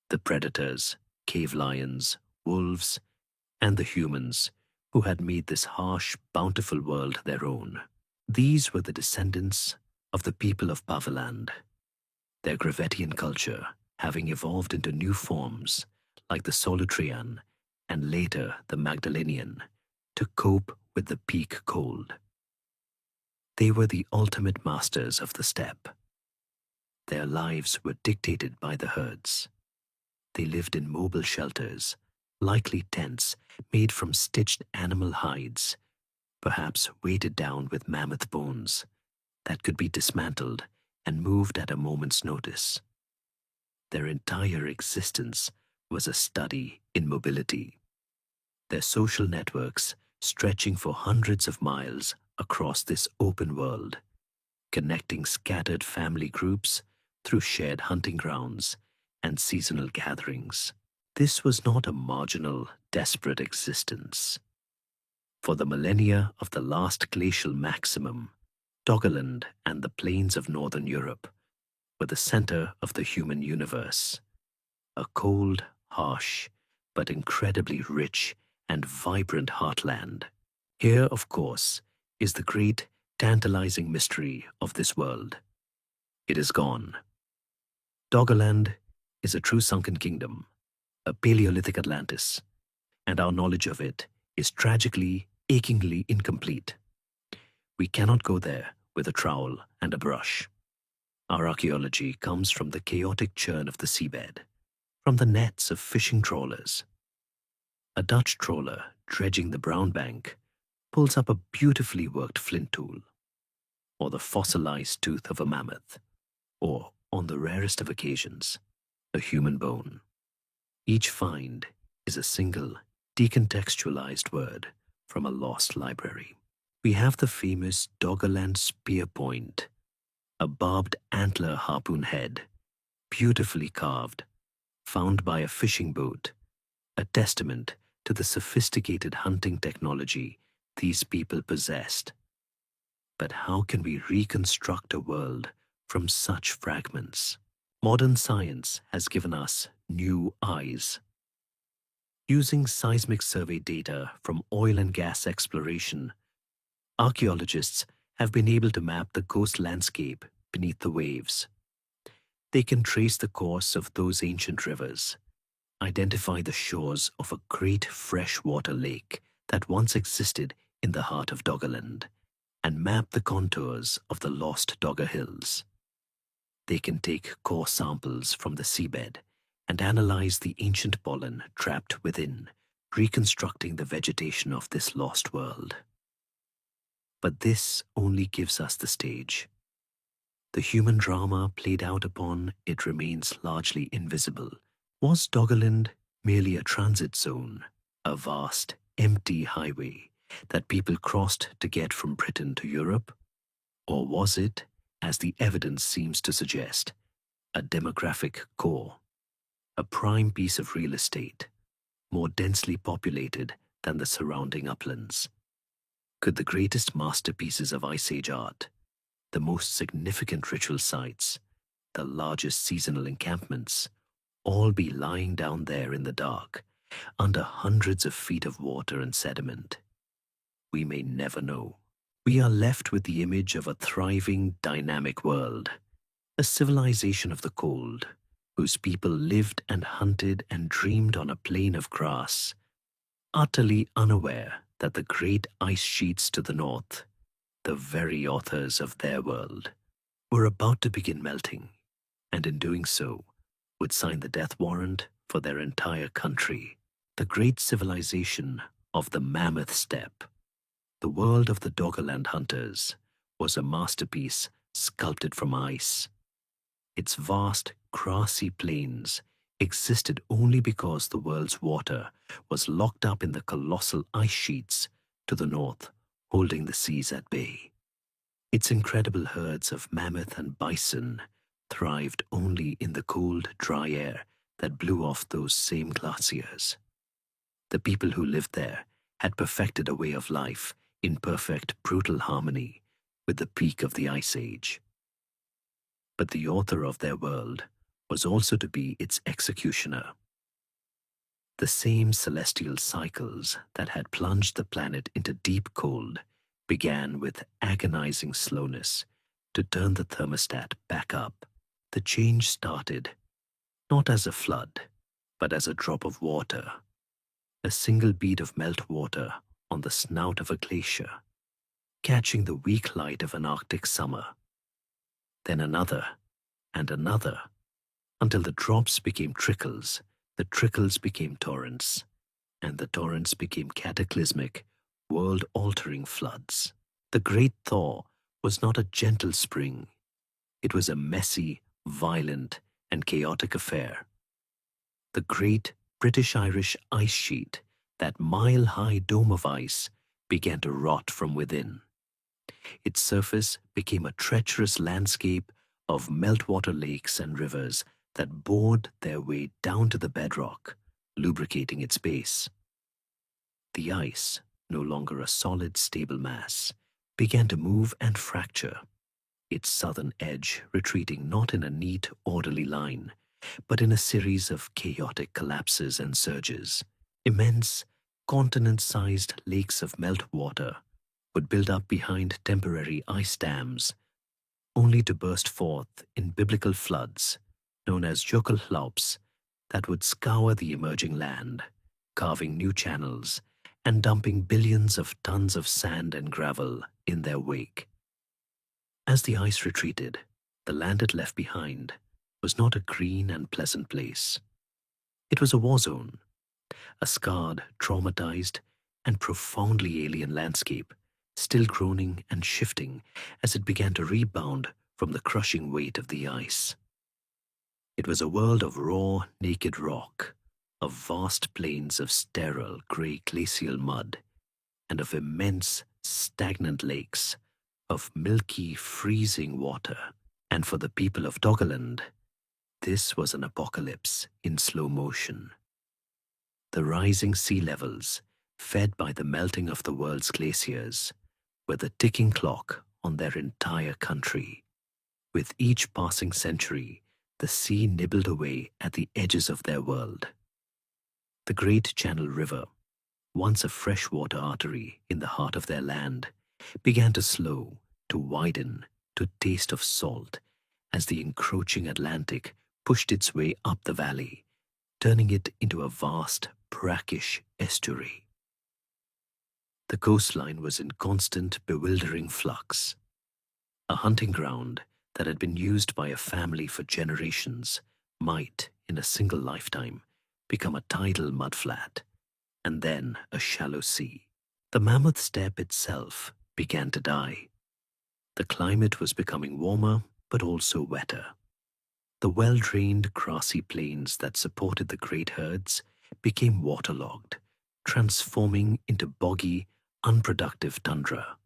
the predators, cave lions, wolves, and the humans who had made this harsh, bountiful world their own. These were the descendants of the people of Paviland, their Gravettian culture having evolved into new forms like the Solutrean and later the Magdalenian to cope with the peak cold. They were the ultimate masters of the steppe. Their lives were dictated by the herds. They lived in mobile shelters, likely tents made from stitched animal hides, perhaps weighted down with mammoth bones that could be dismantled and moved at a moment's notice. Their entire existence was a study in mobility, their social networks stretching for hundreds of miles across this open world, connecting scattered family groups through shared hunting grounds and seasonal gatherings. This was not a marginal, desperate existence. For the millennia of the last glacial maximum, Doggerland and the plains of northern Europe were the center of the human universe, a cold, harsh, but incredibly rich and vibrant heartland. Here, of course, is the great, tantalizing mystery of this world. It is gone. Doggerland is a true sunken kingdom, a Paleolithic Atlantis, and our knowledge of it is tragically, achingly incomplete. We cannot go there with a trowel and a brush. Our archaeology comes from the chaotic churn of the seabed, from the nets of fishing trawlers. A Dutch trawler dredging the brown bank pulls up a beautifully worked flint tool, or the fossilized tooth of a mammoth, or, on the rarest of occasions, a human bone. Each find is a single, decontextualized word from a lost library. We have the famous Doggerland spear point, a barbed antler harpoon head, beautifully carved, found by a fishing boat, a testament to the sophisticated hunting technology these people possessed. But how can we reconstruct a world from such fragments? Modern science has given us new eyes. Using seismic survey data from oil and gas exploration, archaeologists have been able to map the coast landscape beneath the waves. They can trace the course of those ancient rivers, identify the shores of a great freshwater lake that once existed in the heart of Doggerland, and map the contours of the lost Dogger Hills. They can take core samples from the seabed and analyze the ancient pollen trapped within, reconstructing the vegetation of this lost world. But this only gives us the stage. The human drama played out upon it remains largely invisible. Was Doggerland merely a transit zone, a vast, empty highway that people crossed to get from Britain to Europe? Or was it, as the evidence seems to suggest, a demographic core, a prime piece of real estate, more densely populated than the surrounding uplands? Could the greatest masterpieces of Ice Age art, the most significant ritual sites, the largest seasonal encampments, all be lying down there in the dark, under hundreds of feet of water and sediment? We may never know. We are left with the image of a thriving, dynamic world, a civilization of the cold, whose people lived and hunted and dreamed on a plain of grass, utterly unaware that the great ice sheets to the north, the very authors of their world, were about to begin melting, and in doing so, would sign the death warrant for their entire country. The great civilization of the Mammoth Steppe, the world of the Doggerland hunters, was a masterpiece sculpted from ice. Its vast, grassy plains existed only because the world's water was locked up in the colossal ice sheets to the north, holding the seas at bay. Its incredible herds of mammoth and bison thrived only in the cold, dry air that blew off those same glaciers. The people who lived there had perfected a way of life in perfect, brutal harmony with the peak of the Ice Age. But the author of their world was also to be its executioner. The same celestial cycles that had plunged the planet into deep cold began with agonizing slowness to turn the thermostat back up. The change started not as a flood, but as a drop of water, a single bead of melt water on the snout of a glacier, catching the weak light of an Arctic summer. Then another, and another, until the drops became trickles, the trickles became torrents, and the torrents became cataclysmic, world-altering floods. The Great Thaw was not a gentle spring. It was a messy, violent, and chaotic affair. The great British-Irish ice sheet, that mile-high dome of ice, began to rot from within. Its surface became a treacherous landscape of meltwater lakes and rivers that bored their way down to the bedrock, lubricating its base. The ice, no longer a solid, stable mass, began to move and fracture, its southern edge retreating not in a neat, orderly line, but in a series of chaotic collapses and surges. Immense, continent-sized lakes of meltwater would build up behind temporary ice dams, only to burst forth in biblical floods known as Jökulhlaups that would scour the emerging land, carving new channels and dumping billions of tons of sand and gravel in their wake. As the ice retreated, the land it left behind was not a green and pleasant place. It was a war zone, a scarred, traumatized, and profoundly alien landscape, still groaning and shifting as it began to rebound from the crushing weight of the ice. It was a world of raw, naked rock, of vast plains of sterile, grey glacial mud, and of immense, stagnant lakes, of milky, freezing water. And for the people of Doggerland, this was an apocalypse in slow motion. The rising sea levels, fed by the melting of the world's glaciers, were the ticking clock on their entire country. With each passing century, the sea nibbled away at the edges of their world. The great Channel River, once a freshwater artery in the heart of their land, began to slow, to widen, to taste of salt as the encroaching Atlantic pushed its way up the valley, turning it into a vast, brackish estuary. The coastline was in constant, bewildering flux. A hunting ground that had been used by a family for generations might, in a single lifetime, become a tidal mudflat, and then a shallow sea. The Mammoth Steppe itself began to die. The climate was becoming warmer, but also wetter. The well-drained grassy plains that supported the great herds became waterlogged, transforming into boggy, unproductive tundra.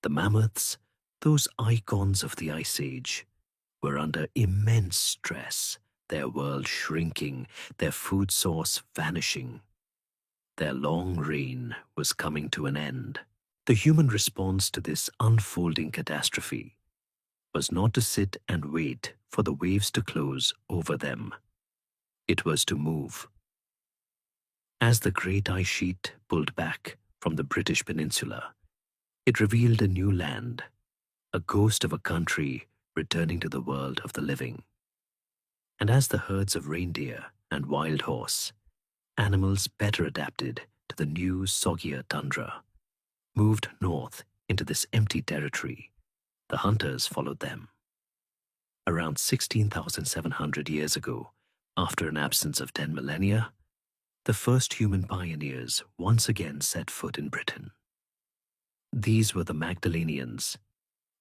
The mammoths, those icons of the Ice Age, were under immense stress, their world shrinking, their food source vanishing. Their long reign was coming to an end. The human response to this unfolding catastrophe was not to sit and wait for the waves to close over them. It was to move. As the great ice sheet pulled back from the British Peninsula, it revealed a new land, a ghost of a country returning to the world of the living. And as the herds of reindeer and wild horse, animals better adapted to the new, soggier tundra, moved north into this empty territory, the hunters followed them. Around 16,700 years ago, after an absence of 10 millennia, the first human pioneers once again set foot in Britain. These were the Magdalenians,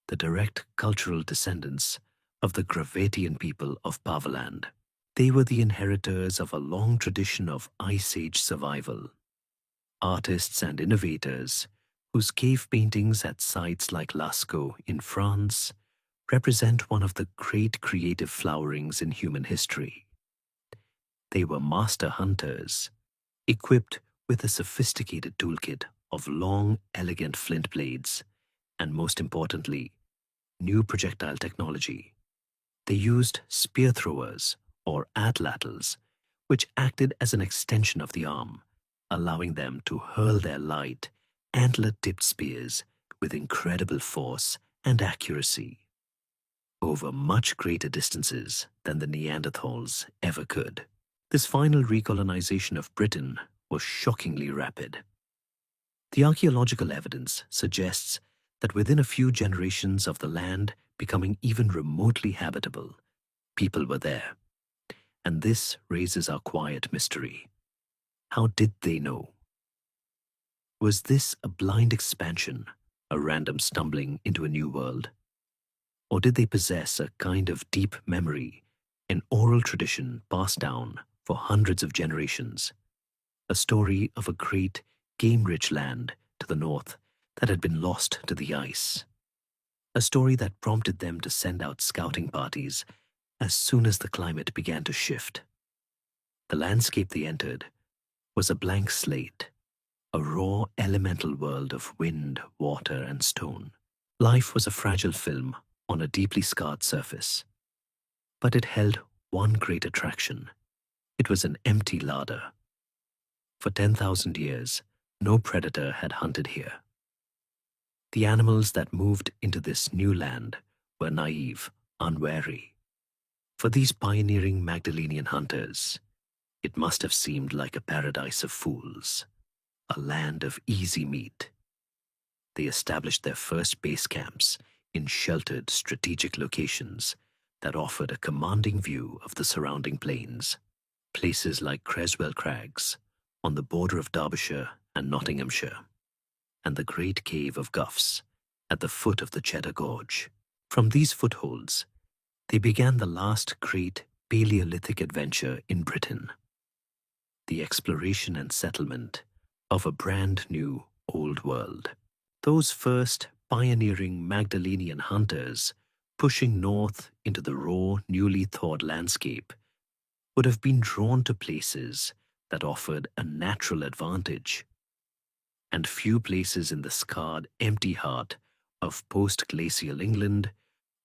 the direct cultural descendants of the Gravettian people of Pavaland. They were the inheritors of a long tradition of Ice Age survival. Artists and innovators whose cave paintings at sites like Lascaux in France represent one of the great creative flowerings in human history. They were master hunters, equipped with a sophisticated toolkit of long, elegant flint blades, and most importantly, new projectile technology. They used spear throwers, or atlatls, which acted as an extension of the arm, allowing them to hurl their light, antler-tipped spears with incredible force and accuracy over much greater distances than the Neanderthals ever could. This final recolonization of Britain was shockingly rapid. The archaeological evidence suggests that within a few generations of the land becoming even remotely habitable, people were there. And this raises our quiet mystery. How did they know? Was this a blind expansion, a random stumbling into a new world? Or did they possess a kind of deep memory, an oral tradition passed down for hundreds of generations, a story of a great, game-rich land to the north that had been lost to the ice, a story that prompted them to send out scouting parties as soon as the climate began to shift? The landscape they entered was a blank slate, a raw elemental world of wind, water, and stone. Life was a fragile film on a deeply scarred surface. But it held one great attraction. It was an empty larder. For 10,000 years, no predator had hunted here. The animals that moved into this new land were naive, unwary. For these pioneering Magdalenian hunters, it must have seemed like a paradise of fools, a land of easy meat. They established their first base camps in sheltered, strategic locations that offered a commanding view of the surrounding plains. Places like Creswell Crags, on the border of Derbyshire and Nottinghamshire, and the Great Cave of Guffs, at the foot of the Cheddar Gorge. From these footholds, they began the last great Paleolithic adventure in Britain, the exploration and settlement of a brand new Old World. Those first pioneering Magdalenian hunters pushing north into the raw, newly thawed landscape would have been drawn to places that offered a natural advantage, and few places in the scarred, empty heart of post-glacial England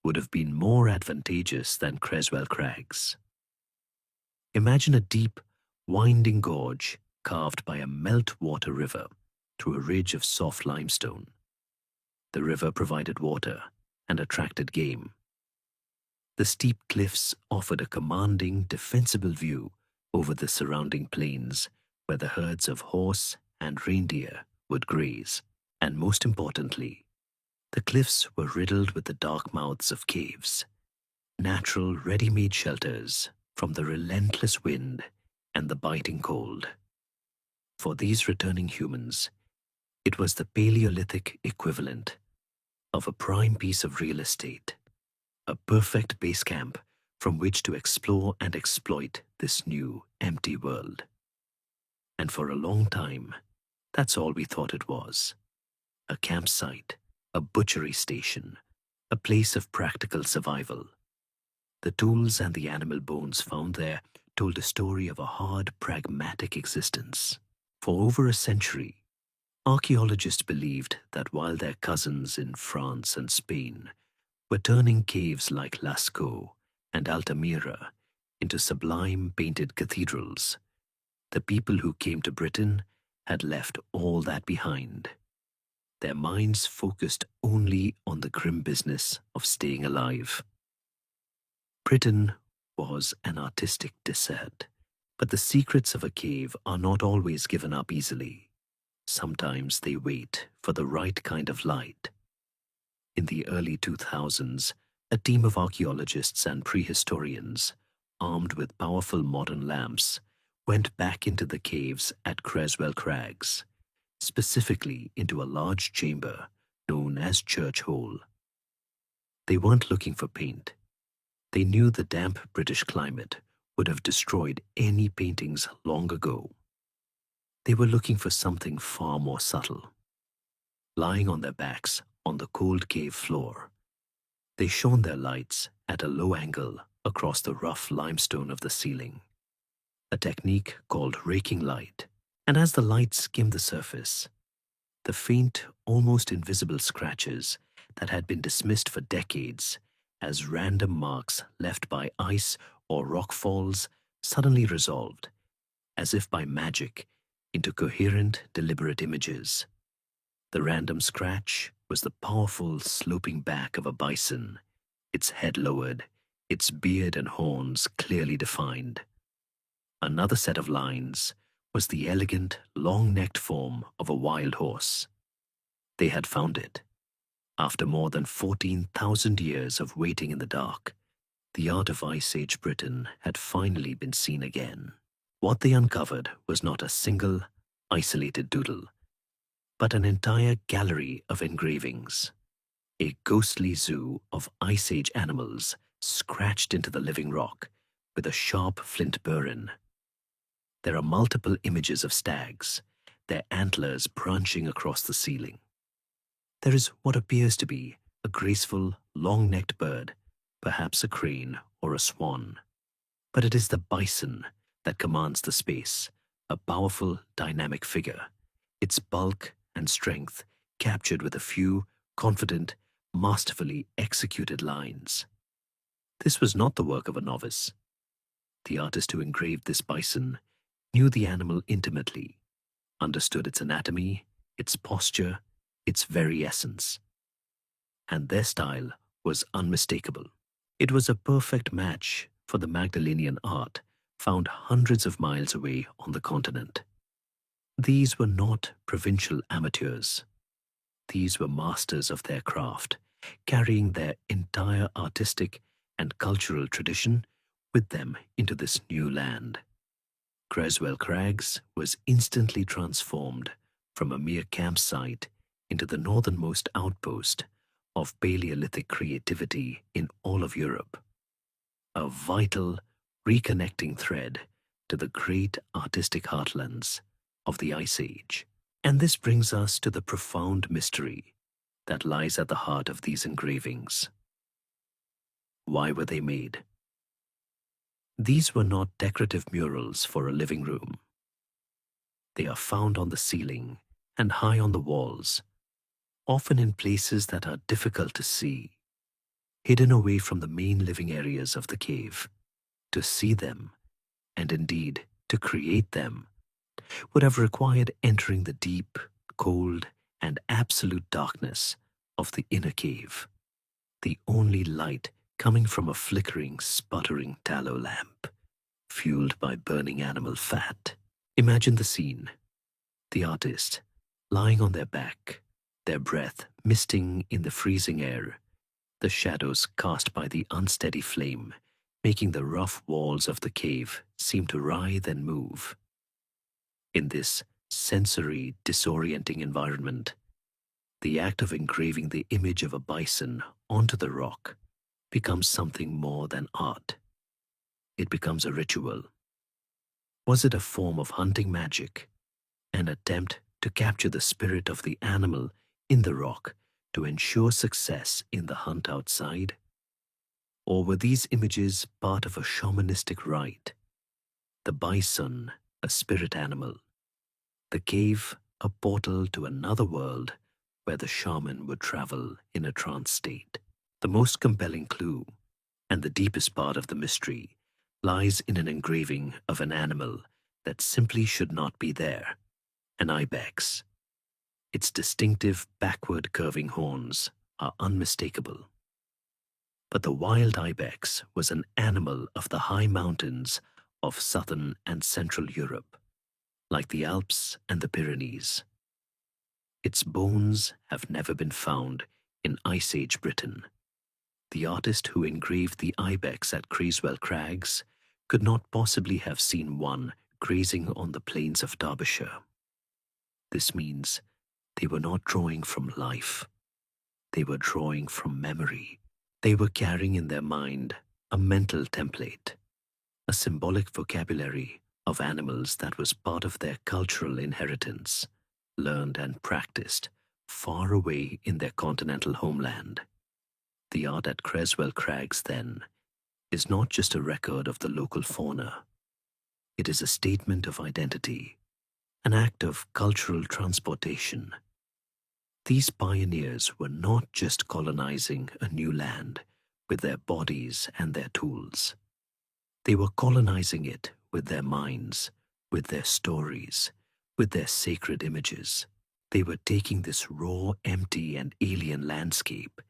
would have been more advantageous than Creswell Crags. Imagine a deep, winding gorge carved by a meltwater river through a ridge of soft limestone. The river provided water and attracted game. The steep cliffs offered a commanding, defensible view over the surrounding plains where the herds of horse and reindeer would graze. And most importantly, the cliffs were riddled with the dark mouths of caves, natural, ready-made shelters from the relentless wind and the biting cold. For these returning humans, it was the Paleolithic equivalent of a prime piece of real estate, a perfect base camp from which to explore and exploit this new, empty world. And for a long time, that's all we thought it was. A campsite, a butchery station, a place of practical survival. The tools and the animal bones found there told a story of a hard, pragmatic existence. For over a century, archaeologists believed that while their cousins in France and Spain were turning caves like Lascaux and Altamira into sublime painted cathedrals, the people who came to Britain had left all that behind. Their minds focused only on the grim business of staying alive. Britain was an artistic desert, but the secrets of a cave are not always given up easily. Sometimes they wait for the right kind of light. In the early 2000s, a team of archaeologists and prehistorians, armed with powerful modern lamps, went back into the caves at Creswell Crags, specifically into a large chamber known as Church Hole. They weren't looking for paint. They knew the damp British climate would have destroyed any paintings long ago. They were looking for something far more subtle. lying on their backs on the cold cave floor. They shone their lights at a low angle across the rough limestone of the ceiling, a technique called raking light. And as the light skimmed the surface, the faint, almost invisible scratches that had been dismissed for decades as random marks left by ice or rock falls suddenly resolved, as if by magic, into coherent, deliberate images. The random scratch was the powerful, sloping back of a bison, its head lowered, its beard and horns clearly defined. Another set of lines was the elegant, long-necked form of a wild horse. They had found it. After more than 14,000 years of waiting in the dark, the art of Ice Age Britain had finally been seen again. What they uncovered was not a single, isolated doodle, but an entire gallery of engravings. A ghostly zoo of Ice Age animals scratched into the living rock with a sharp flint burin. There are multiple images of stags, their antlers branching across the ceiling. There is what appears to be a graceful, long-necked bird, perhaps a crane or a swan. But it is the bison that commands the space, a powerful, dynamic figure, its bulk and strength captured with a few confident, masterfully executed lines. This was not the work of a novice. The artist who engraved this bison knew the animal intimately, understood its anatomy, its posture, its very essence. And their style was unmistakable. It was a perfect match for the Magdalenian art found hundreds of miles away on the continent. These were not provincial amateurs. These were masters of their craft, carrying their entire artistic and cultural tradition with them into this new land. Creswell Crags was instantly transformed from a mere campsite into the northernmost outpost of Paleolithic creativity in all of Europe, a vital, reconnecting thread to the great artistic heartlands of the Ice Age. And this brings us to the profound mystery that lies at the heart of these engravings. Why were they made? These were not decorative murals for a living room. They are found on the ceiling and high on the walls, often in places that are difficult to see, hidden away from the main living areas of the cave. To see them, and indeed to create them, would have required entering the deep, cold, and absolute darkness of the inner cave, the only light coming from a flickering, sputtering tallow lamp, fueled by burning animal fat. Imagine the scene. The artist, lying on their back, their breath misting in the freezing air, the shadows cast by the unsteady flame, making the rough walls of the cave seem to writhe and move. In this sensory, disorienting environment, the act of engraving the image of a bison onto the rock becomes something more than art. It becomes a ritual. Was it a form of hunting magic, an attempt to capture the spirit of the animal in the rock to ensure success in the hunt outside? Or were these images part of a shamanistic rite? The bison, a spirit animal. The cave, a portal to another world where the shaman would travel in a trance state. The most compelling clue, and the deepest part of the mystery, lies in an engraving of an animal that simply should not be there, an ibex. Its distinctive backward curving horns are unmistakable. But the wild ibex was an animal of the high mountains of southern and central Europe, like the Alps and the Pyrenees. Its bones have never been found in Ice Age Britain. The artist who engraved the ibex at Creswell Crags could not possibly have seen one grazing on the plains of Derbyshire. This means they were not drawing from life. They were drawing from memory. They were carrying in their mind a mental template, a symbolic vocabulary of animals that was part of their cultural inheritance, learned and practiced far away in their continental homeland. The art at Creswell Crags, then, is not just a record of the local fauna. It is a statement of identity, an act of cultural transportation. These pioneers were not just colonizing a new land with their bodies and their tools. They were colonizing it with their minds, with their stories, with their sacred images. They were taking this raw, empty, and alien landscape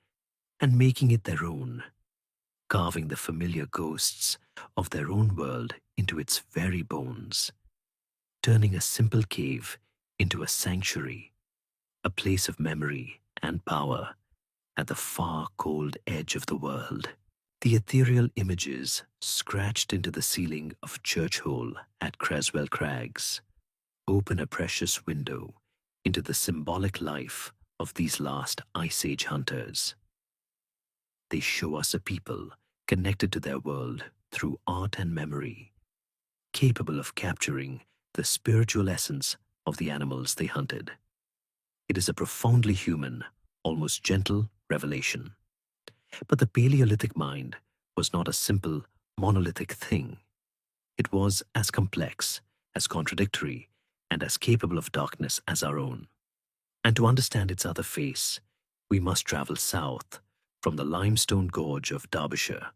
and making it their own, carving the familiar ghosts of their own world into its very bones, turning a simple cave into a sanctuary, a place of memory and power at the far cold edge of the world. The ethereal images scratched into the ceiling of Church Hole at Creswell Crags open a precious window into the symbolic life of these last Ice Age hunters. They show us a people connected to their world through art and memory, capable of capturing the spiritual essence of the animals they hunted. It is a profoundly human, almost gentle revelation. But the Paleolithic mind was not a simple, monolithic thing. It was as complex, as contradictory, and as capable of darkness as our own. And to understand its other face, we must travel south from the limestone gorge of Derbyshire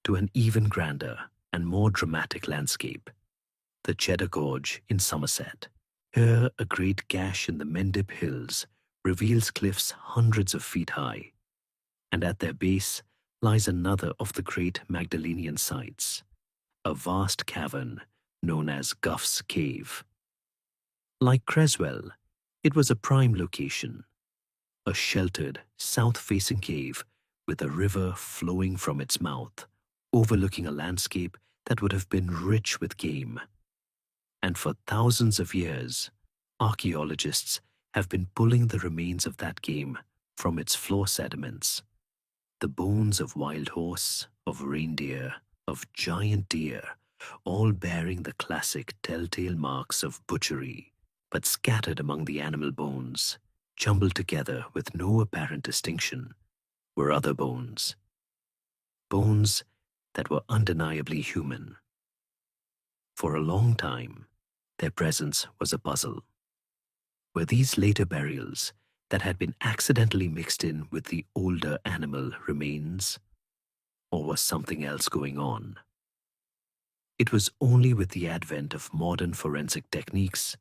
to an even grander and more dramatic landscape, the Cheddar Gorge in Somerset. Here, a great gash in the Mendip Hills reveals cliffs hundreds of feet high, and at their base lies another of the great Magdalenian sites, a vast cavern known as Gough's Cave. Like Creswell, it was a prime location, a sheltered, south-facing cave with a river flowing from its mouth, overlooking a landscape that would have been rich with game. And for thousands of years, archaeologists have been pulling the remains of that game from its floor sediments. The bones of wild horse, of reindeer, of giant deer, all bearing the classic telltale marks of butchery, but scattered among the animal bones, jumbled together with no apparent distinction, were other bones. Bones that were undeniably human. For a long time, their presence was a puzzle. Were these later burials that had been accidentally mixed in with the older animal remains? Or was something else going on? It was only with the advent of modern forensic techniques,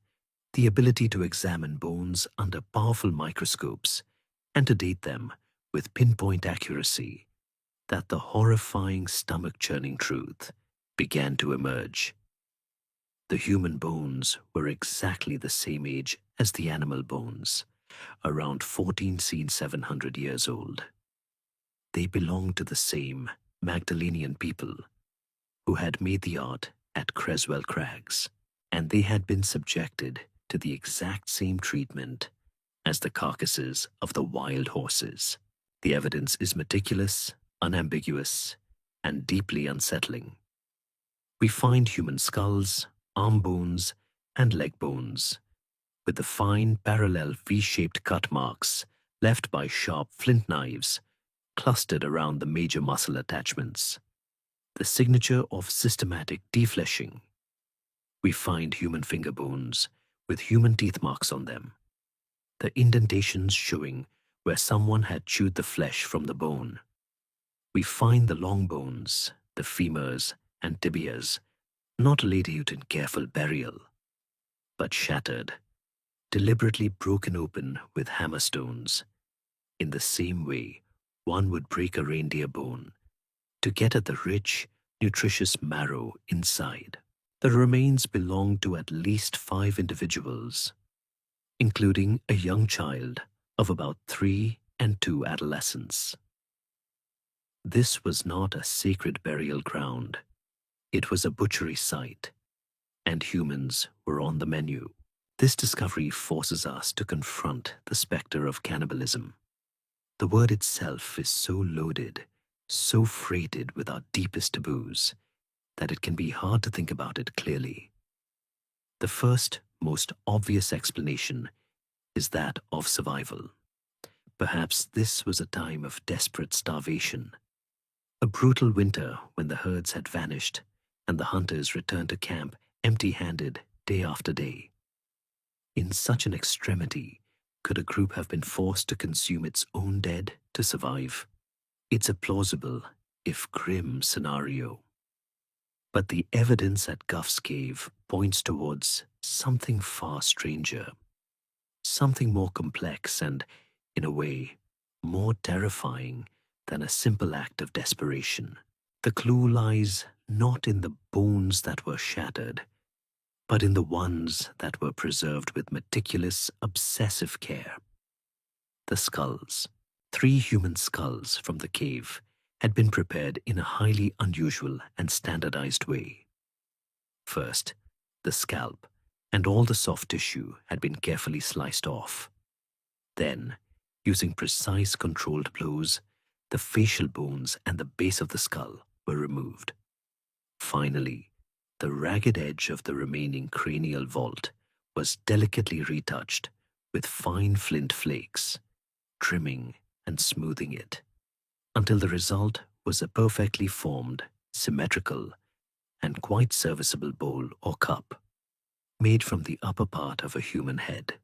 the ability to examine bones under powerful microscopes and to date them with pinpoint accuracy, that the horrifying stomach-churning truth began to emerge. The human bones were exactly the same age as the animal bones, around 14,700 years old. They belonged to the same Magdalenian people who had made the art at Creswell Crags, and they had been subjected to the exact same treatment as the carcasses of the wild horses. The evidence is meticulous, unambiguous, and deeply unsettling. We find human skulls, arm bones, and leg bones, with the fine parallel V-shaped cut marks left by sharp flint knives clustered around the major muscle attachments, the signature of systematic defleshing. We find human finger bones with human teeth marks on them, the indentations showing where someone had chewed the flesh from the bone. We find the long bones, the femurs and tibias, not laid out in careful burial, but shattered, deliberately broken open with hammerstones, in the same way one would break a reindeer bone to get at the rich, nutritious marrow inside. The remains belonged to at least 5 individuals, including a young child of about 3 and 2 adolescents. This was not a sacred burial ground. It was a butchery site, and humans were on the menu. This discovery forces us to confront the specter of cannibalism. The word itself is so loaded, so freighted with our deepest taboos, that it can be hard to think about it clearly. The first, most obvious explanation is that of survival. Perhaps this was a time of desperate starvation, a brutal winter when the herds had vanished and the hunters returned to camp empty-handed day after day. In such an extremity, could a group have been forced to consume its own dead to survive? It's a plausible, if grim, scenario. But the evidence at Guff's Cave points towards something far stranger, something more complex and, in a way, more terrifying than a simple act of desperation. The clue lies not in the bones that were shattered, but in the ones that were preserved with meticulous, obsessive care. The skulls. 3 human skulls from the cave had been prepared in a highly unusual and standardized way. First, the scalp and all the soft tissue had been carefully sliced off. Then, using precise controlled blows, the facial bones and the base of the skull were removed. Finally, the ragged edge of the remaining cranial vault was delicately retouched with fine flint flakes, trimming and smoothing it, until the result was a perfectly formed, symmetrical, and quite serviceable bowl or cup, made from the upper part of a human head.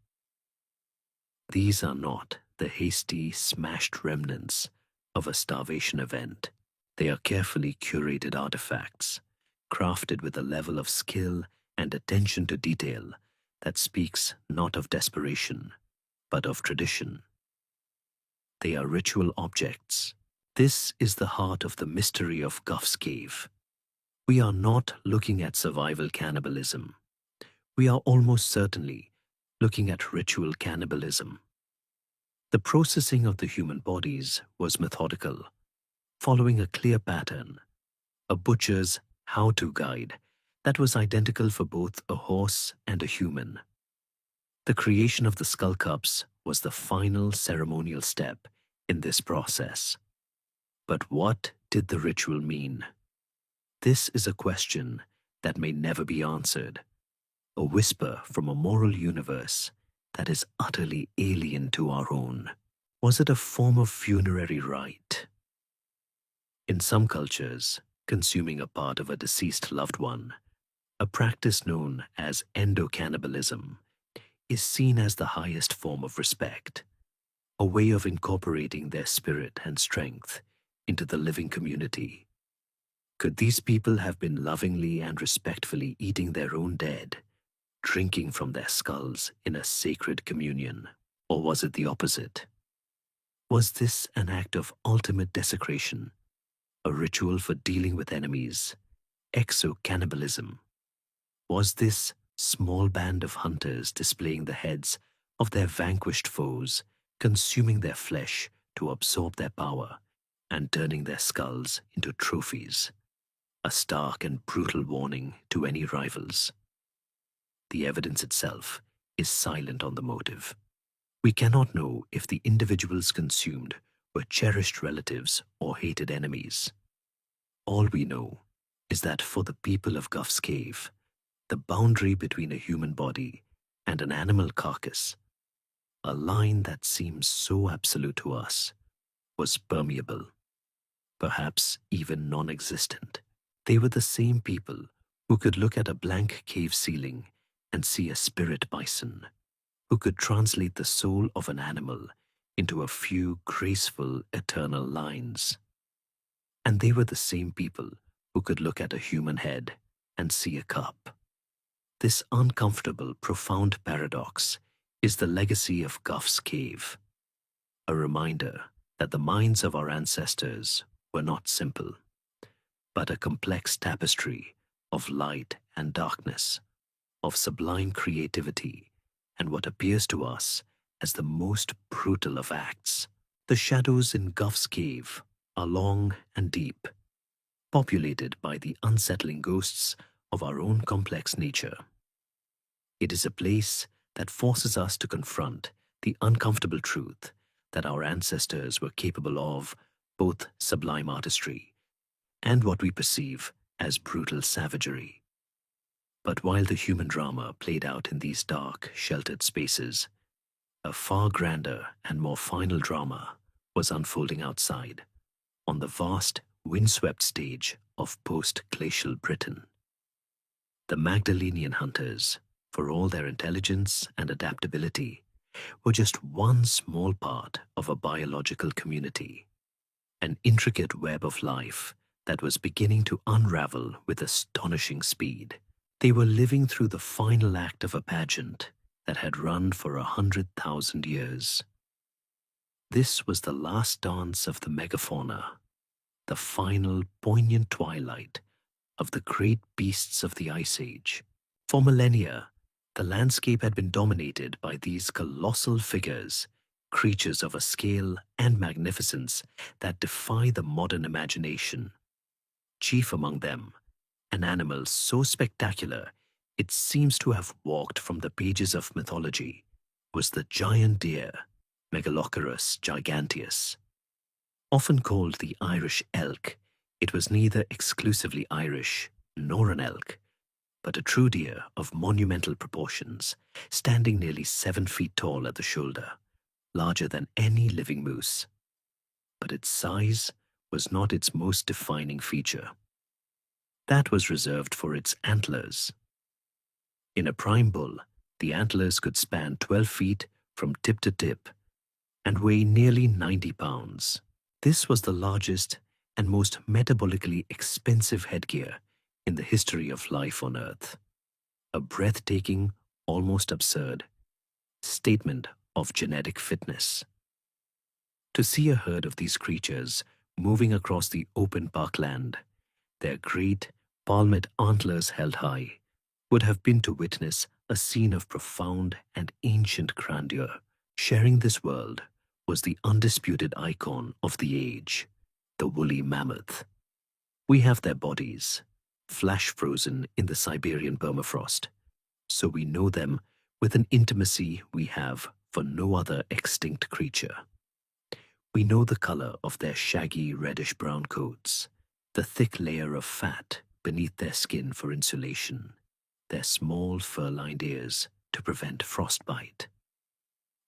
These are not the hasty, smashed remnants of a starvation event. They are carefully curated artifacts, crafted with a level of skill and attention to detail that speaks not of desperation, but of tradition. They are ritual objects. This is the heart of the mystery of Guff's Cave. We are not looking at survival cannibalism. We are almost certainly looking at ritual cannibalism. The processing of the human bodies was methodical, following a clear pattern, a butcher's how-to guide that was identical for both a horse and a human. The creation of the skull cups was the final ceremonial step in this process. But what did the ritual mean? This is a question that may never be answered, a whisper from a moral universe that is utterly alien to our own. Was it a form of funerary rite? In some cultures, consuming a part of a deceased loved one, a practice known as endocannibalism, is seen as the highest form of respect, a way of incorporating their spirit and strength into the living community. Could these people have been lovingly and respectfully eating their own dead, drinking from their skulls in a sacred communion? Or was it the opposite? Was this an act of ultimate desecration, a ritual for dealing with enemies, exocannibalism? Was this small band of hunters displaying the heads of their vanquished foes, consuming their flesh to absorb their power, and turning their skulls into trophies, a stark and brutal warning to any rivals? The evidence itself is silent on the motive. We cannot know if the individuals consumed were cherished relatives or hated enemies. All we know is that for the people of Guff's Cave, the boundary between a human body and an animal carcass, a line that seems so absolute to us, was permeable, perhaps even non-existent. They were the same people who could look at a blank cave ceiling and see a spirit bison, who could translate the soul of an animal into a few graceful, eternal lines. And they were the same people who could look at a human head and see a cup. This uncomfortable, profound paradox is the legacy of Guff's Cave, a reminder that the minds of our ancestors were not simple, but a complex tapestry of light and darkness, of sublime creativity, and what appears to us as the most brutal of acts. The shadows in Guff's Cave are long and deep, populated by the unsettling ghosts of our own complex nature. It is a place that forces us to confront the uncomfortable truth that our ancestors were capable of both sublime artistry and what we perceive as brutal savagery. But while the human drama played out in these dark, sheltered spaces, A far grander and more final drama was unfolding outside, on the vast, windswept stage of post-glacial Britain. The Magdalenian hunters, for all their intelligence and adaptability, were just one small part of a biological community, an intricate web of life that was beginning to unravel with astonishing speed. They were living through the final act of a pageant that had run for 100,000 years. This was the last dance of the megafauna, the final poignant twilight of the great beasts of the Ice Age. For millennia, the landscape had been dominated by these colossal figures, creatures of a scale and magnificence that defy the modern imagination. Chief among them, an animal so spectacular it seems to have walked from the pages of mythology, was the giant deer, Megaloceros giganteus. Often called the Irish elk, it was neither exclusively Irish nor an elk, but a true deer of monumental proportions, standing nearly 7 feet tall at the shoulder, larger than any living moose. But its size was not its most defining feature. That was reserved for its antlers. In a prime bull, the antlers could span 12 feet from tip to tip and weigh nearly 90 pounds. This was the largest and most metabolically expensive headgear in the history of life on Earth. A breathtaking, almost absurd statement of genetic fitness. To see a herd of these creatures moving across the open parkland, their great, palmate antlers held high, would have been to witness a scene of profound and ancient grandeur. Sharing this world was the undisputed icon of the age, the woolly mammoth. We have their bodies, flash frozen in the Siberian permafrost, so we know them with an intimacy we have for no other extinct creature. We know the color of their shaggy reddish-brown coats, the thick layer of fat beneath their skin for insulation, their small fur-lined ears to prevent frostbite.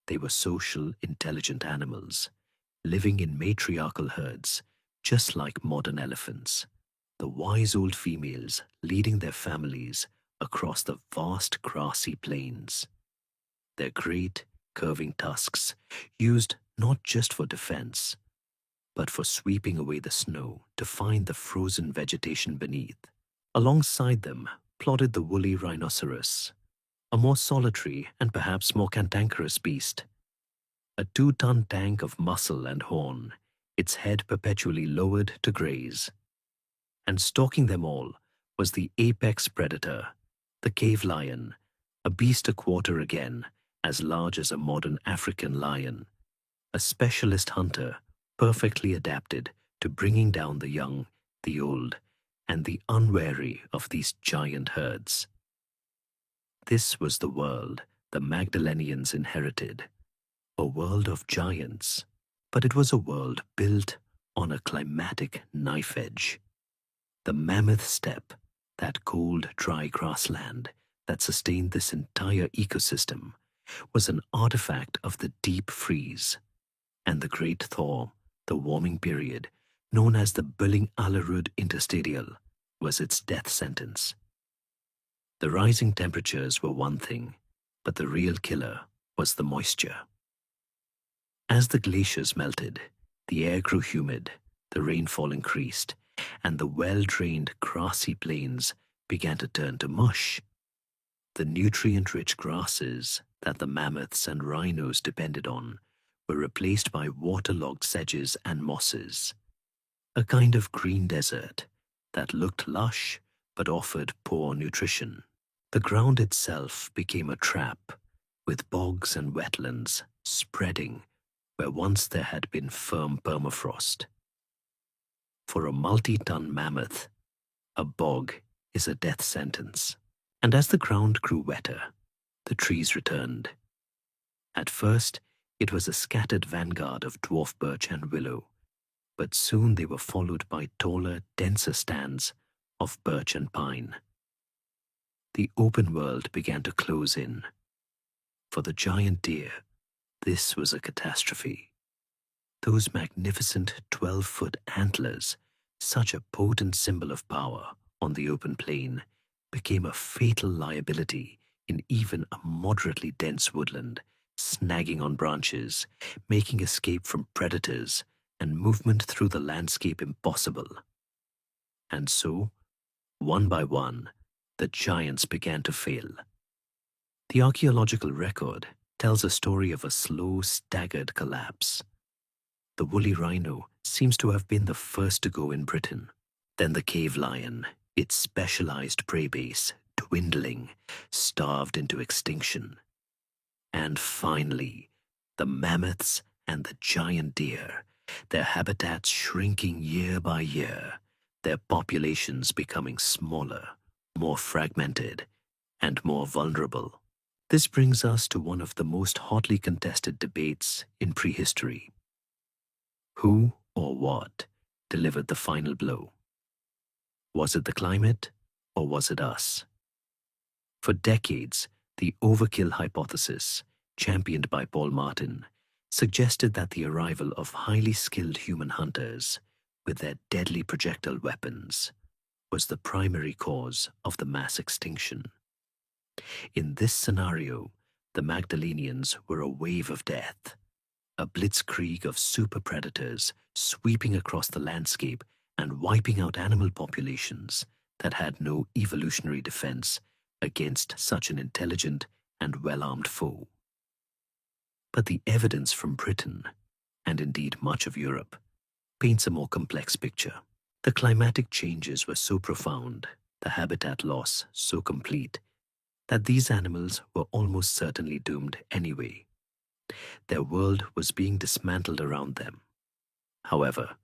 They were social, intelligent animals, living in matriarchal herds, just like modern elephants, the wise old females leading their families across the vast grassy plains. Their great, curving tusks used not just for defense, but for sweeping away the snow to find the frozen vegetation beneath. Alongside them plodded the woolly rhinoceros, a more solitary and perhaps more cantankerous beast. A 2-ton tank of muscle and horn, its head perpetually lowered to graze. And stalking them all was the apex predator, the cave lion, a beast a quarter again as large as a modern African lion, a specialist hunter perfectly adapted to bringing down the young, the old, and the unwary of these giant herds. This was the world the Magdalenians inherited, a world of giants, but it was a world built on a climatic knife edge. The mammoth steppe, that cold, dry grassland that sustained this entire ecosystem, was an artifact of the deep freeze, and the great thaw, the warming period, known as the Billing-Allerud Interstadial, was its death sentence. The rising temperatures were one thing, but the real killer was the moisture. As the glaciers melted, the air grew humid, the rainfall increased, and the well-drained grassy plains began to turn to mush. The nutrient-rich grasses that the mammoths and rhinos depended on were replaced by waterlogged sedges and mosses, a kind of green desert that looked lush but offered poor nutrition. The ground itself became a trap, with bogs and wetlands spreading where once there had been firm permafrost. For a multi-ton mammoth, a bog is a death sentence. And as the ground grew wetter, the trees returned. At first, it was a scattered vanguard of dwarf birch and willow, but soon they were followed by taller, denser stands of birch and pine. The open world began to close in. For the giant deer, This was a catastrophe. Those magnificent 12-foot antlers, such a potent symbol of power on the open plain, became a fatal liability in even a moderately dense woodland, snagging on branches, making escape from predators and movement through the landscape impossible. And so, one by one, the giants began to fail. The archaeological record tells a story of a slow, staggered collapse. The woolly rhino seems to have been the first to go in Britain. Then the cave lion, its specialized prey base, dwindling, starved into extinction. And finally, the mammoths and the giant deer, their habitats shrinking year by year, their populations becoming smaller, more fragmented, and more vulnerable. This brings us to one of the most hotly contested debates in prehistory. Who or what delivered the final blow? Was it the climate or was it us? For decades, the overkill hypothesis, championed by Paul Martin, suggested that the arrival of highly skilled human hunters with their deadly projectile weapons was the primary cause of the mass extinction. In this scenario, the Magdalenians were a wave of death, a blitzkrieg of super predators sweeping across the landscape and wiping out animal populations that had no evolutionary defense against such an intelligent and well-armed foe. But the evidence from Britain, and indeed much of Europe, paints a more complex picture. The climatic changes were so profound, the habitat loss so complete, that these animals were almost certainly doomed anyway. Their world was being dismantled around them. However,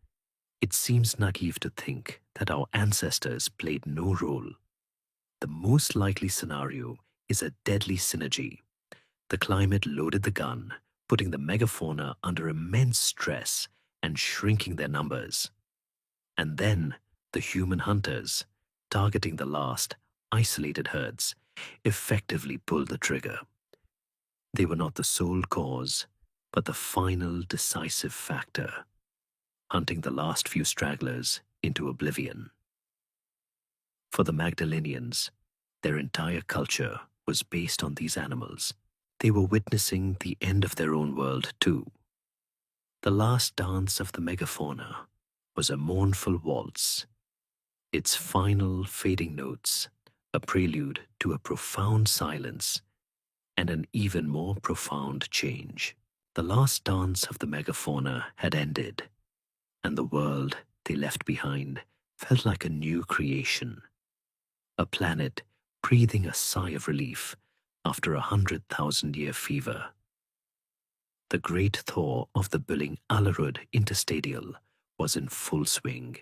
it seems naive to think that our ancestors played no role. The most likely scenario is a deadly synergy. The climate loaded the gun, putting the megafauna under immense stress and shrinking their numbers. And then the human hunters, targeting the last, isolated herds, effectively pulled the trigger. They were not the sole cause, but the final decisive factor, hunting the last few stragglers into oblivion. For the Magdalenians, their entire culture was based on these animals. They were witnessing the end of their own world too. The last dance of the megafauna was a mournful waltz, its final fading notes a prelude to a profound silence and an even more profound change. The last dance of the megafauna had ended, and the world they left behind felt like a new creation, a planet breathing a sigh of relief after 100,000-year fever. The great thaw of the Billing Alarud interstadial was in full swing,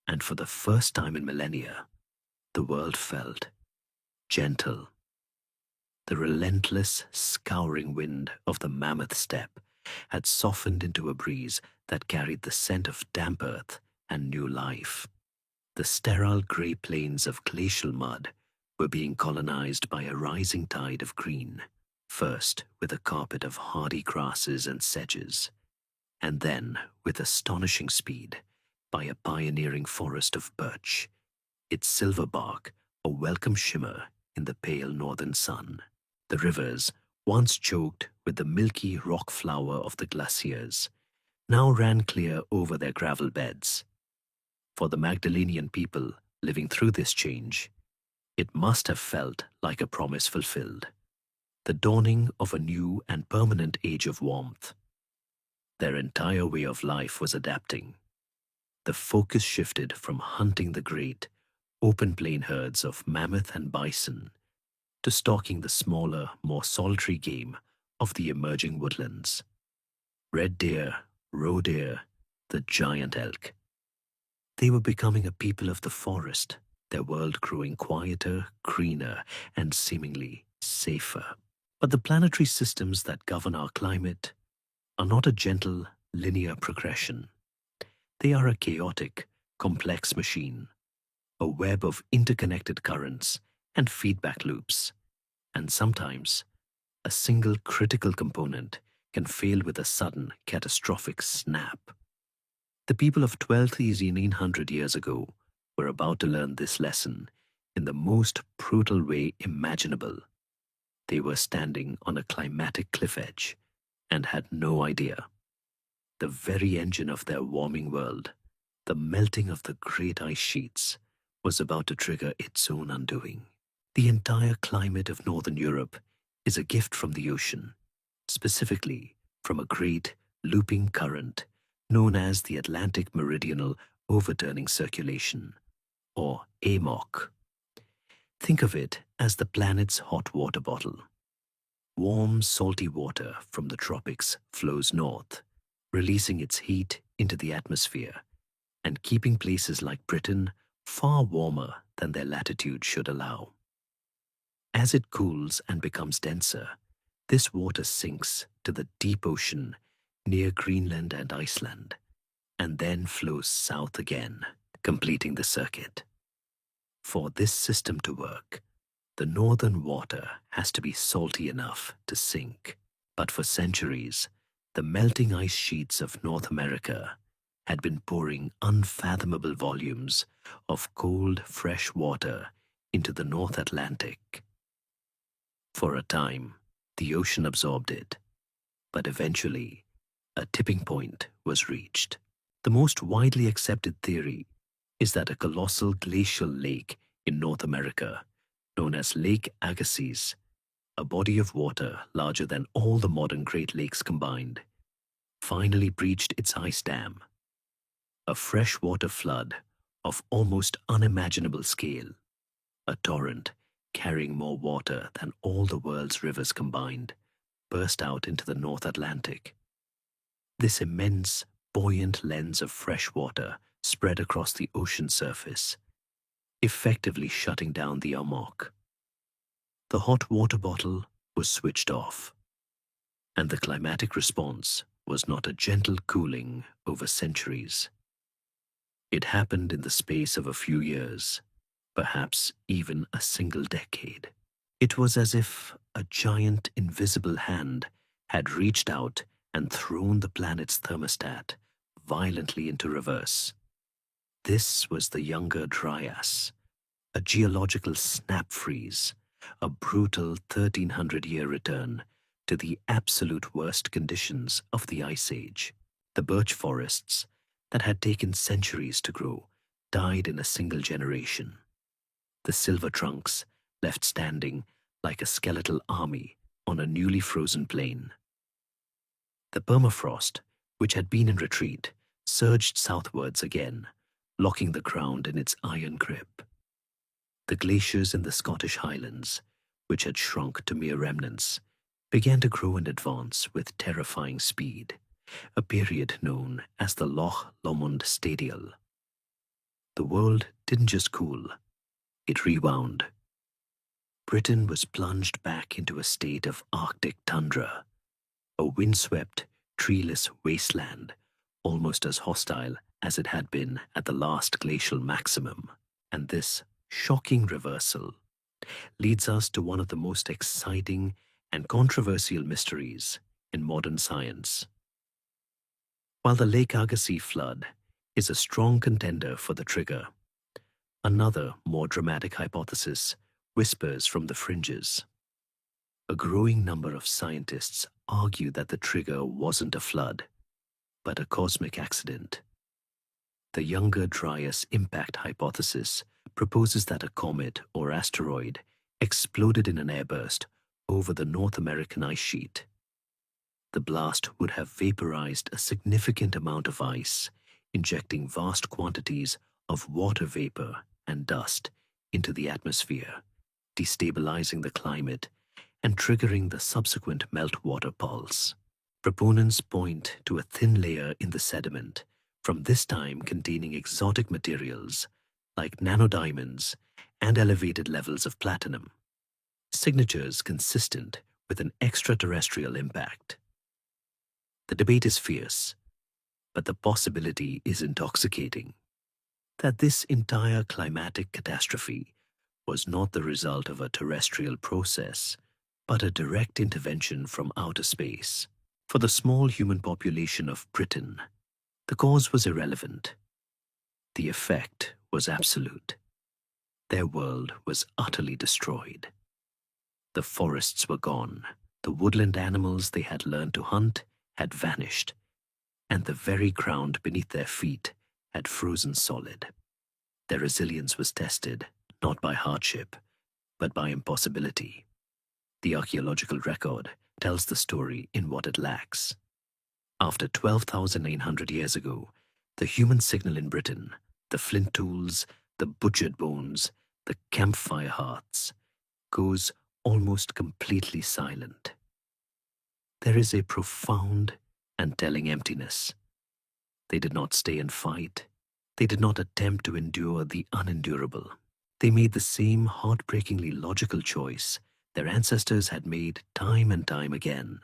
and for the first time in millennia, the world felt gentle. The relentless, scouring wind of the mammoth steppe had softened into a breeze that carried the scent of damp earth and new life. The sterile grey plains of glacial mud were being colonized by a rising tide of green, first with a carpet of hardy grasses and sedges, and then, with astonishing speed, by a pioneering forest of birch, its silver bark a welcome shimmer in the pale northern sun. The rivers, once choked with the milky rock flour of the glaciers, now ran clear over their gravel beds. For the Magdalenian people living through this change, it must have felt like a promise fulfilled, the dawning of a new and permanent age of warmth. Their entire way of life was adapting. The focus shifted from hunting the great, open plain herds of mammoth and bison to stalking the smaller, more solitary game of the emerging woodlands. Red deer, roe deer, the giant elk. They were becoming a people of the forest, their world growing quieter, greener, and seemingly safer. But the planetary systems that govern our climate are not a gentle, linear progression. They are a chaotic, complex machine, a web of interconnected currents and feedback loops, and sometimes a single critical component can fail with a sudden, catastrophic snap. The people of 12,900 years ago were about to learn this lesson in the most brutal way imaginable. They were standing on a climatic cliff edge and had no idea. The very engine of their warming world, the melting of the great ice sheets, was about to trigger its own undoing. The entire climate of Northern Europe is a gift from the ocean, specifically from a great looping current known as the Atlantic Meridional Overturning Circulation, or AMOC. Think of it as the planet's hot water bottle. Warm, salty water from the tropics flows north, releasing its heat into the atmosphere and keeping places like Britain far warmer than their latitude should allow. As it cools and becomes denser, this water sinks to the deep ocean near Greenland and Iceland, and then flows south again, completing the circuit. For this system to work, the northern water has to be salty enough to sink. But for centuries, the melting ice sheets of North America had been pouring unfathomable volumes of cold, fresh water into the North Atlantic. For a time, the ocean absorbed it, but eventually, a tipping point was reached. The most widely accepted theory is that a colossal glacial lake in North America, known as Lake Agassiz, a body of water larger than all the modern Great Lakes combined, finally breached its ice dam. A freshwater flood of almost unimaginable scale, a torrent carrying more water than all the world's rivers combined, burst out into the North Atlantic. This immense, buoyant lens of fresh water spread across the ocean surface, effectively shutting down the AMOC. The hot water bottle was switched off, and the climatic response was not a gentle cooling over centuries. It happened in the space of a few years, perhaps even a single decade. It was as if a giant invisible hand had reached out and thrown the planet's thermostat violently into reverse. This was the Younger Dryas, a geological snap freeze, a brutal 1300-year return to the absolute worst conditions of the Ice Age. The birch forests that had taken centuries to grow died in a single generation. The silver trunks left standing like a skeletal army on a newly frozen plain. The permafrost, which had been in retreat, surged southwards again, locking the ground in its iron grip. The glaciers in the Scottish Highlands, which had shrunk to mere remnants, began to grow and advance with terrifying speed, a period known as the Loch Lomond Stadial. The world didn't just cool, it rewound. Britain was plunged back into a state of Arctic tundra, a windswept, treeless wasteland, almost as hostile as it had been at the last glacial maximum. And this shocking reversal leads us to one of the most exciting and controversial mysteries in modern science. While the Lake Agassiz flood is a strong contender for the trigger, another more dramatic hypothesis whispers from the fringes. A growing number of scientists argue that the trigger wasn't a flood, but a cosmic accident. The Younger Dryas impact hypothesis proposes that a comet or asteroid exploded in an airburst over the North American ice sheet. The blast would have vaporized a significant amount of ice, injecting vast quantities of water vapor and dust into the atmosphere, destabilizing the climate and triggering the subsequent meltwater pulse. Proponents point to a thin layer in the sediment, from this time containing exotic materials like nanodiamonds and elevated levels of platinum, signatures consistent with an extraterrestrial impact. The debate is fierce, but the possibility is intoxicating. That this entire climatic catastrophe was not the result of a terrestrial process, but a direct intervention from outer space. For the small human population of Britain, the cause was irrelevant. The effect was absolute. Their world was utterly destroyed. The forests were gone. The woodland animals they had learned to hunt had vanished, and the very ground beneath their feet had frozen solid. Their resilience was tested not by hardship, but by impossibility. The archaeological record tells the story in what it lacks. After 12,900 years ago, the human signal in Britain, the flint tools, the butchered bones, the campfire hearths, goes almost completely silent. There is a profound and telling emptiness. They did not stay and fight. They did not attempt to endure the unendurable. They made the same heartbreakingly logical choice their ancestors had made time and time again.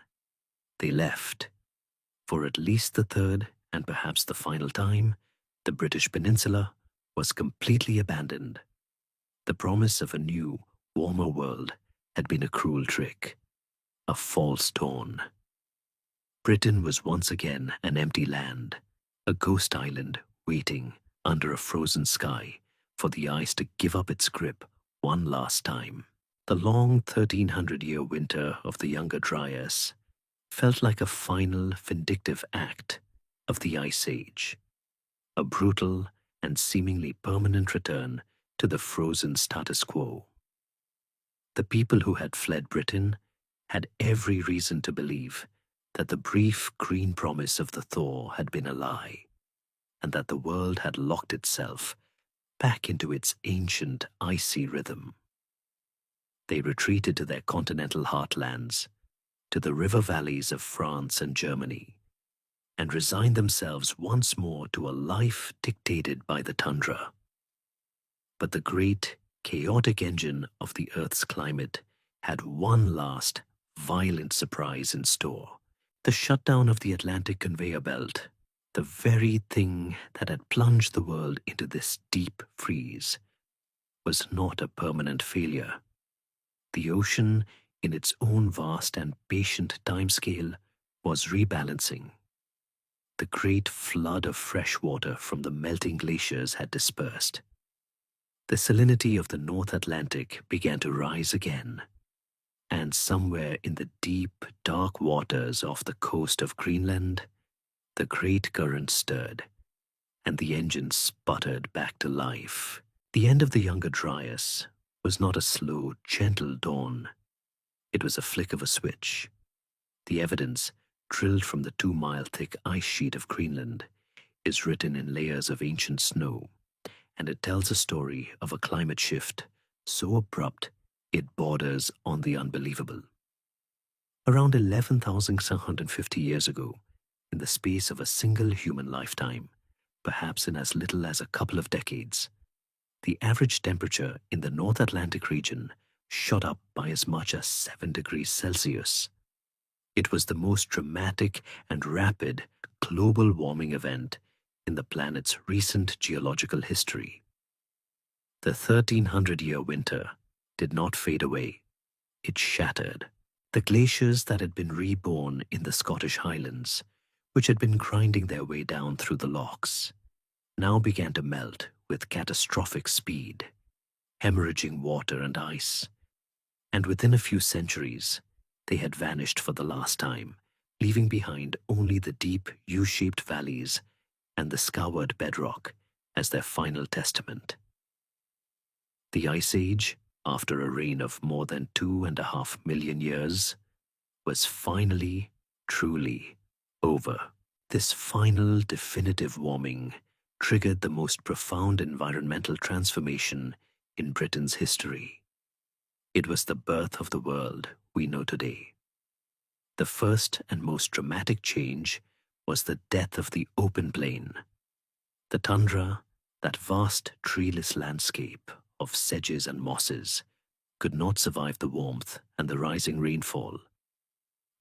They left. For at least the third, and perhaps the final time, the British Peninsula was completely abandoned. The promise of a new, warmer world had been a cruel trick, a false dawn. Britain was once again an empty land, a ghost island waiting under a frozen sky for the ice to give up its grip one last time. The long 1300-year winter of the Younger Dryas felt like a final vindictive act of the Ice Age, a brutal and seemingly permanent return to the frozen status quo. The people who had fled Britain had every reason to believe that the brief green promise of the thaw had been a lie, and that the world had locked itself back into its ancient icy rhythm. They retreated to their continental heartlands, to the river valleys of France and Germany, and resigned themselves once more to a life dictated by the tundra. But the great, chaotic engine of the Earth's climate had one last, violent surprise in store. The shutdown of the Atlantic conveyor belt, the very thing that had plunged the world into this deep freeze, was not a permanent failure. The ocean, in its own vast and patient timescale, was rebalancing. The great flood of fresh water from the melting glaciers had dispersed. The salinity of the North Atlantic began to rise again, and somewhere in the deep, dark waters off the coast of Greenland, the great current stirred, and the engine sputtered back to life. The end of the Younger Dryas was not a slow, gentle dawn. It was a flick of a switch. The evidence, drilled from the 2-mile-thick ice sheet of Greenland, is written in layers of ancient snow, and it tells a story of a climate shift so abrupt it borders on the unbelievable. Around 11,750 years ago, in the space of a single human lifetime, perhaps in as little as a couple of decades, the average temperature in the North Atlantic region shot up by as much as 7 degrees Celsius. It was the most dramatic and rapid global warming event in the planet's recent geological history. The 1300-year winter did not fade away. It shattered. The glaciers that had been reborn in the Scottish Highlands, which had been grinding their way down through the lochs, now began to melt with catastrophic speed, hemorrhaging water and ice. And within a few centuries, they had vanished for the last time, leaving behind only the deep U-shaped valleys and the scoured bedrock as their final testament. The Ice Age, after a reign of more than 2.5 million years, was finally, truly over. This final, definitive warming triggered the most profound environmental transformation in Britain's history. It was the birth of the world we know today. The first and most dramatic change was the death of the open plain. The tundra, that vast treeless landscape of sedges and mosses, could not survive the warmth and the rising rainfall.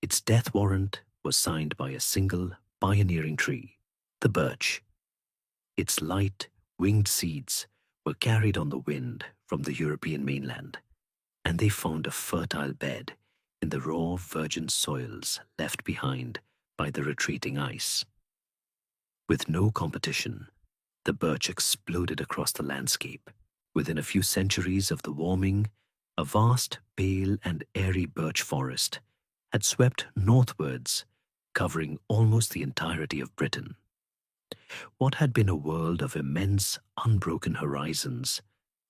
Its death warrant was signed by a single pioneering tree, the birch. Its light, winged seeds were carried on the wind from the European mainland, and they found a fertile bed in the raw, virgin soils left behind by the retreating ice. With no competition, the birch exploded across the landscape. Within a few centuries of the warming, a vast, pale, and airy birch forest had swept northwards, covering almost the entirety of Britain. What had been a world of immense, unbroken horizons,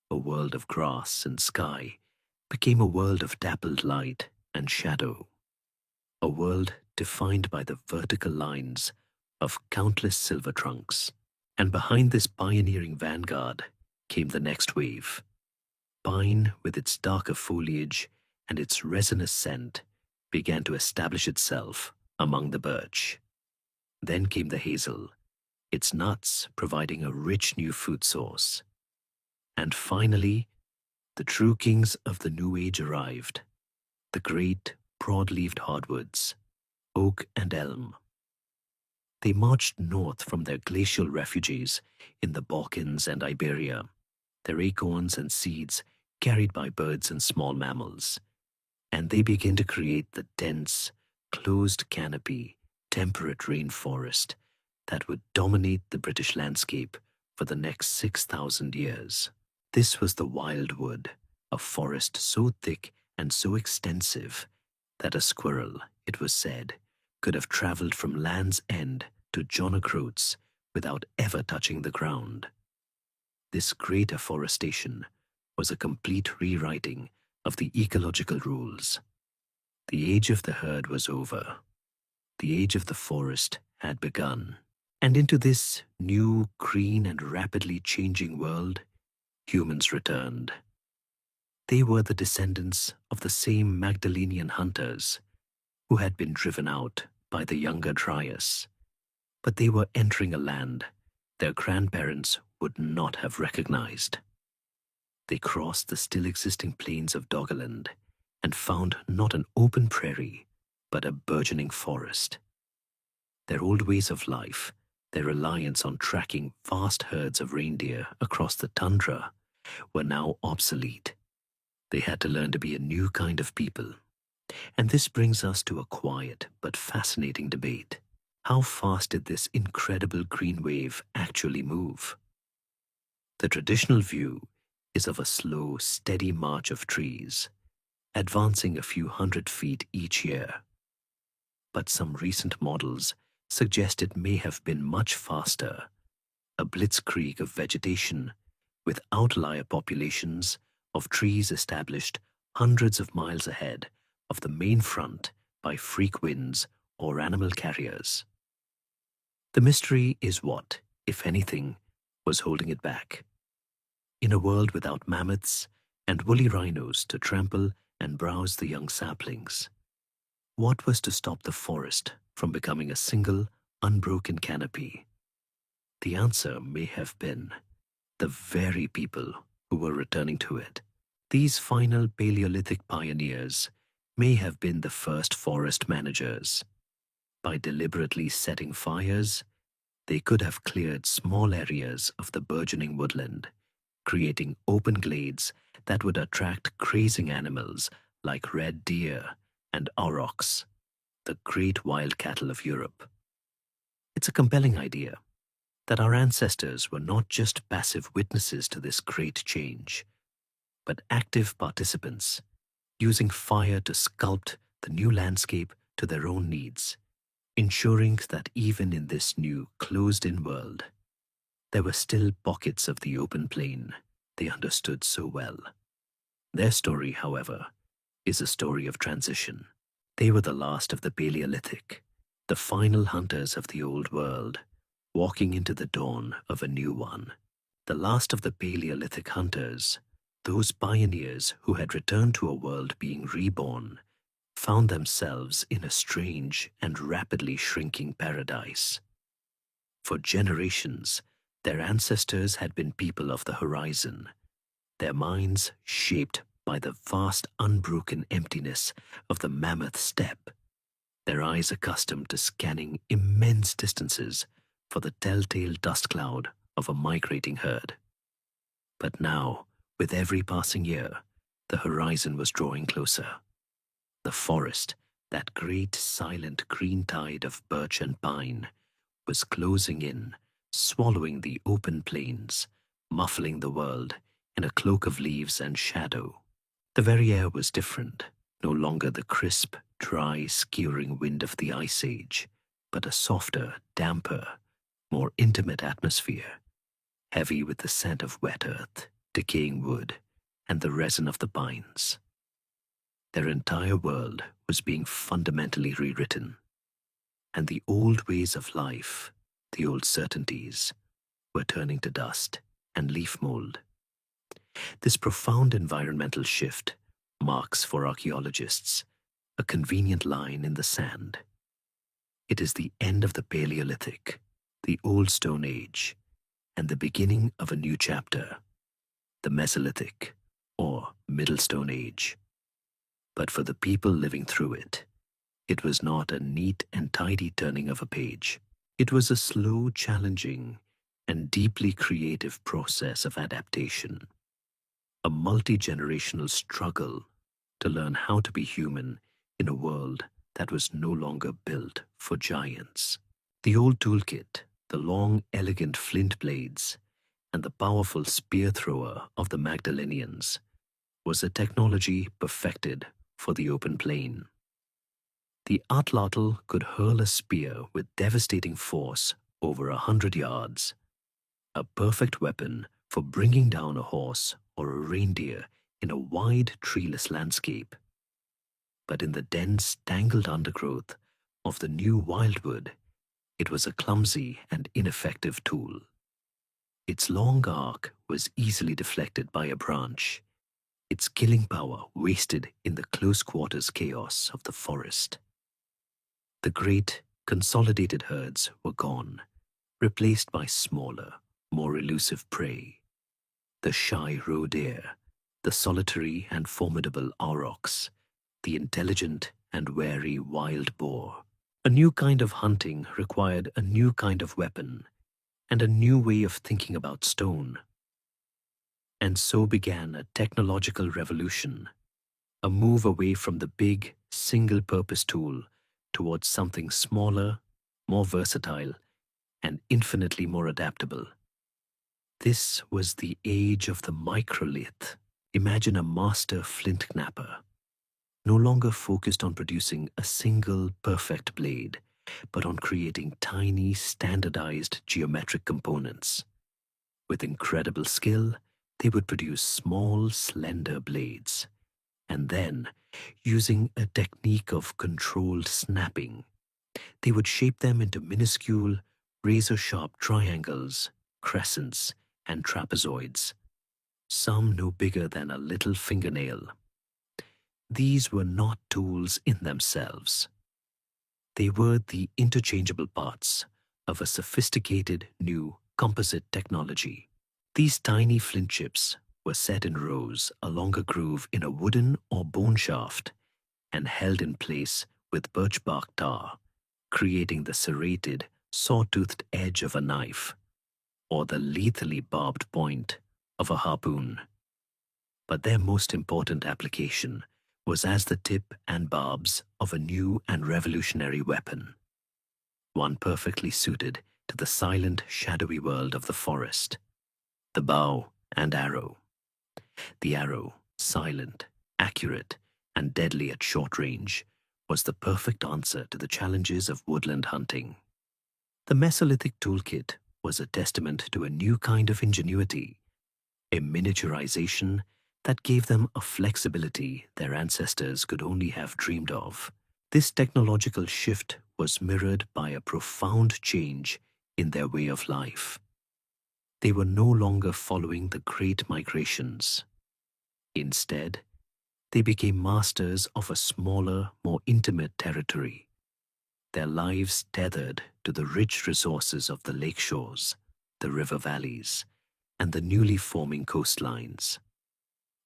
a world of grass and sky, became a world of dappled light and shadow, a world defined by the vertical lines of countless silver trunks. And behind this pioneering vanguard came the next wave. Pine, with its darker foliage and its resinous scent, began to establish itself among the birch. Then came the hazel, its nuts providing a rich new food source. And finally, the true kings of the New Age arrived, the great, broad-leaved hardwoods, oak and elm. They marched north from their glacial refuges in the Balkans and Iberia, their acorns and seeds carried by birds and small mammals, and they began to create the dense, closed canopy, temperate rainforest that would dominate the British landscape for the next 6,000 years. This was the wildwood, a forest so thick and so extensive that a squirrel, it was said, could have traveled from Land's End to John O'Groats without ever touching the ground. This great afforestation was a complete rewriting of the ecological rules. The age of the herd was over. The age of the forest had begun. And into this new, green, and rapidly changing world, humans returned. They were the descendants of the same Magdalenian hunters who had been driven out by the younger Dryas. But they were entering a land their grandparents would not have recognized. They crossed the still existing plains of Doggerland and found not an open prairie, but a burgeoning forest. Their old ways of life, their reliance on tracking vast herds of reindeer across the tundra, were now obsolete. They had to learn to be a new kind of people. And this brings us to a quiet but fascinating debate. How fast did this incredible green wave actually move? The traditional view is of a slow, steady march of trees, advancing a few hundred feet each year. But some recent models suggest it may have been much faster, a blitzkrieg of vegetation with outlier populations of trees established hundreds of miles ahead of the main front by freak winds or animal carriers. The mystery is what, if anything, was holding it back. In a world without mammoths and woolly rhinos to trample and browse the young saplings, what was to stop the forest from becoming a single, unbroken canopy? The answer may have been the very people who were returning to it. These final Paleolithic pioneers may have been the first forest managers. By deliberately setting fires, they could have cleared small areas of the burgeoning woodland, creating open glades that would attract grazing animals like red deer and aurochs, the great wild cattle of Europe. It's a compelling idea that our ancestors were not just passive witnesses to this great change, but active participants, using fire to sculpt the new landscape to their own needs, ensuring that even in this new, closed-in world, there were still pockets of the open plain they understood so well. Their story, however, is a story of transition. They were the last of the Paleolithic, the final hunters of the old world, walking into the dawn of a new one. The last of the Paleolithic hunters, those pioneers who had returned to a world being reborn, found themselves in a strange and rapidly shrinking paradise. For generations, their ancestors had been people of the horizon, their minds shaped by the vast unbroken emptiness of the mammoth steppe, their eyes accustomed to scanning immense distances for the telltale dust cloud of a migrating herd. But now, with every passing year, the horizon was drawing closer. The forest That great silent green tide of birch and pine was closing in, swallowing the open plains, muffling the world in a cloak of leaves and shadow. The very air was different, no longer the crisp, dry, skewering wind of the Ice Age, but a softer, damper, more intimate atmosphere, heavy with the scent of wet earth, decaying wood, and the resin of the pines. Their entire world was being fundamentally rewritten, and the old ways of life, the old certainties, were turning to dust and leaf mold. This profound environmental shift marks for archaeologists a convenient line in the sand. It is the end of the Paleolithic, the Old Stone Age, and the beginning of a new chapter, the Mesolithic, or Middle Stone Age. But for the people living through it, it was not a neat and tidy turning of a page. It was a slow, challenging, and deeply creative process of adaptation, a multi-generational struggle to learn how to be human in a world that was no longer built for giants. The old toolkit, the long, elegant flint blades, and the powerful spear thrower of the Magdalenians was a technology perfected for the open plain. The atlatl could hurl a spear with devastating force over 100 yards, a perfect weapon for bringing down a horse or a reindeer in a wide, treeless landscape. But in the dense, tangled undergrowth of the new wildwood, it was a clumsy and ineffective tool. Its long arc was easily deflected by a branch, its killing power wasted in the close-quarters chaos of the forest. The great, consolidated herds were gone, replaced by smaller, more elusive prey. The shy roe deer, the solitary and formidable aurochs, the intelligent and wary wild boar. A new kind of hunting required a new kind of weapon and a new way of thinking about stone. And so began a technological revolution, a move away from the big, single-purpose tool towards something smaller, more versatile, and infinitely more adaptable. This was the age of the microlith. Imagine a master flint knapper, no longer focused on producing a single perfect blade, but on creating tiny, standardized geometric components. With incredible skill, they would produce small, slender blades, and then, using a technique of controlled snapping, they would shape them into minuscule, razor-sharp triangles, crescents, and trapezoids, some no bigger than a little fingernail. These were not tools in themselves. They were the interchangeable parts of a sophisticated new composite technology. These tiny flint chips were set in rows along a groove in a wooden or bone shaft and held in place with birch bark tar, creating the serrated, saw-toothed edge of a knife or the lethally barbed point of a harpoon. But their most important application was as the tip and barbs of a new and revolutionary weapon, one perfectly suited to the silent, shadowy world of the forest, the bow and arrow. The arrow, silent, accurate, and deadly at short range, was the perfect answer to the challenges of woodland hunting. The Mesolithic toolkit was a testament to a new kind of ingenuity, a miniaturization that gave them a flexibility their ancestors could only have dreamed of. This technological shift was mirrored by a profound change in their way of life. They were no longer following the great migrations. Instead, they became masters of a smaller, more intimate territory, their lives tethered to the rich resources of the lake shores, the river valleys, and the newly forming coastlines.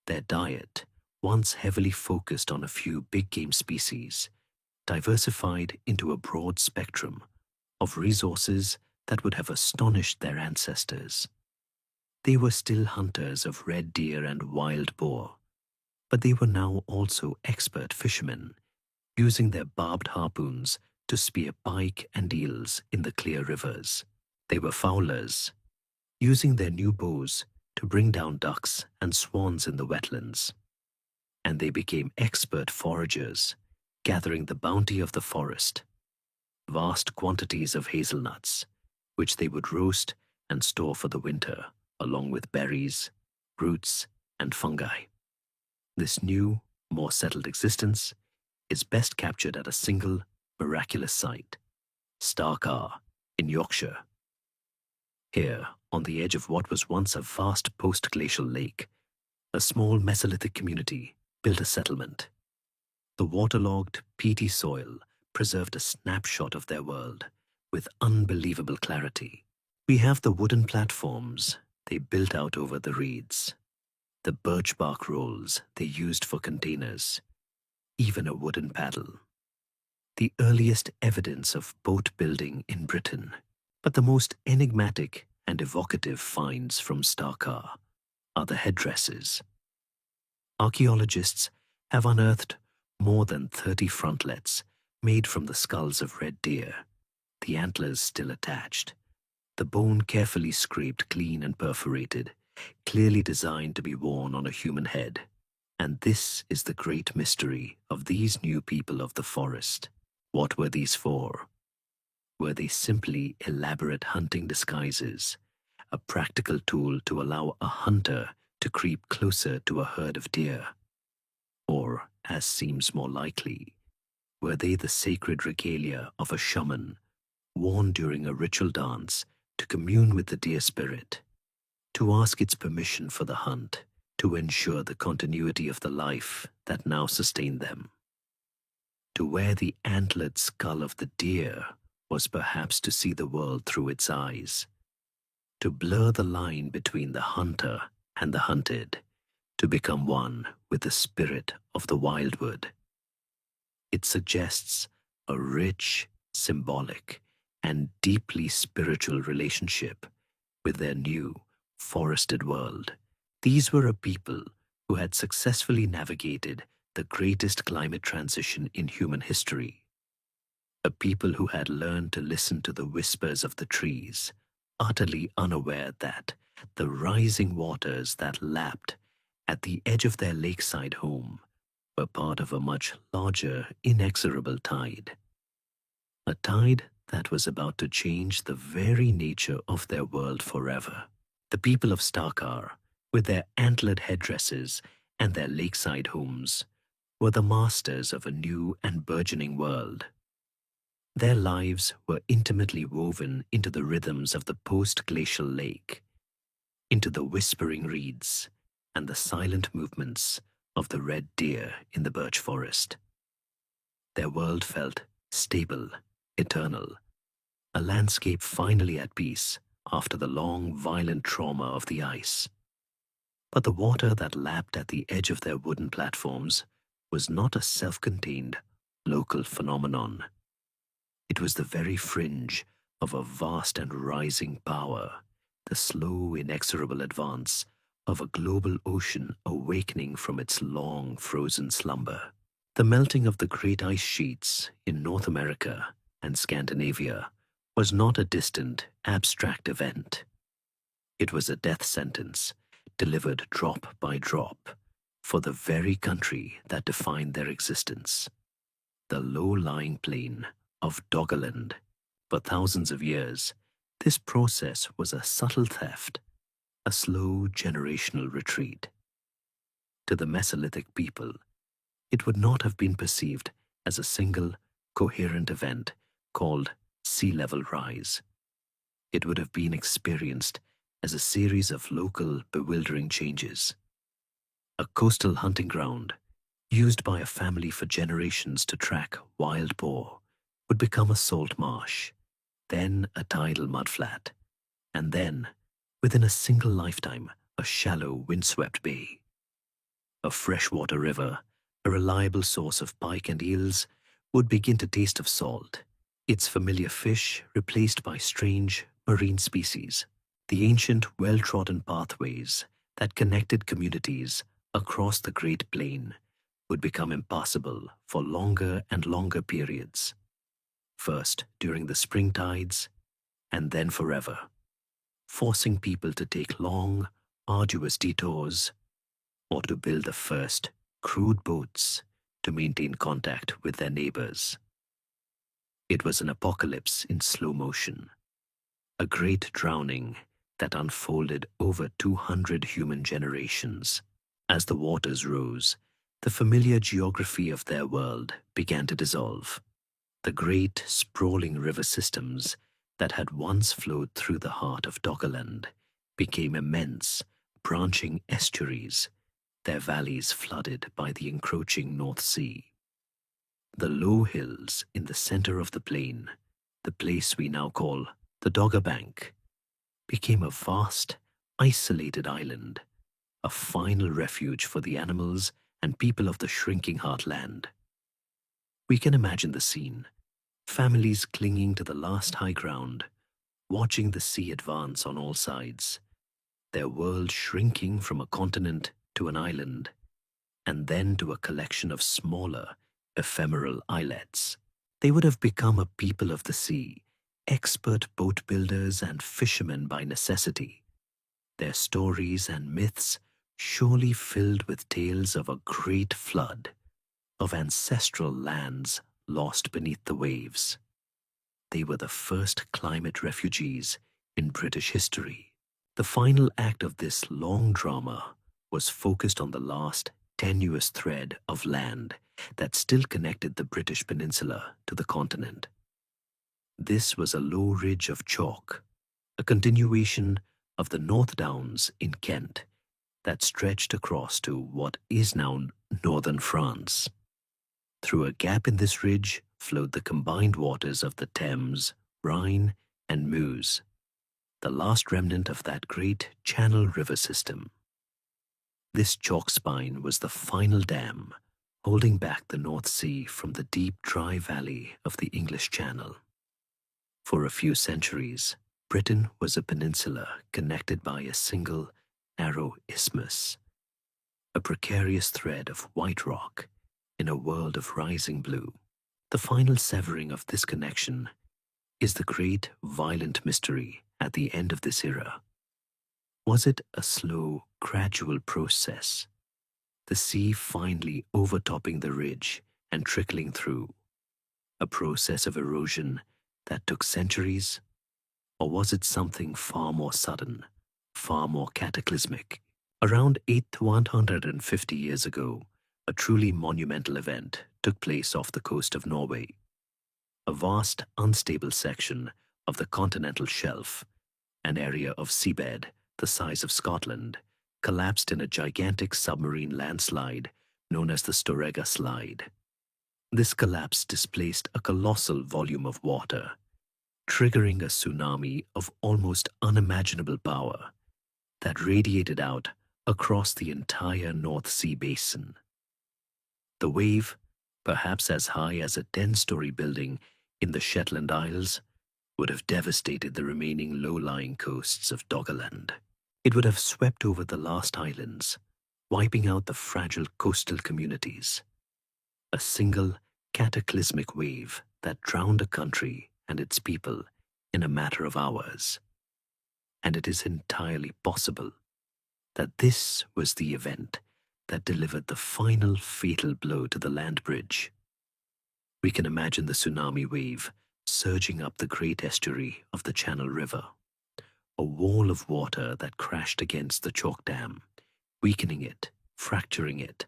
Their diet, once heavily focused on a few big game species, diversified into a broad spectrum of resources that would have astonished their ancestors. They were still hunters of red deer and wild boar, but they were now also expert fishermen, using their barbed harpoons to spear pike and eels in the clear rivers. They were fowlers, using their new bows to bring down ducks and swans in the wetlands. And they became expert foragers, gathering the bounty of the forest, vast quantities of hazelnuts, which they would roast and store for the winter, along with berries, roots, and fungi. This new, more settled existence is best captured at a single, miraculous site, Starkar in Yorkshire. Here, on the edge of what was once a vast post-glacial lake, a small Mesolithic community built a settlement. The waterlogged, peaty soil preserved a snapshot of their world with unbelievable clarity. We have the wooden platforms they built out over the reeds, the birch bark rolls they used for containers, even a wooden paddle. The earliest evidence of boat building in Britain, but the most enigmatic and evocative finds from Starkar are the headdresses. Archaeologists have unearthed more than 30 frontlets made from the skulls of red deer, the antlers still attached, the bone carefully scraped clean and perforated, clearly designed to be worn on a human head. And this is the great mystery of these new people of the forest. What were these for? Were they simply elaborate hunting disguises, a practical tool to allow a hunter to creep closer to a herd of deer? Or, as seems more likely, were they the sacred regalia of a shaman, worn during a ritual dance to commune with the deer spirit, to ask its permission for the hunt, to ensure the continuity of the life that now sustained them? To wear the antlered skull of the deer was perhaps to see the world through its eyes, to blur the line between the hunter and the hunted, to become one with the spirit of the wildwood. It suggests a rich, symbolic, and deeply spiritual relationship with their new, forested world. These were a people who had successfully navigated the greatest climate transition in human history. A people who had learned to listen to the whispers of the trees, utterly unaware that the rising waters that lapped at the edge of their lakeside home were part of a much larger, inexorable tide. A tide that was about to change the very nature of their world forever. The people of Starkar, with their antlered headdresses and their lakeside homes, were the masters of a new and burgeoning world. Their lives were intimately woven into the rhythms of the post-glacial lake, into the whispering reeds and the silent movements of the red deer in the birch forest. Their world felt stable, eternal, a landscape finally at peace after the long, violent trauma of the ice. But the water that lapped at the edge of their wooden platforms was not a self-contained, local phenomenon. It was the very fringe of a vast and rising power, the slow, inexorable advance of a global ocean awakening from its long, frozen slumber. The melting of the great ice sheets in North America and Scandinavia was not a distant, abstract event. It was a death sentence, delivered drop by drop, for the very country that defined their existence, the low-lying plain of Doggerland. For thousands of years, this process was a subtle theft, a slow generational retreat. To the Mesolithic people, it would not have been perceived as a single, coherent event called sea level rise. It would have been experienced as a series of local, bewildering changes. A coastal hunting ground, used by a family for generations to track wild boar, would become a salt marsh, then a tidal mudflat, and then, within a single lifetime, a shallow, windswept bay. A freshwater river, a reliable source of pike and eels, would begin to taste of salt, its familiar fish replaced by strange marine species. The ancient, well-trodden pathways that connected communities across the Great Plain would become impassable for longer and longer periods, first during the spring tides and then forever, forcing people to take long, arduous detours or to build the first crude boats to maintain contact with their neighbors. It was an apocalypse in slow motion, a great drowning that unfolded over 200 human generations. As the waters rose, the familiar geography of their world began to dissolve. The great, sprawling river systems that had once flowed through the heart of Doggerland became immense, branching estuaries, their valleys flooded by the encroaching North Sea. The low hills in the center of the plain, the place we now call the Dogger Bank, became a vast, isolated island, a final refuge for the animals and people of the shrinking heartland. We can imagine the scene, families clinging to the last high ground, watching the sea advance on all sides, their world shrinking from a continent to an island, and then to a collection of smaller, ephemeral islets. They would have become a people of the sea, expert boat builders and fishermen by necessity, their stories and myths surely filled with tales of a great flood, of ancestral lands lost beneath the waves. They were the first climate refugees in British history. The final act of this long drama was focused on the last tenuous thread of land that still connected the British peninsula to the continent. This was a low ridge of chalk, a continuation of the North Downs in Kent that stretched across to what is now northern France. Through a gap in this ridge flowed the combined waters of the Thames, Rhine, and Meuse, the last remnant of that great Channel River system. This chalk spine was the final dam holding back the North Sea from the deep, dry valley of the English Channel. For a few centuries, Britain was a peninsula connected by a single, narrow isthmus, a precarious thread of white rock in a world of rising blue. The final severing of this connection is the great, violent mystery at the end of this era. Was it a slow, gradual process, the sea finally overtopping the ridge and trickling through, a process of erosion that took centuries? Or was it something far more sudden, far more cataclysmic? Around 150 years ago, a truly monumental event took place off the coast of Norway. A vast, unstable section of the continental shelf, an area of seabed the size of Scotland, collapsed in a gigantic submarine landslide known as the Storegga Slide. This collapse displaced a colossal volume of water, triggering a tsunami of almost unimaginable power that radiated out across the entire North Sea basin. The wave, perhaps as high as a 10-story building in the Shetland Isles, would have devastated the remaining low-lying coasts of Doggerland. It would have swept over the last islands, wiping out the fragile coastal communities. A single, cataclysmic wave that drowned a country and its people in a matter of hours. And it is entirely possible that this was the event that delivered the final fatal blow to the land bridge. We can imagine the tsunami wave surging up the great estuary of the Channel River, a wall of water that crashed against the chalk dam, weakening it, fracturing it,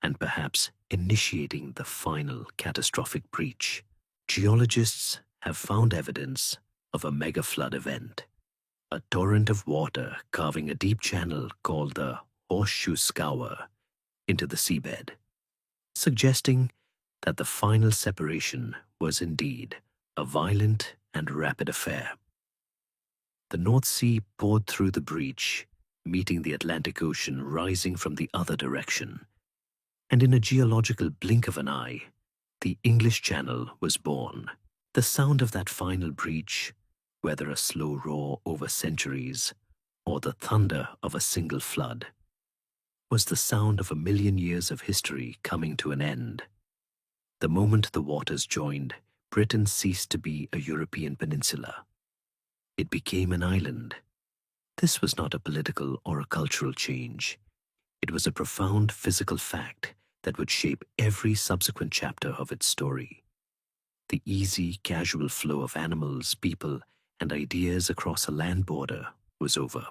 and perhaps initiating the final catastrophic breach. Geologists have found evidence of a mega flood event, a torrent of water carving a deep channel called the Horseshoe Scour into the seabed, suggesting that the final separation was indeed a violent and rapid affair. The North Sea poured through the breach, meeting the Atlantic Ocean rising from the other direction, and in a geological blink of an eye, the English Channel was born. The sound of that final breach, whether a slow roar over centuries or the thunder of a single flood, was the sound of 1 million years of history coming to an end. The moment the waters joined, Britain ceased to be a European peninsula. It became an island. This was not a political or a cultural change. It was a profound physical fact that would shape every subsequent chapter of its story. The easy, casual flow of animals, people, and ideas across a land border was over.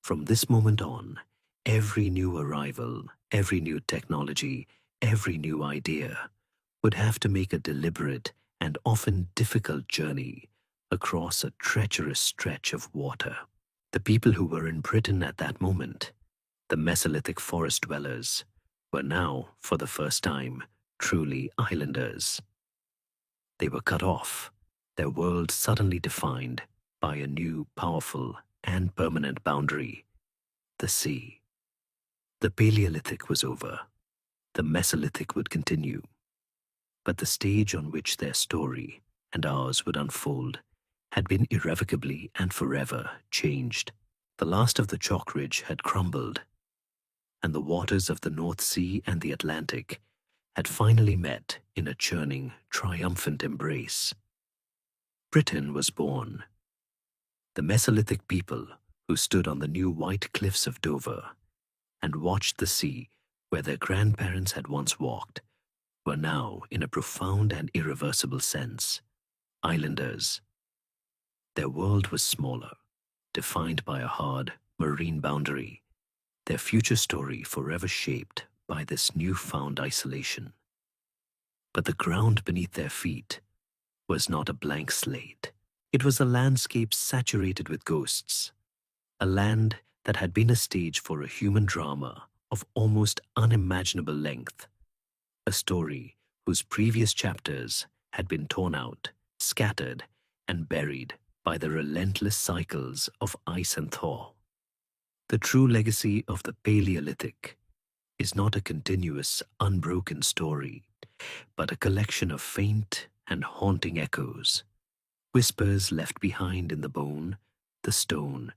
From this moment on, every new arrival, every new technology, every new idea would have to make a deliberate and often difficult journey across a treacherous stretch of water. The people who were in Britain at that moment, the Mesolithic forest dwellers, were now, for the first time, truly islanders. They were cut off, their world suddenly defined by a new, powerful, and permanent boundary: the sea. The Paleolithic was over. The Mesolithic would continue. But the stage on which their story and ours would unfold had been irrevocably and forever changed. The last of the chalk ridge had crumbled, and the waters of the North Sea and the Atlantic had finally met in a churning, triumphant embrace. Britain was born. The Mesolithic people who stood on the new white cliffs of Dover and watched the sea where their grandparents had once walked were now, in a profound and irreversible sense, islanders. Their world was smaller, defined by a hard marine boundary, their future story forever shaped by this newfound isolation. But the ground beneath their feet was not a blank slate. It was a landscape saturated with ghosts, a land that had been a stage for a human drama of almost unimaginable length, a story whose previous chapters had been torn out, scattered, and buried by the relentless cycles of ice and thaw. The true legacy of the Paleolithic is not a continuous, unbroken story, but a collection of faint and haunting echoes, whispers left behind in the bone, the stone,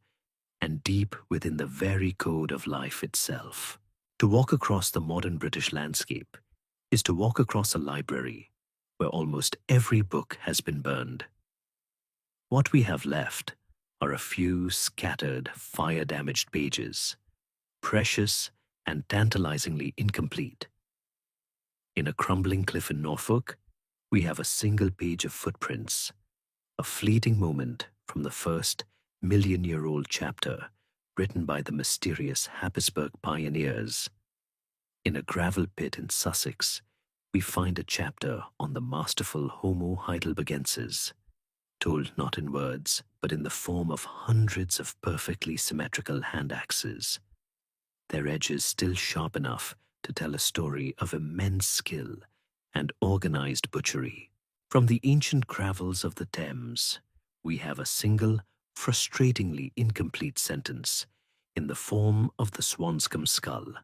and deep within the very code of life itself. To walk across the modern British landscape is to walk across a library where almost every book has been burned. What we have left are a few scattered, fire-damaged pages, precious and tantalizingly incomplete. In a crumbling cliff in Norfolk, we have a single page of footprints, a fleeting moment from the first million-year-old chapter written by the mysterious Happisburgh pioneers. In a gravel pit in Sussex, we find a chapter on the masterful Homo heidelbergensis, told not in words, but in the form of hundreds of perfectly symmetrical hand axes, their edges still sharp enough to tell a story of immense skill and organized butchery. From the ancient gravels of the Thames, we have a single, frustratingly incomplete sentence in the form of the Swanscombe skull,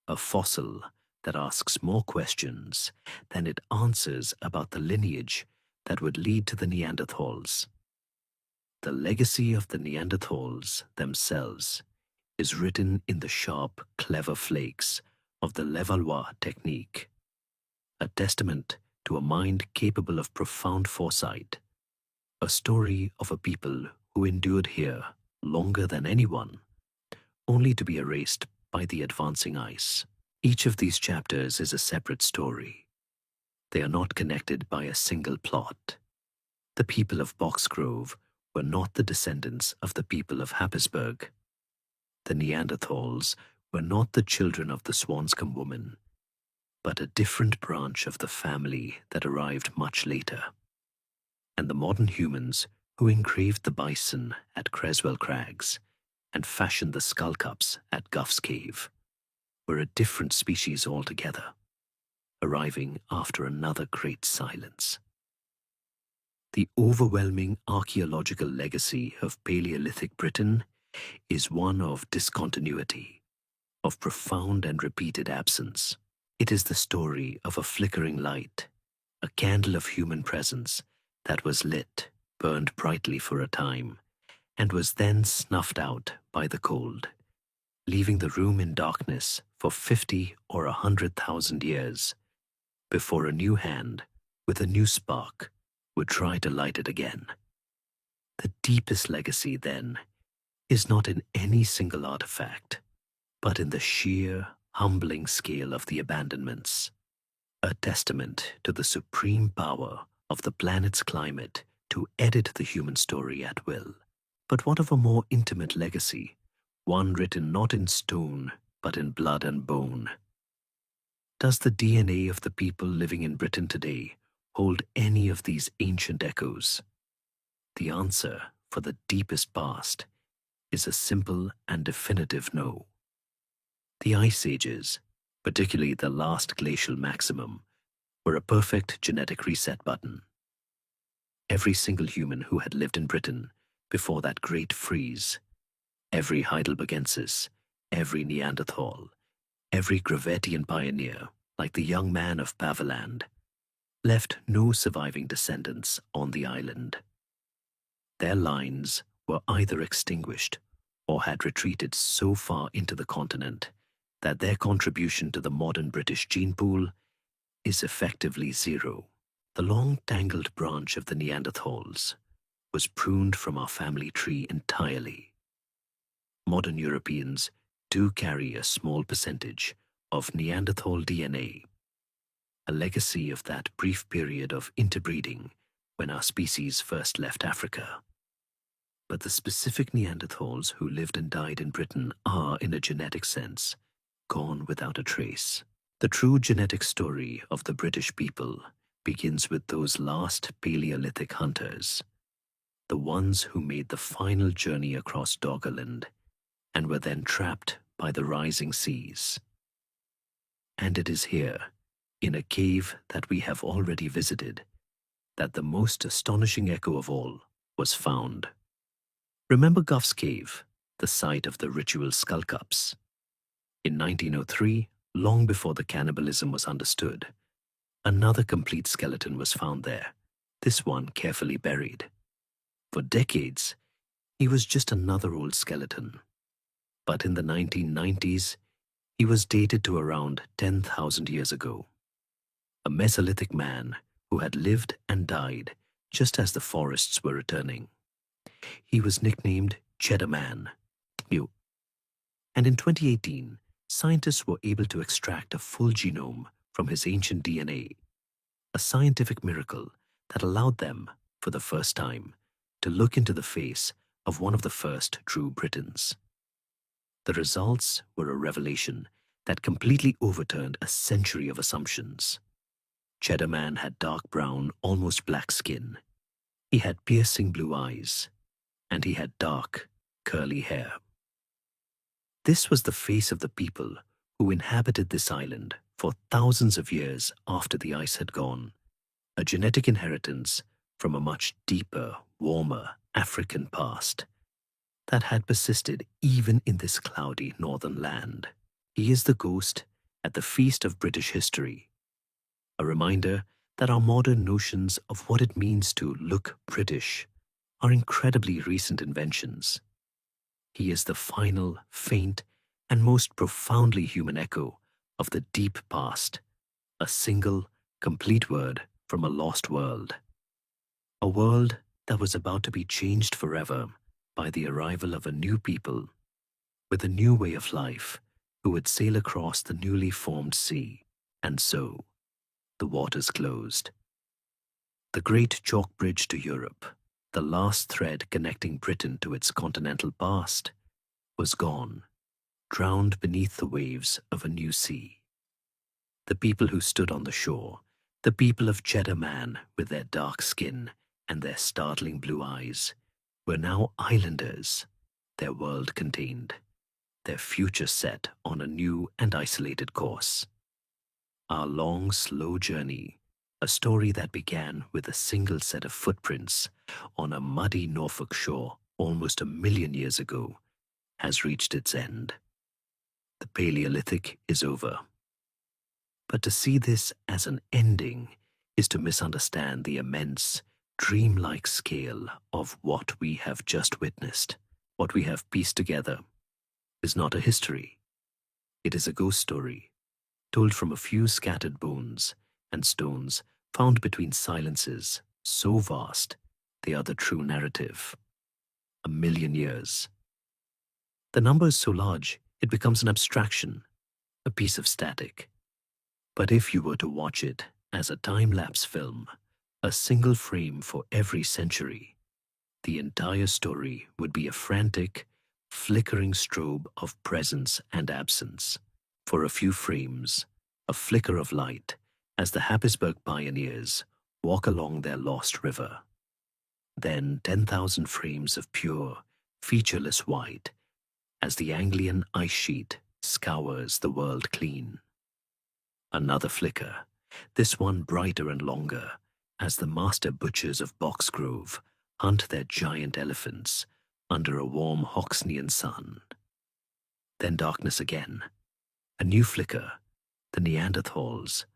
a fossil that asks more questions than it answers about the lineage that would lead to the Neanderthals. The legacy of the Neanderthals themselves is written in the sharp, clever flakes of the Levallois technique, a testament to a mind capable of profound foresight, a story of a people who endured here longer than anyone, only to be erased by the advancing ice. Each of these chapters is a separate story. They are not connected by a single plot. The people of Boxgrove were not the descendants of the people of Happisburgh. The Neanderthals were not the children of the Swanscombe woman, but a different branch of the family that arrived much later. And the modern humans who engraved the bison at Creswell Crags and fashioned the skullcups at Gough's Cave were a different species altogether, arriving after another great silence. The overwhelming archaeological legacy of Paleolithic Britain is one of discontinuity, of profound and repeated absence. It is the story of a flickering light, a candle of human presence that was lit, burned brightly for a time, and was then snuffed out by the cold, leaving the room in darkness for 50 or 100,000 years before a new hand with a new spark would try to light it again. The deepest legacy, then, is not in any single artifact, but in the sheer, humbling scale of the abandonments, a testament to the supreme power of the planet's climate to edit the human story at will. But what of a more intimate legacy, one written not in stone, but in blood and bone? Does the DNA of the people living in Britain today hold any of these ancient echoes? The answer for the deepest past is a simple and definitive no. The Ice Ages, particularly the last glacial maximum, were a perfect genetic reset button. Every single human who had lived in Britain before that great freeze, every Heidelbergensis, every Neanderthal, every Gravettian pioneer, like the young man of Paviland, left no surviving descendants on the island. Their lines were either extinguished or had retreated so far into the continent that their contribution to the modern British gene pool is effectively zero. The long tangled branch of the Neanderthals was pruned from our family tree entirely. Modern Europeans do carry a small percentage of Neanderthal DNA, a legacy of that brief period of interbreeding when our species first left Africa. But the specific Neanderthals who lived and died in Britain are, in a genetic sense, gone without a trace. The true genetic story of the British people begins with those last Paleolithic hunters, the ones who made the final journey across Doggerland and were then trapped by the rising seas. And it is here, in a cave that we have already visited, that the most astonishing echo of all was found. Remember Gough's Cave, the site of the ritual skull cups? In 1903, long before the cannibalism was understood, another complete skeleton was found there, this one carefully buried. For decades, he was just another old skeleton. But in the 1990s, he was dated to around 10,000 years ago. A Mesolithic man who had lived and died just as the forests were returning. He was nicknamed Cheddar Man. And in 2018, scientists were able to extract a full genome from his ancient DNA, a scientific miracle that allowed them, for the first time, to look into the face of one of the first true Britons. The results were a revelation that completely overturned a century of assumptions. Cheddar Man had dark brown, almost black skin. He had piercing blue eyes, and he had dark, curly hair. This was the face of the people who inhabited this island for thousands of years after the ice had gone, a genetic inheritance from a much deeper, warmer African past that had persisted even in this cloudy northern land. He is the ghost at the feast of British history, a reminder that our modern notions of what it means to look British are incredibly recent inventions. He is the final, faint, and most profoundly human echo of the deep past, a single, complete word from a lost world. A world that was about to be changed forever by the arrival of a new people with a new way of life who would sail across the newly formed sea, and so the waters closed. The great chalk bridge to Europe, the last thread connecting Britain to its continental past, was gone, drowned beneath the waves of a new sea. The people who stood on the shore, the people of Cheddar Man with their dark skin and their startling blue eyes, were now islanders, their world contained, their future set on a new and isolated course. Our long, slow journey, a story that began with a single set of footprints on a muddy Norfolk shore almost 1,000,000 years ago, has reached its end. The Paleolithic is over. But to see this as an ending is to misunderstand the immense, dreamlike scale of what we have just witnessed, what we have pieced together. is not a history. It is a ghost story, told from a few scattered bones and stones found between silences so vast they are the true narrative. 1,000,000 years. The number is so large it becomes an abstraction, a piece of static. But if you were to watch it as a time-lapse film, a single frame for every century, the entire story would be a frantic, flickering strobe of presence and absence. For a few frames, a flicker of light as the Happisburg pioneers walk along their lost river. Then 10,000 frames of pure, featureless white as the Anglian ice sheet scours the world clean. Another flicker, this one brighter and longer, as the master butchers of Boxgrove hunt their giant elephants under a warm Hoxnean sun. Then darkness again, a new flicker, the Neanderthals,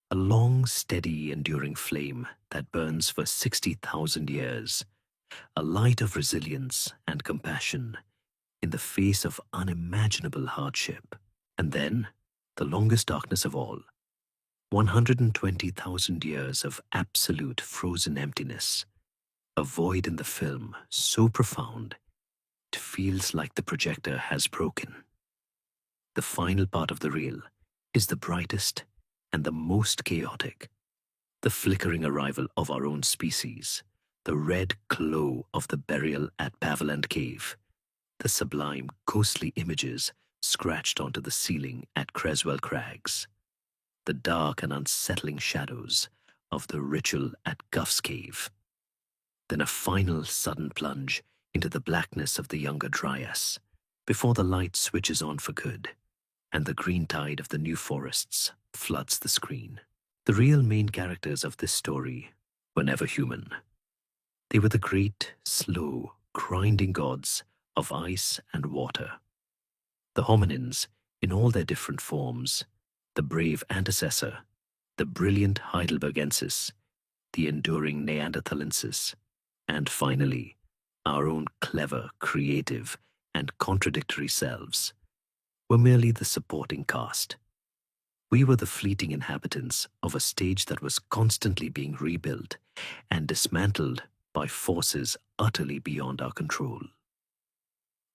a long, steady, enduring flame that burns for 60,000 years, a light of resilience and compassion in the face of unimaginable hardship. And then, the longest darkness of all, 120,000 years of absolute frozen emptiness, a void in the film so profound it feels like the projector has broken. The final part of the reel is the brightest and the most chaotic. The flickering arrival of our own species, the red glow of the burial at Paviland Cave, the sublime ghostly images scratched onto the ceiling at Creswell Crags, the dark and unsettling shadows of the ritual at Guff's Cave. Then a final sudden plunge into the blackness of the Younger Dryas, before the light switches on for good, and the green tide of the new forests floods the screen. The real main characters of this story were never human. They were the great, slow, grinding gods of ice and water. The hominins, in all their different forms, the brave antecessor, the brilliant Heidelbergensis, the enduring Neanderthalensis, and finally, our own clever, creative, and contradictory selves, were merely the supporting cast. We were the fleeting inhabitants of a stage that was constantly being rebuilt and dismantled by forces utterly beyond our control.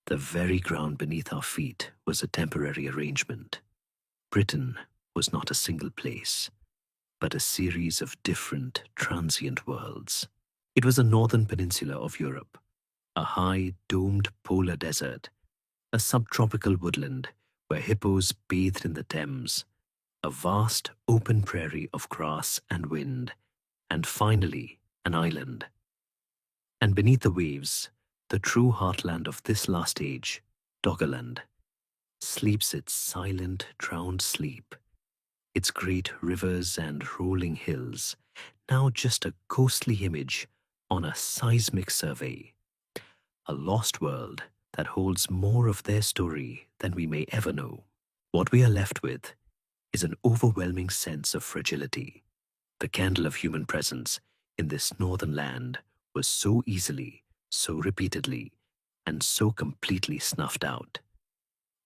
The very ground beneath our feet was a temporary arrangement. Britain was not a single place, but a series of different, transient worlds. It was a northern peninsula of Europe, a high, domed polar desert, a subtropical woodland where hippos bathed in the Thames, a vast, open prairie of grass and wind, and finally, an island. And beneath the waves, the true heartland of this last age, Doggerland, sleeps its silent, drowned sleep, its great rivers and rolling hills, now just a ghostly image on a seismic survey, a lost world that holds more of their story than we may ever know. What we are left with is an overwhelming sense of fragility. The candle of human presence in this northern land was so easily, so repeatedly, and so completely snuffed out.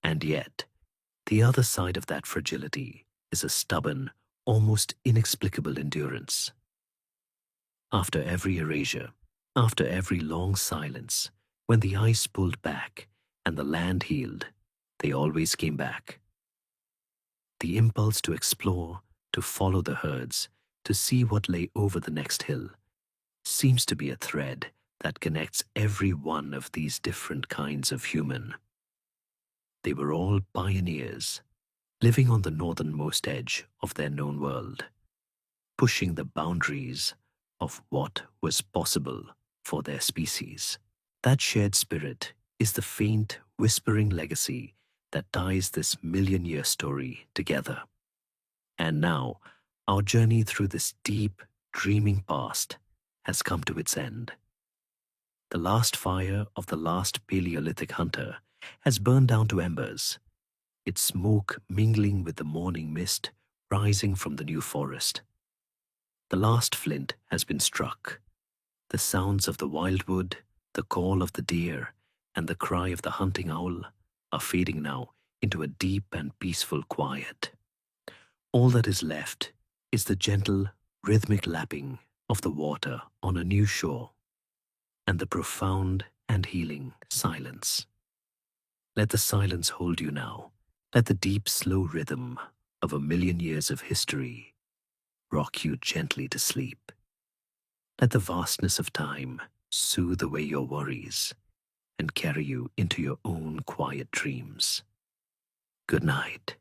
And yet, the other side of that fragility is a stubborn, almost inexplicable endurance. After every erasure, after every long silence, when the ice pulled back and the land healed, they always came back. The impulse to explore, to follow the herds, to see what lay over the next hill, seems to be a thread that connects every one of these different kinds of human. They were all pioneers, living on the northernmost edge of their known world, pushing the boundaries of what was possible for their species. That shared spirit is the faint, whispering legacy that ties this 1,000,000-year story together. And now, our journey through this deep, dreaming past has come to its end. The last fire of the last Paleolithic hunter has burned down to embers, its smoke mingling with the morning mist rising from the new forest. The last flint has been struck. The sounds of the wildwood, the call of the deer, and the cry of the hunting owl are fading now into a deep and peaceful quiet. All that is left is the gentle, rhythmic lapping of the water on a new shore and the profound and healing silence. Let the silence hold you now. Let the deep, slow rhythm of a million years of history rock you gently to sleep. Let the vastness of time soothe away your worries and carry you into your own quiet dreams. Good night.